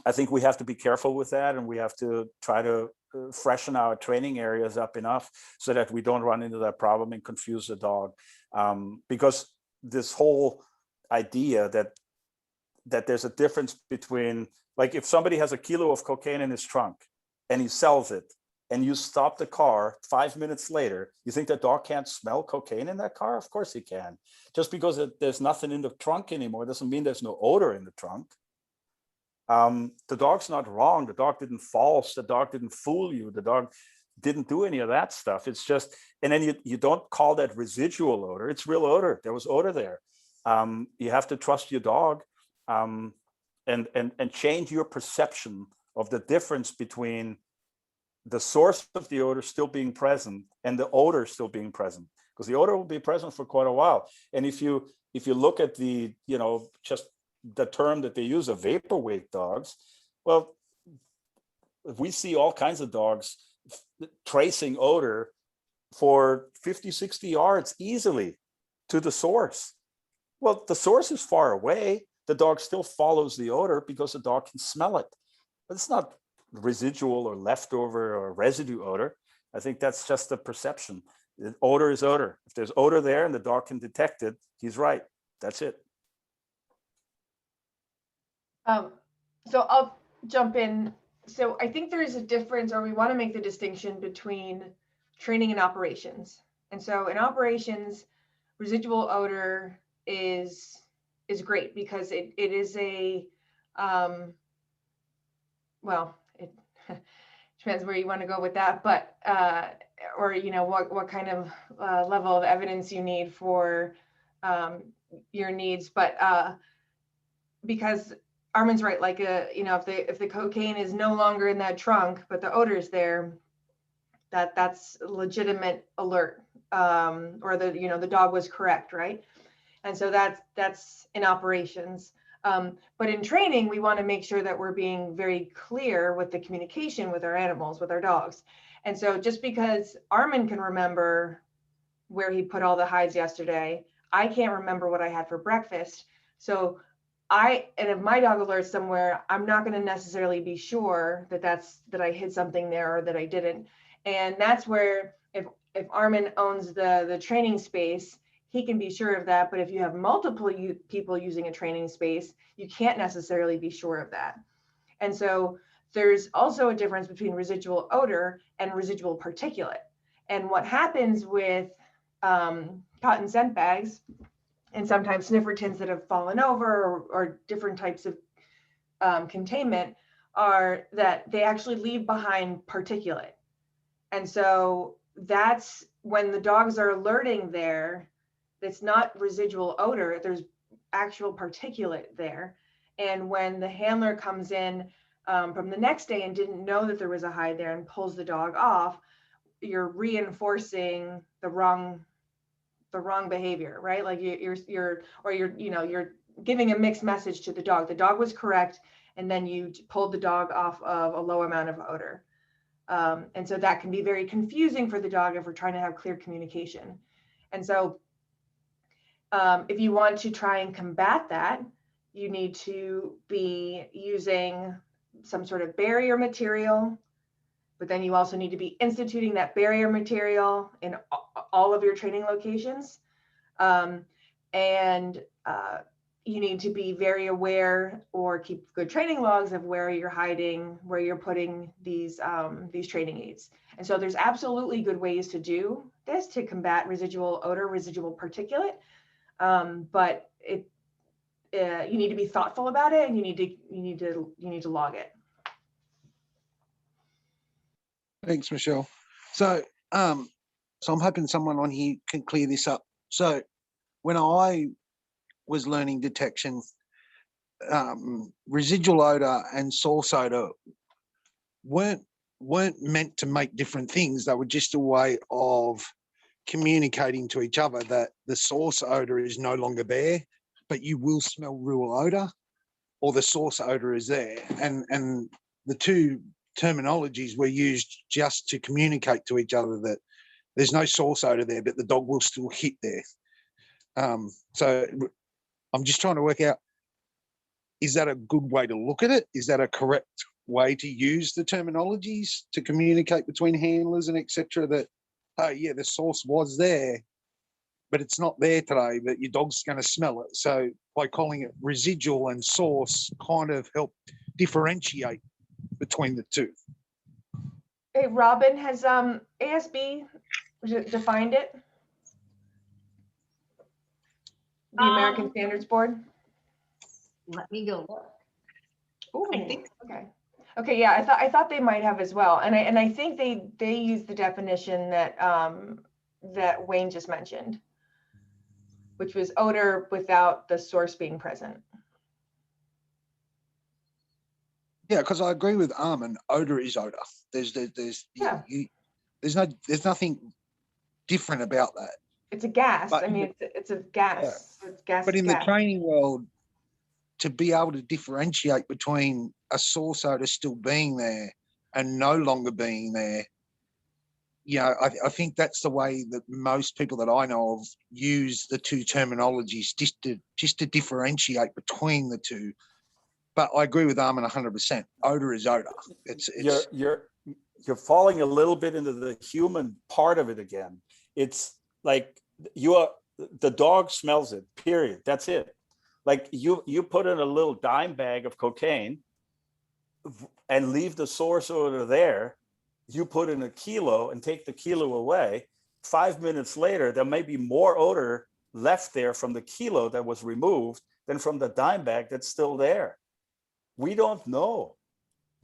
I think we have to be careful with that, and we have to try to freshen our training areas up enough so that we don't run into that problem and confuse the dog. Because this whole idea that there's a difference between, like, if somebody has a kilo of cocaine in his trunk and he sells it, and you stop the car 5 minutes later, you think that dog can't smell cocaine in that car? Of course he can. Just because there's nothing in the trunk anymore doesn't mean there's no odor in the trunk. The dog's not wrong. The dog didn't false. The dog didn't fool you. The dog didn't do any of that stuff. It's just, and then you don't call that residual odor. It's real odor. There was odor there. You have to trust your dog, and change your perception of the difference between the source of the odor still being present and the odor still being present, because the odor will be present for quite a while. And if you look at the, just the term that they use of vaporwave dogs, well, we see all kinds of dogs tracing odor for 50, 60 yards easily to the source. Well, the source is far away. The dog still follows the odor because the dog can smell it. But it's not residual or leftover or residue odor. I think that's just a perception. The odor is odor. If there's odor there and the dog can detect it, he's right. That's it. So I'll jump in. So I think there is a difference, or we want to make the distinction between training and operations. And so in operations, residual odor is great because it is a, well, it depends where you want to go with that, but, or, you know, what kind of level of evidence you need for your needs. But because Armin's right, like, you know, if the cocaine is no longer in that trunk, but the odor is there, that's a legitimate alert, or you know, the dog was correct, right? And so that's in operations. But in training, we want to make sure that we're being very clear with the communication with our animals, with our dogs. And so just because Armin can remember where he put all the hides yesterday, I can't remember what I had for breakfast. So and if my dog alerts somewhere, I'm not going to necessarily be sure that I hid something there or that I didn't. And that's where if Armin owns the training space, he can be sure of that. But if you have multiple people using a training space, you can't necessarily be sure of that. And so there's also a difference between residual odor and residual particulate. And what happens with cotton scent bags and sometimes sniffer tins that have fallen over, or different types of containment, are that they actually leave behind particulate. And so that's when the dogs are alerting there, it's not residual odor, there's actual particulate there. And when the handler comes in from the next day and didn't know that there was a hide there and pulls the dog off, you're reinforcing the wrong behavior, right? Like you're giving a mixed message to the dog. The dog was correct, and then you pulled the dog off of a low amount of odor. And so that can be very confusing for the dog if we're trying to have clear communication. And so if you want to try and combat that, you need to be using some sort of barrier material, but then you also need to be instituting that barrier material in all of your training locations. You need to be very aware, or keep good training logs of where you're hiding, where you're putting these training aids. And so there's absolutely good ways to do this to combat residual odor, residual particulate. But you need to be thoughtful about it, and you need to log it. Thanks, Michele. So I'm hoping someone on here can clear this up. So when I was learning detection, residual odor and source odor weren't meant to make different things. They were just a way of communicating to each other that the source odor is no longer there, but you will smell real odor, or the source odor is there. And the two terminologies were used just to communicate to each other that there's no source odor there, but the dog will still hit there. So I'm just trying to work out, is that a good way to look at it? Is that a correct way to use the terminologies to communicate between handlers and etc., that, oh yeah, the source was there, but it's not there today, but your dog's going to smell it. So by calling it residual and source kind of help differentiate between the two. Hey, Robin, has ASB defined it? The American Standards Board? Let me go look. Ooh, I think okay. Okay, yeah, I thought they might have as well. And I think they use the definition that that Wayne just mentioned, which was odor without the source being present. Yeah, because I agree with Armin. Odor is odor. There's Yeah. There's nothing different about that. It's a gas. But I mean, it's a gas. Yeah. It's gas. But in gas. the training world, to be able to differentiate between a source odor still being there and no longer being there, Yeah, I think that's the way that most people that I know of use the two terminologies, just to differentiate between the two. But I agree with Armin 100%. Odor is odor. It's You're falling a little bit into the human part of it again. It's like the dog smells it, period. That's it. Like you put in a little dime bag of cocaine and leave the source odor there. You put in a kilo and take the kilo away. 5 minutes later, there may be more odor left there from the kilo that was removed than from the dime bag that's still there. We don't know.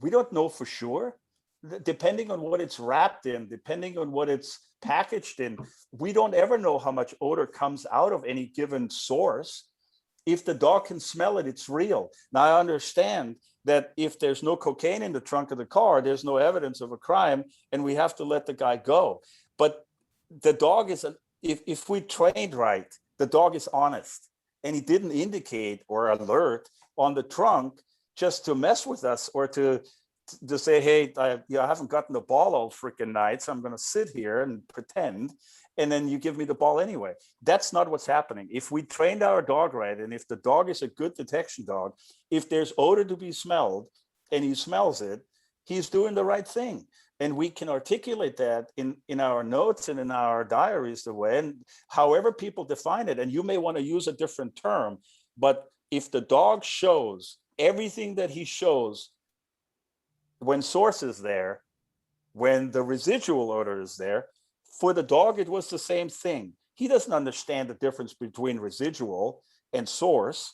We don't know for sure. Depending on what it's wrapped in, depending on what it's packaged in, we don't ever know how much odor comes out of any given source. If the dog can smell it, it's real. Now, I understand that if there's no cocaine in the trunk of the car, there's no evidence of a crime, and we have to let the guy go. But the dog is, if we trained right, the dog is honest, and he didn't indicate or alert on the trunk just to mess with us or to say, hey, I haven't gotten the ball all freaking night, so I'm going to sit here and pretend, and then you give me the ball anyway. That's not what's happening. If we trained our dog right, and if the dog is a good detection dog, if there's odor to be smelled and he smells it, he's doing the right thing. And we can articulate that in our notes and in our diaries the way, and however people define it. And you may want to use a different term, but if the dog shows everything that he shows when source is there, when the residual odor is there, for the dog, it was the same thing. He doesn't understand the difference between residual and source.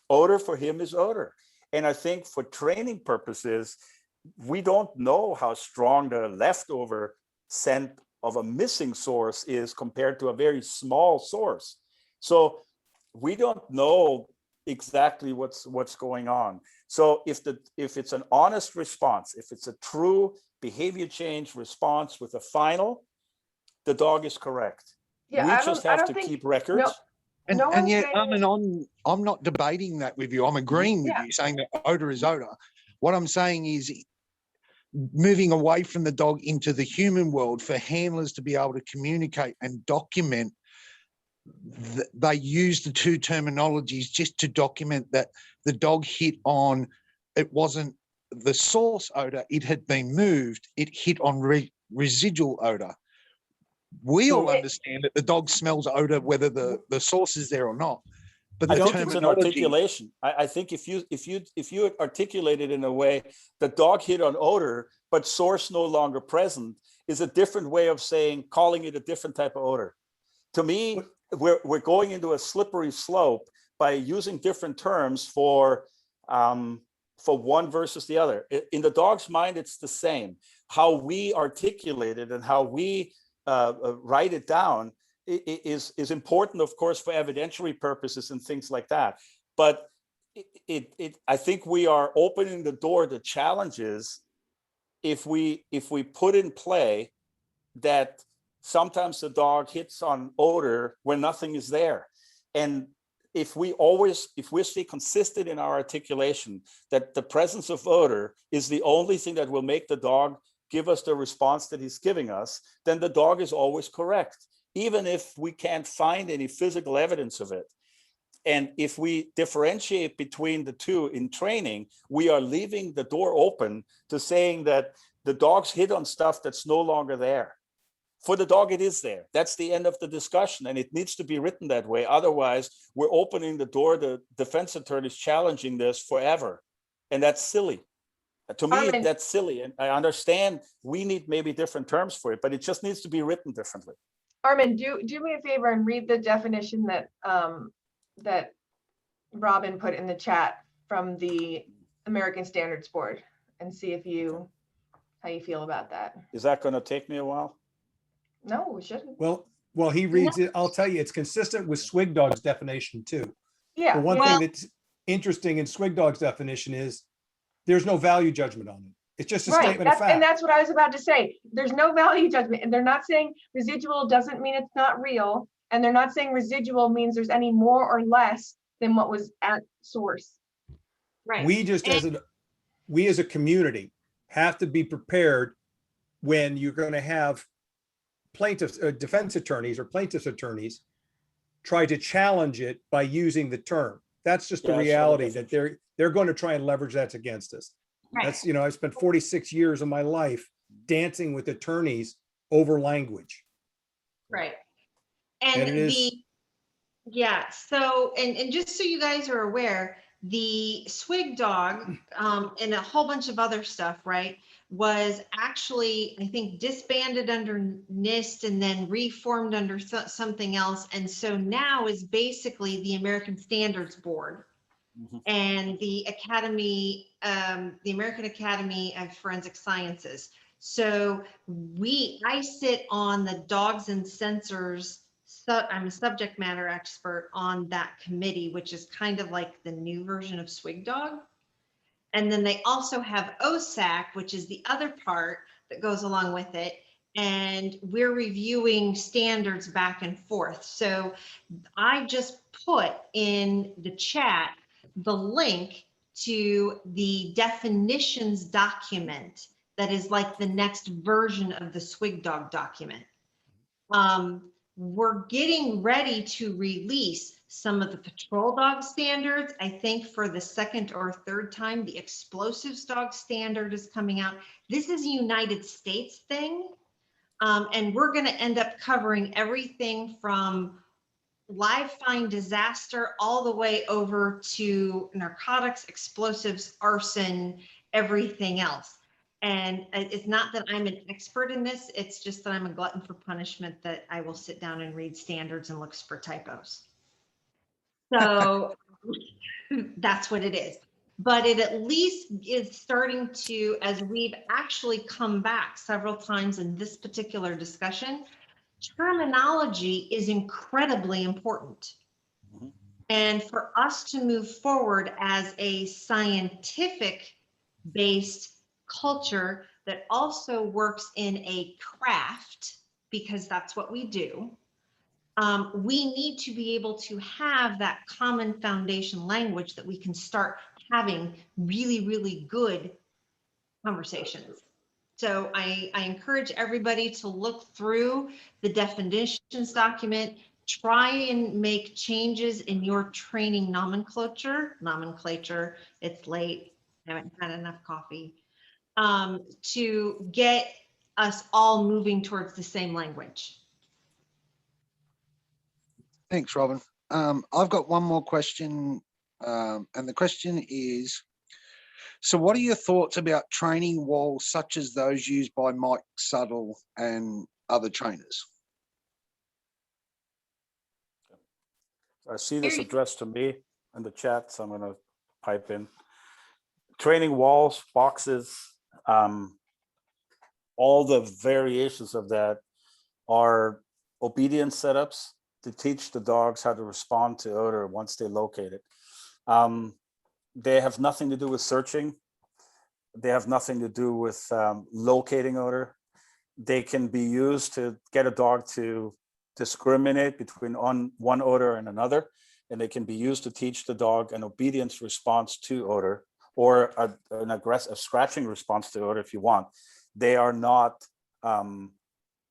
Odor for him is odor. And I think for training purposes, we don't know how strong the leftover scent of a missing source is compared to a very small source. So we don't know exactly what's going on. So if it's an honest response, if it's a true behavior change response with a final, the dog is correct. Yeah, we I just don't have to think- keep records. And yet, I'm not debating that with you. I'm agreeing with you, saying that odor is odor. What I'm saying is moving away from the dog into the human world for handlers to be able to communicate and document. They use the two terminologies just to document that the dog hit on, it wasn't the source odor, it had been moved, it hit on residual odor. We all understand that the dog smells odor whether the source is there or not. But I the think it's an terminology, articulation. I think if you articulate it in a way, the dog hit on odor, but source no longer present, is a different way of saying, calling it a different type of odor. To me, we're going into a slippery slope by using different terms for one versus the other. In the dog's mind, it's the same. How we articulate it and how we write it down is important, of course, for evidentiary purposes and things like that. But I think we are opening the door to challenges if we put in play that sometimes the dog hits on odor when nothing is there. And if we stay consistent in our articulation that the presence of odor is the only thing that will make the dog give us the response that he's giving us, then the dog is always correct, even if we can't find any physical evidence of it. And if we differentiate between the two in training, we are leaving the door open to saying that the dog's hit on stuff that's no longer there. For the dog, it is there. That's the end of the discussion, and it needs to be written that way. Otherwise, we're opening the door to defense attorneys challenging this forever, and that's silly. To me, Armin, that's silly, and I understand we need maybe different terms for it, but it just needs to be written differently. Armin, do me a favor and read the definition that that Robin put in the chat from the American Standards Board, and see if how you feel about that. Is that going to take me a while? No, we shouldn't. Well, he reads it. I'll tell you, it's consistent with Swig Dog's definition too. Yeah. The one thing that's interesting in Swig Dog's definition is there's no value judgment on it. It's just a statement of fact. And that's what I was about to say. There's no value judgment, and they're not saying residual doesn't mean it's not real, and they're not saying residual means there's any more or less than what was at source. Right. We as a community have to be prepared when you're going to have plaintiffs, defense attorneys or plaintiffs attorneys try to challenge it by using the term. That's just the Yeah, I saw the reality that definition. they're going to try and leverage that against us. Right. That's, you know, I spent 46 years of my life dancing with attorneys over language. Right. And And it is- the, yeah, so, and just so you guys are aware, the Swig dog, and a whole bunch of other stuff, right, was actually, I think, disbanded under NIST and then reformed under something else. And so now is basically the American Standards Board Mhm. and the Academy, the American Academy of Forensic Sciences. So I sit on the dogs and sensors. So I'm a subject matter expert on that committee, which is kind of like the new version of Swig Dog. And then they also have OSAC, which is the other part that goes along with it. And we're reviewing standards back and forth. So I just put in the chat the link to the definitions document that is like the next version of the Swig Dog document. We're getting ready to release some of the patrol dog standards. I think for the second or third time, the explosives dog standard is coming out. This is a United States thing. And we're going to end up covering everything from live find disaster all the way over to narcotics, explosives, arson, everything else. And it's not that I'm an expert in this, it's just that I'm a glutton for punishment, that I will sit down and read standards and look for typos. So that's what it is. But it at least is starting to, as we've actually come back several times in this particular discussion, terminology is incredibly important. Mhm. And for us to move forward as a scientific based culture that also works in a craft, because that's what we do, we need to be able to have that common foundation language that we can start having really, really good conversations. So I encourage everybody to look through the definitions document, try and make changes in your training nomenclature, it's late, haven't had enough coffee, to get us all moving towards the same language. Thanks, Robin. I've got one more question, and the question is, so what are your thoughts about training walls such as those used by Mike Suttle and other trainers? I see this addressed to me in the chat, so I'm going to pipe in. Training walls, boxes, all the variations of that are obedience setups to teach the dogs how to respond to odor once they locate it. They have nothing to do with searching. They have nothing to do with locating odor. They can be used to get a dog to discriminate between one odor and another, and they can be used to teach the dog an obedience response to odor, or an aggressive scratching response to odor if you want. They are not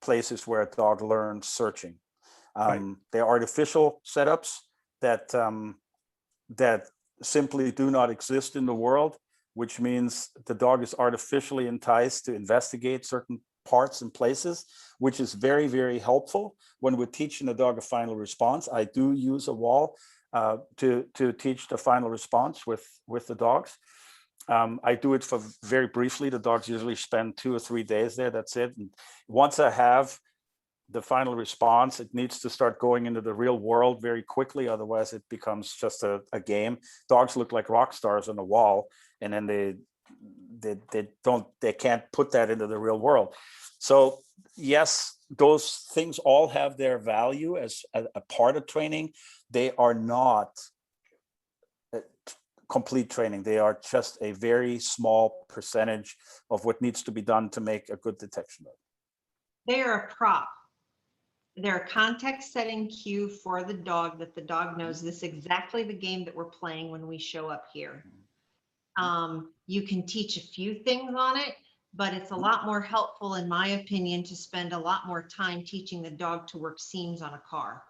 places where a dog learns searching. They're artificial setups that that simply do not exist in the world, which means the dog is artificially enticed to investigate certain parts and places, which is very, very helpful when we're teaching the dog a final response. I do use a wall to teach the final response with the dogs. I do it for very briefly. The dogs usually spend 2 or 3 days there. That's it. And once I have the final response, it needs to start going into the real world very quickly. Otherwise, it becomes just a game. Dogs look like rock stars on the wall, and then they can't put that into the real world. So yes, those things all have their value as a part of training. They are not complete training. They are just a very small percentage of what needs to be done to make a good detection. They are a prop. They're a context setting cue for the dog, that the dog knows this is exactly the game that we're playing when we show up here. You can teach a few things on it, but it's a lot more helpful, in my opinion, to spend a lot more time teaching the dog to work seams on a car.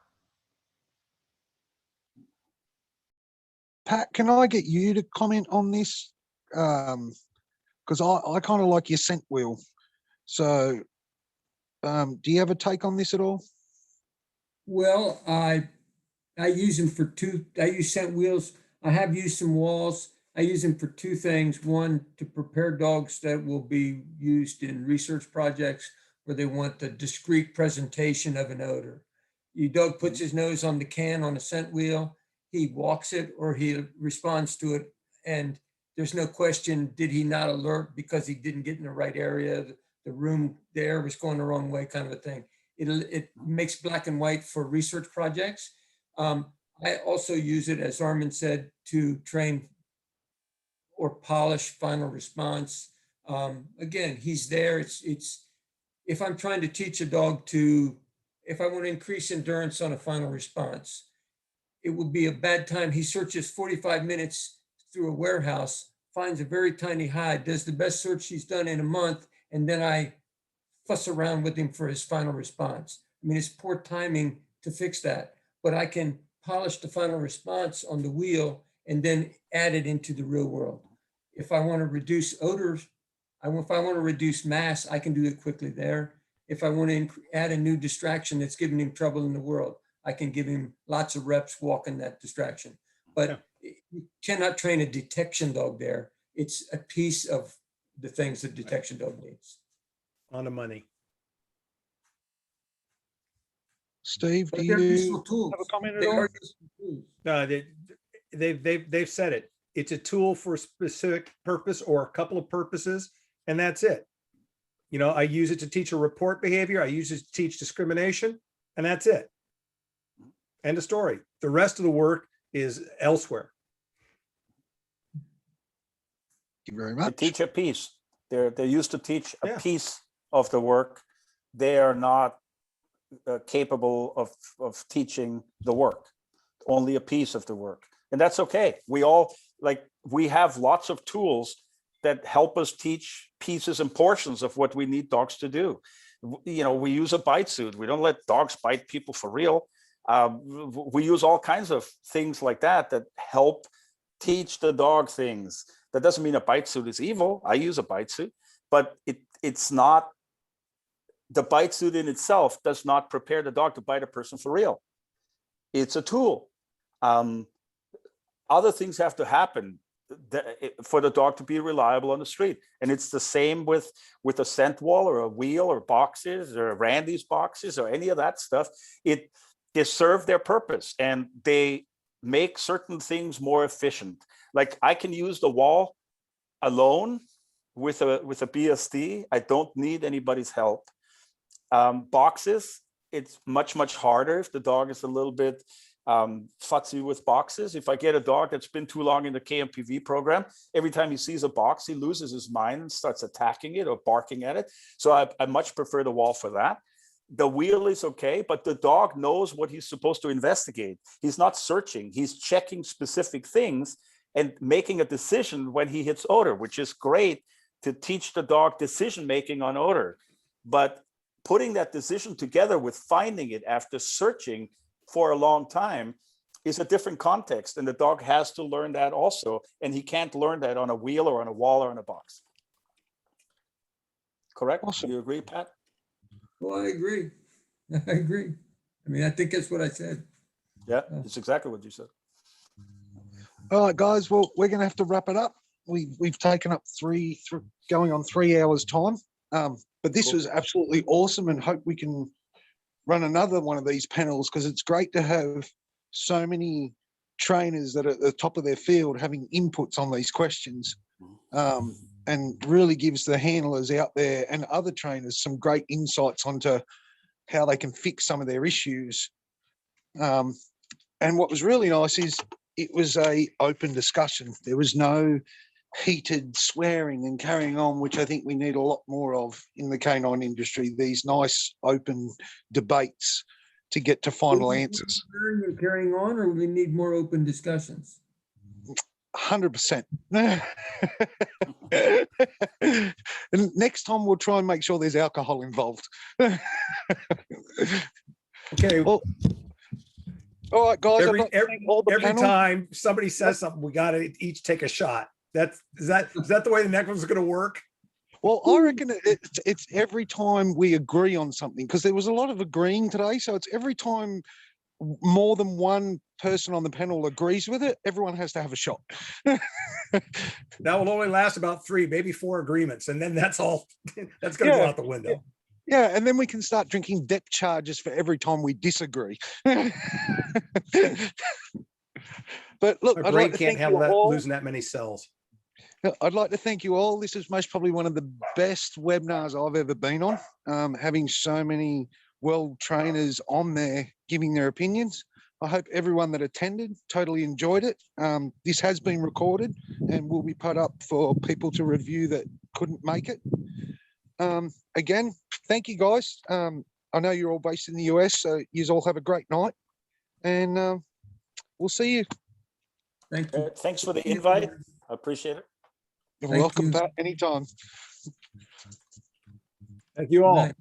Pat, can I get you to comment on this? Because I kind of like your scent wheel. So do you have a take on this at all? Well, I use them for I use scent wheels. I have used some walls. I use them for two things. One, to prepare dogs that will be used in research projects where they want the discrete presentation of an odor. Your dog puts his nose on the can on a scent wheel, he walks it or he responds to it. And there's no question, did he not alert because he didn't get in the right area? The room, the air was going the wrong way, kind of a thing. It makes black and white for research projects. I also use it, as Armin said, to train or polish final response. Again, he's there. It's if I'm trying to teach a dog if I want to increase endurance on a final response, it would be a bad time. He searches 45 minutes through a warehouse, finds a very tiny hide, does the best search he's done in a month, and then I fuss around with him for his final response. I mean, it's poor timing to fix that, but I can polish the final response on the wheel and then add it into the real world. If I want to reduce odors, if I want to reduce mass, I can do it quickly there. If I want to add a new distraction that's giving him trouble in the world, I can give him lots of reps walking that distraction. But you cannot train a detection dog there. It's a piece of the things that detection dog needs. On the money. Steve, But do they're you useful tools. have a comment at They all? are useful tools. No, they've said it. It's a tool for a specific purpose or a couple of purposes, and that's it. You know, I use it to teach a report behavior. I use it to teach discrimination, and that's it. End of story. The rest of the work is elsewhere. Thank you very They much. teach a piece. They're used to teach a Yeah. piece of the work. They are not capable of teaching the work, only a piece of the work. And that's okay. We have lots of tools that help us teach pieces and portions of what we need dogs to do. You know, we use a bite suit. We don't let dogs bite people for real. We use all kinds of things like that help teach the dog things. That doesn't mean a bite suit is evil. I use a bite suit, but it's not, the bite suit in itself does not prepare the dog to bite a person for real. It's a tool. Other things have to happen for the dog to be reliable on the street. And it's the same with a scent wall or a wheel or boxes or Randy's boxes or any of that stuff. They serve their purpose and they make certain things more efficient. Like I can use the wall alone with a BSD. I don't need anybody's help. Boxes, it's much harder if the dog is a little bit futzy with boxes. If I get a dog that's been too long in the KMPV program, every time he sees a box, he loses his mind and starts attacking it or barking at it. So I much prefer the wall for that. The wheel is okay, but the dog knows what he's supposed to investigate. He's not searching, he's checking specific things and making a decision when he hits odor, which is great to teach the dog decision-making on odor. But putting that decision together with finding it after searching for a long time is a different context. And the dog has to learn that also. And he can't learn that on a wheel or on a wall or on a box. Correct? Awesome. Do you agree, Pat? Well, I agree. I agree. I mean, I think that's what I said. Yeah, it's exactly what you said. All right, guys. Well, we're going to have to wrap it up. We've taken up going on 3 hours time. But this was absolutely awesome, and hope we can run another one of these panels, because it's great to have so many trainers that are at the top of their field having inputs on these questions, and really gives the handlers out there and other trainers some great insights onto how they can fix some of their issues. And what was really nice is it was a open discussion. There was no heated swearing and carrying on, which I think we need a lot more of in the canine industry, these nice open debates to get to final answers. Carrying on, or we need more open discussions? 100%. And next time we'll try and make sure there's alcohol involved. Okay, Well, all right, guys. I'd every like to thank all the every panel. time somebody says something, we got to each take a shot. Is that the way the next one's going to work? Well, I reckon it's every time we agree on something, because there was a lot of agreeing today. So it's every time more than one person on the panel agrees with it, everyone has to have a shot. That will only last about 3, maybe 4 agreements, and then that's all. That's going to go out the window. Yeah, and then we can start drinking depth charges for every time we disagree. But look, My I'd brain like to can't thank handle you that, all. losing that many cells. I'd like to thank you all. This is most probably one of the best webinars I've ever been on, having so many world trainers on there giving their opinions. I hope everyone that attended totally enjoyed it. This has been recorded and will be put up for people to review that couldn't make it. Again, thank you guys. I know you're all based in the US, so you all have a great night, and we'll see you. Thank you. Thanks for the invite. I appreciate it. You're Thank welcome you. back anytime. Thank you Good all. night.